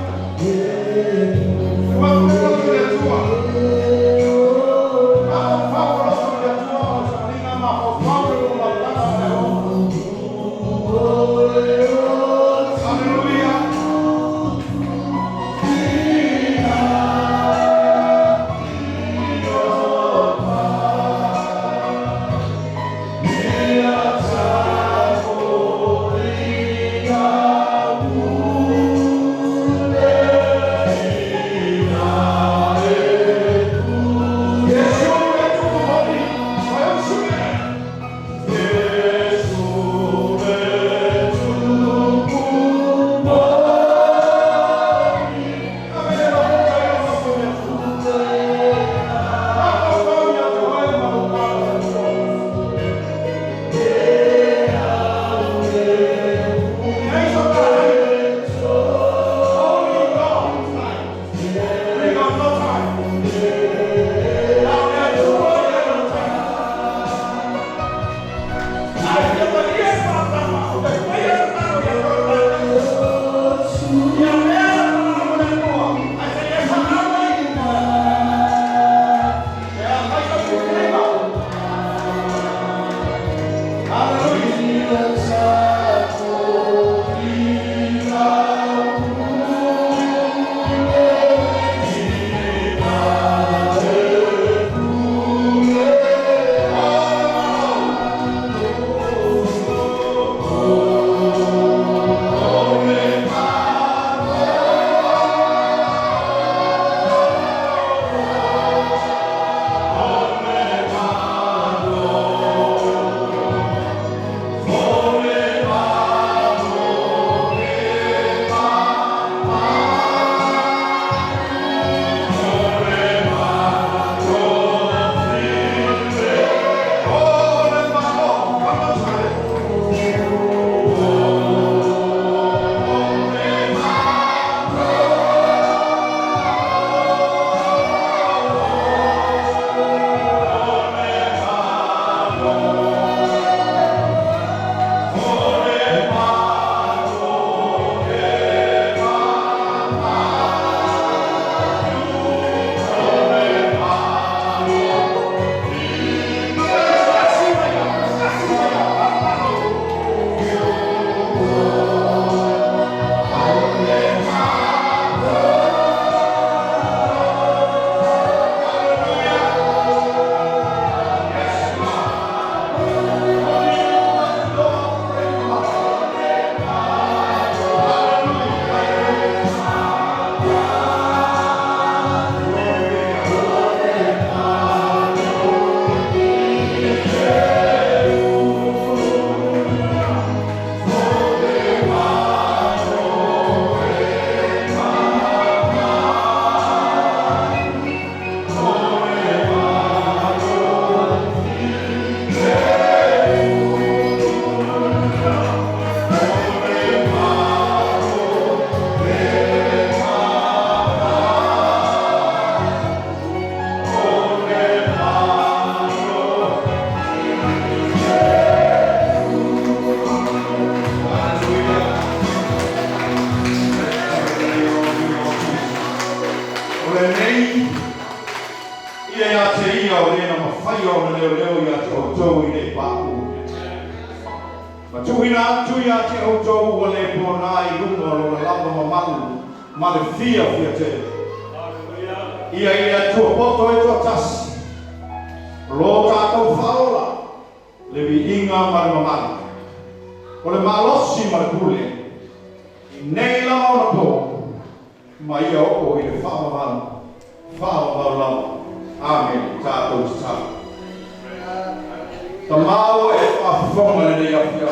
le nei ia te ia o lena mawhai o na leo ia te o tau I nei pāku. Ma tuina atu ia te o tau o le pōna I runga o le lapa mamalu ma le fia te. Ia tua poto e tua tasi. Lo tātou whaola le vi inga ma le mamalu. O le malosi ma le pule. I nei lama o na pō. Ma ia o I le whaamamalu. Whaamamalu lama. Amen. Tātou te tātou. Ta māo e whawhonga le nei awhia.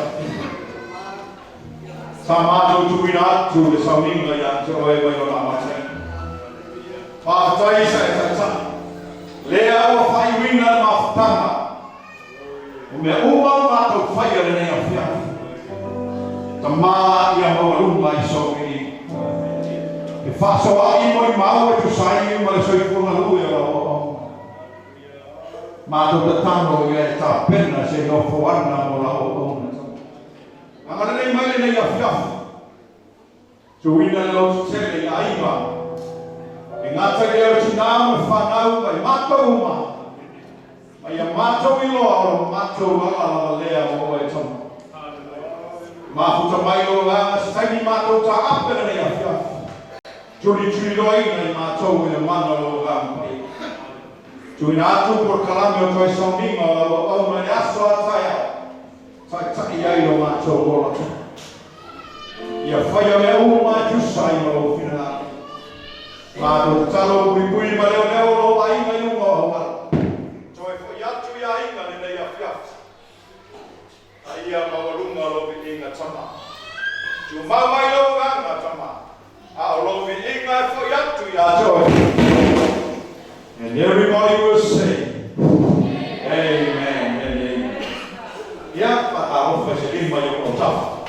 Sa mātou tuina atu le sauninga ia te oe mai o nā matai. Whātai sa e tata. Lea o whaiwina le mawhatanga. O mea umau mātou whaia le nei awhia. Ta mā ia mawarunga I sauninga. E whasoa I moi mau e tu sai ma le soifuna lui o o. Mātou ta tano ia e tā pena se no whawana mo la o o. Angana nei mai le nei awhiafu. Tuina le lotu tele I aiva. E ngata le au tinau me whanau mai mātou uma. Mai a mātou I loa o mātou ala lea o e tama. Māfuta mai o langa se taini mātou ta apena nei awhiafu. Turi loa ina I mātou I le mana o langa. Tuina atu por kalame o toi sauninga o au mai aso a taia. Tai ai o mātou o lata. Ia whaia mea uma jusai ma o whina. Mātou talo pui ma leo lo a inga I unga o hawara. Toi whai atu ia inga ni nei a whiata. A ia mawalunga lo vi inga tama. Tu mamai lo ganga tama. A lo vi inga e whai atu ia toi. And everybody will say, Amen and Amen. Yeah, but I hope I should my own tough.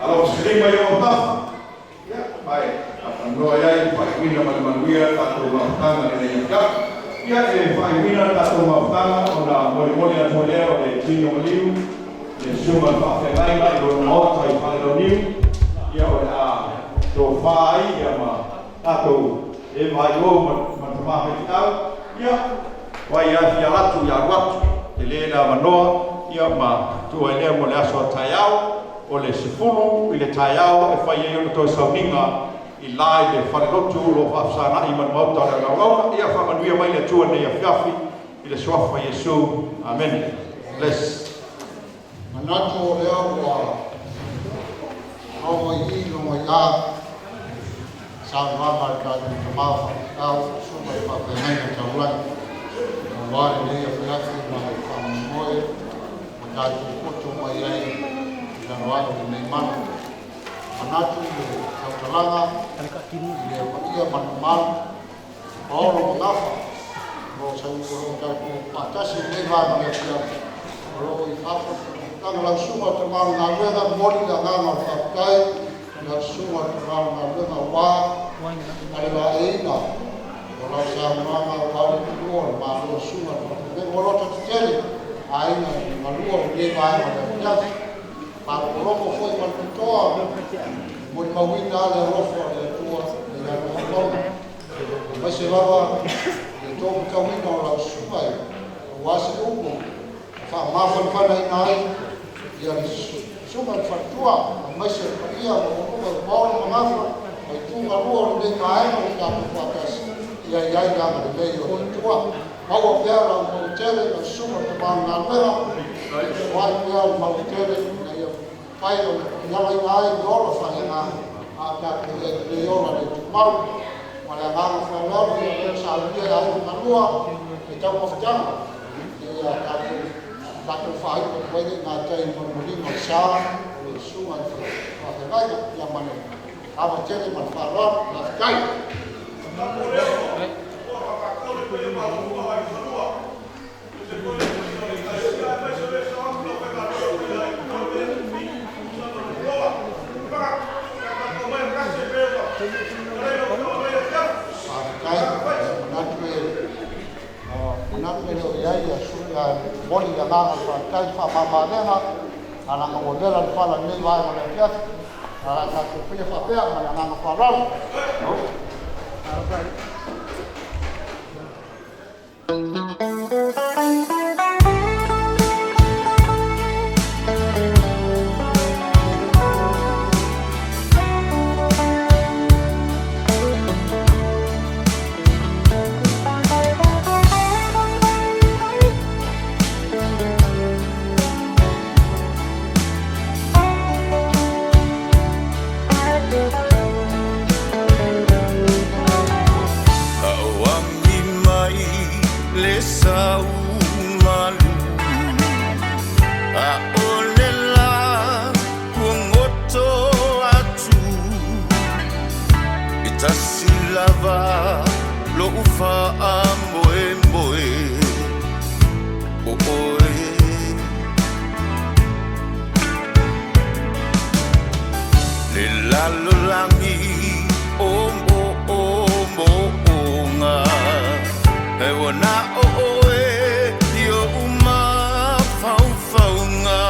I hope I my own tough. Yeah, I know if I win a manuia, that will not come and then yeah, if I win a that will not come on a Molia Tolero, the Gino Liu, the Schumann Fafelina, the Malta, if I don't knew. Yeah, so far, Tato. E vai o matamaha I tau, ia, wai a fia latu ia watu, te lena manoa, ia ma tua e lea mo le aso a taiao, o le sifuru, I le taiao, e whai e ono toi sauninga, I lai le wharelotu, lo whafsana I man mauta o le gaulauna, ia whamanuia mai le tua nei a whiafi, I le swafa Yesu, Amen. Bless. Manatu o leo wa, no mai no mai a, Sa mama ka ni mama au suma pa pe mai na taulan no wale le ya fiafi ma ka moe ma ka tu mai ai na wale ni mana manatu le tautalanga le ia manumal oro ngafa mo sa ko ka ku patasi le va na ya ro I afa ka la suma te ma na wega moli da na ka kai na suma te ma na wega wa Aiwa eina, o la sa mama wale kuo ma lo suma me moroto tele aina ma luo le vai ma ya pa ropo foi ma toa mo ma wina le rofo le tua le la no ma se lava le to ka wina la suma wa se uko fa ma fa nai ya suma fa tua ma se ia mo ma Tunga luo le kai mo ka patas ia ia ga ma le yo tua hawa pera mo tele na suma te ba na mera wa ia mo tele na ia pai o ia ai ai lo fa na a ka le yo la le mau ma la ga fa lo ia sa ia ai na lua e ta mo fa ia ka fa ko ko na tai mo ni mo sa le suma fa te vai ia ma Aba tele ma farol la kai. Boli ya mama fa kai fa mama lena ana ngomela fala ni wa na pia ala ka pia fa pia ana ngama fa Silava lo ufa amboe mboe oe le lalo langi ombo nga e wana oe yo uma fau fau nga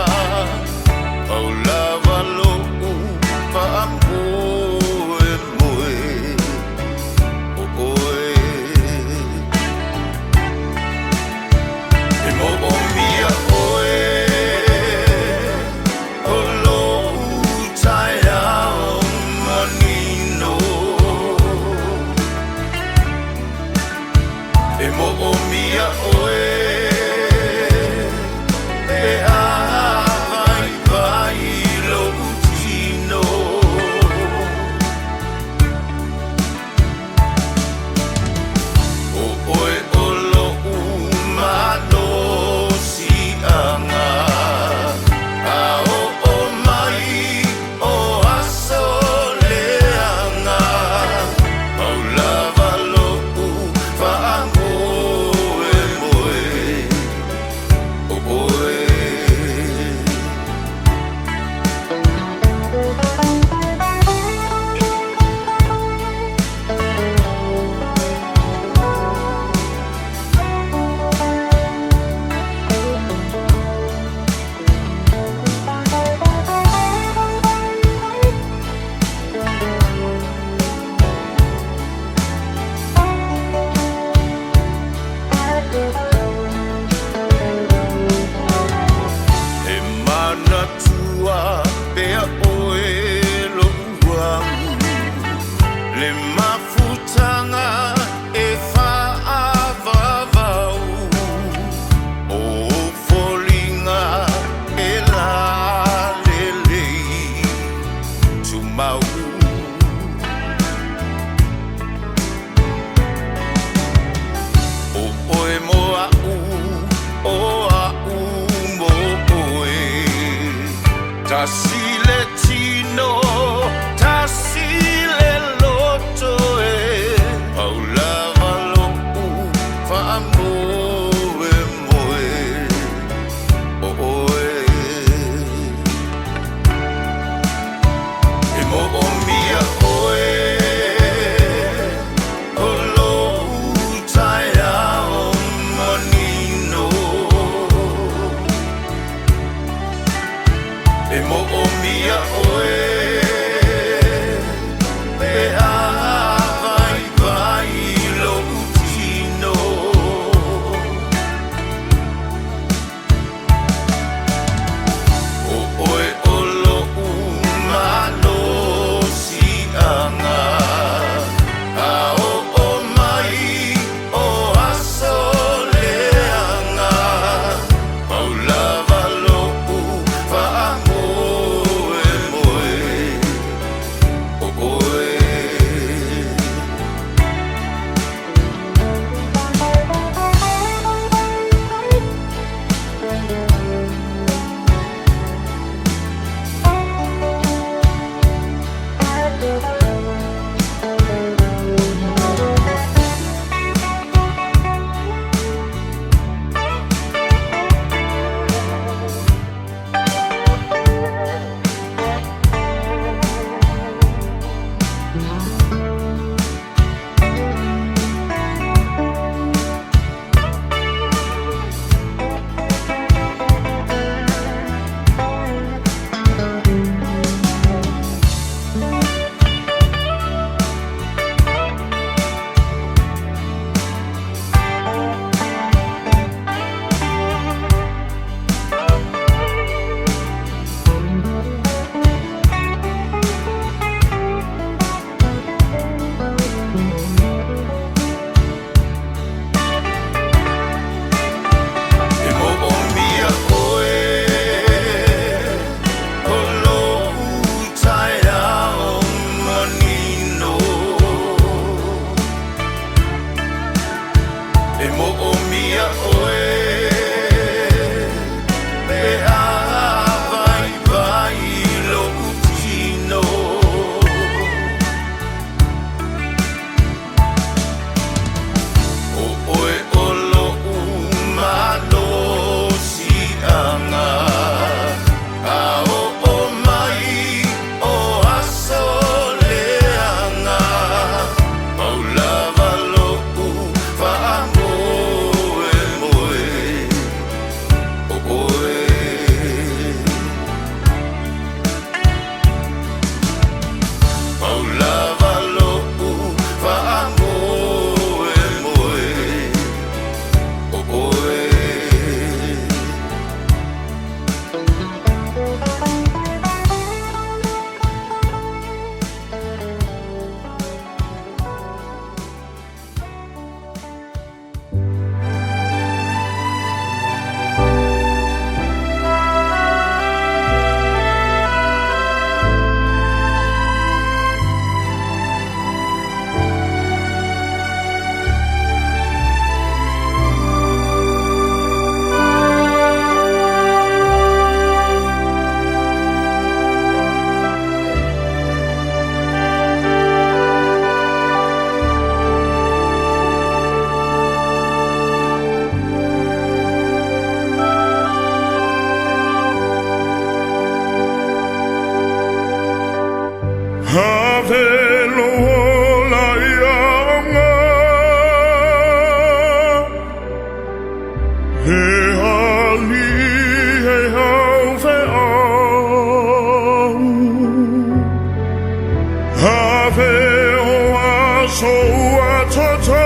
au lava lo ufa amboe mboe Tasile loto so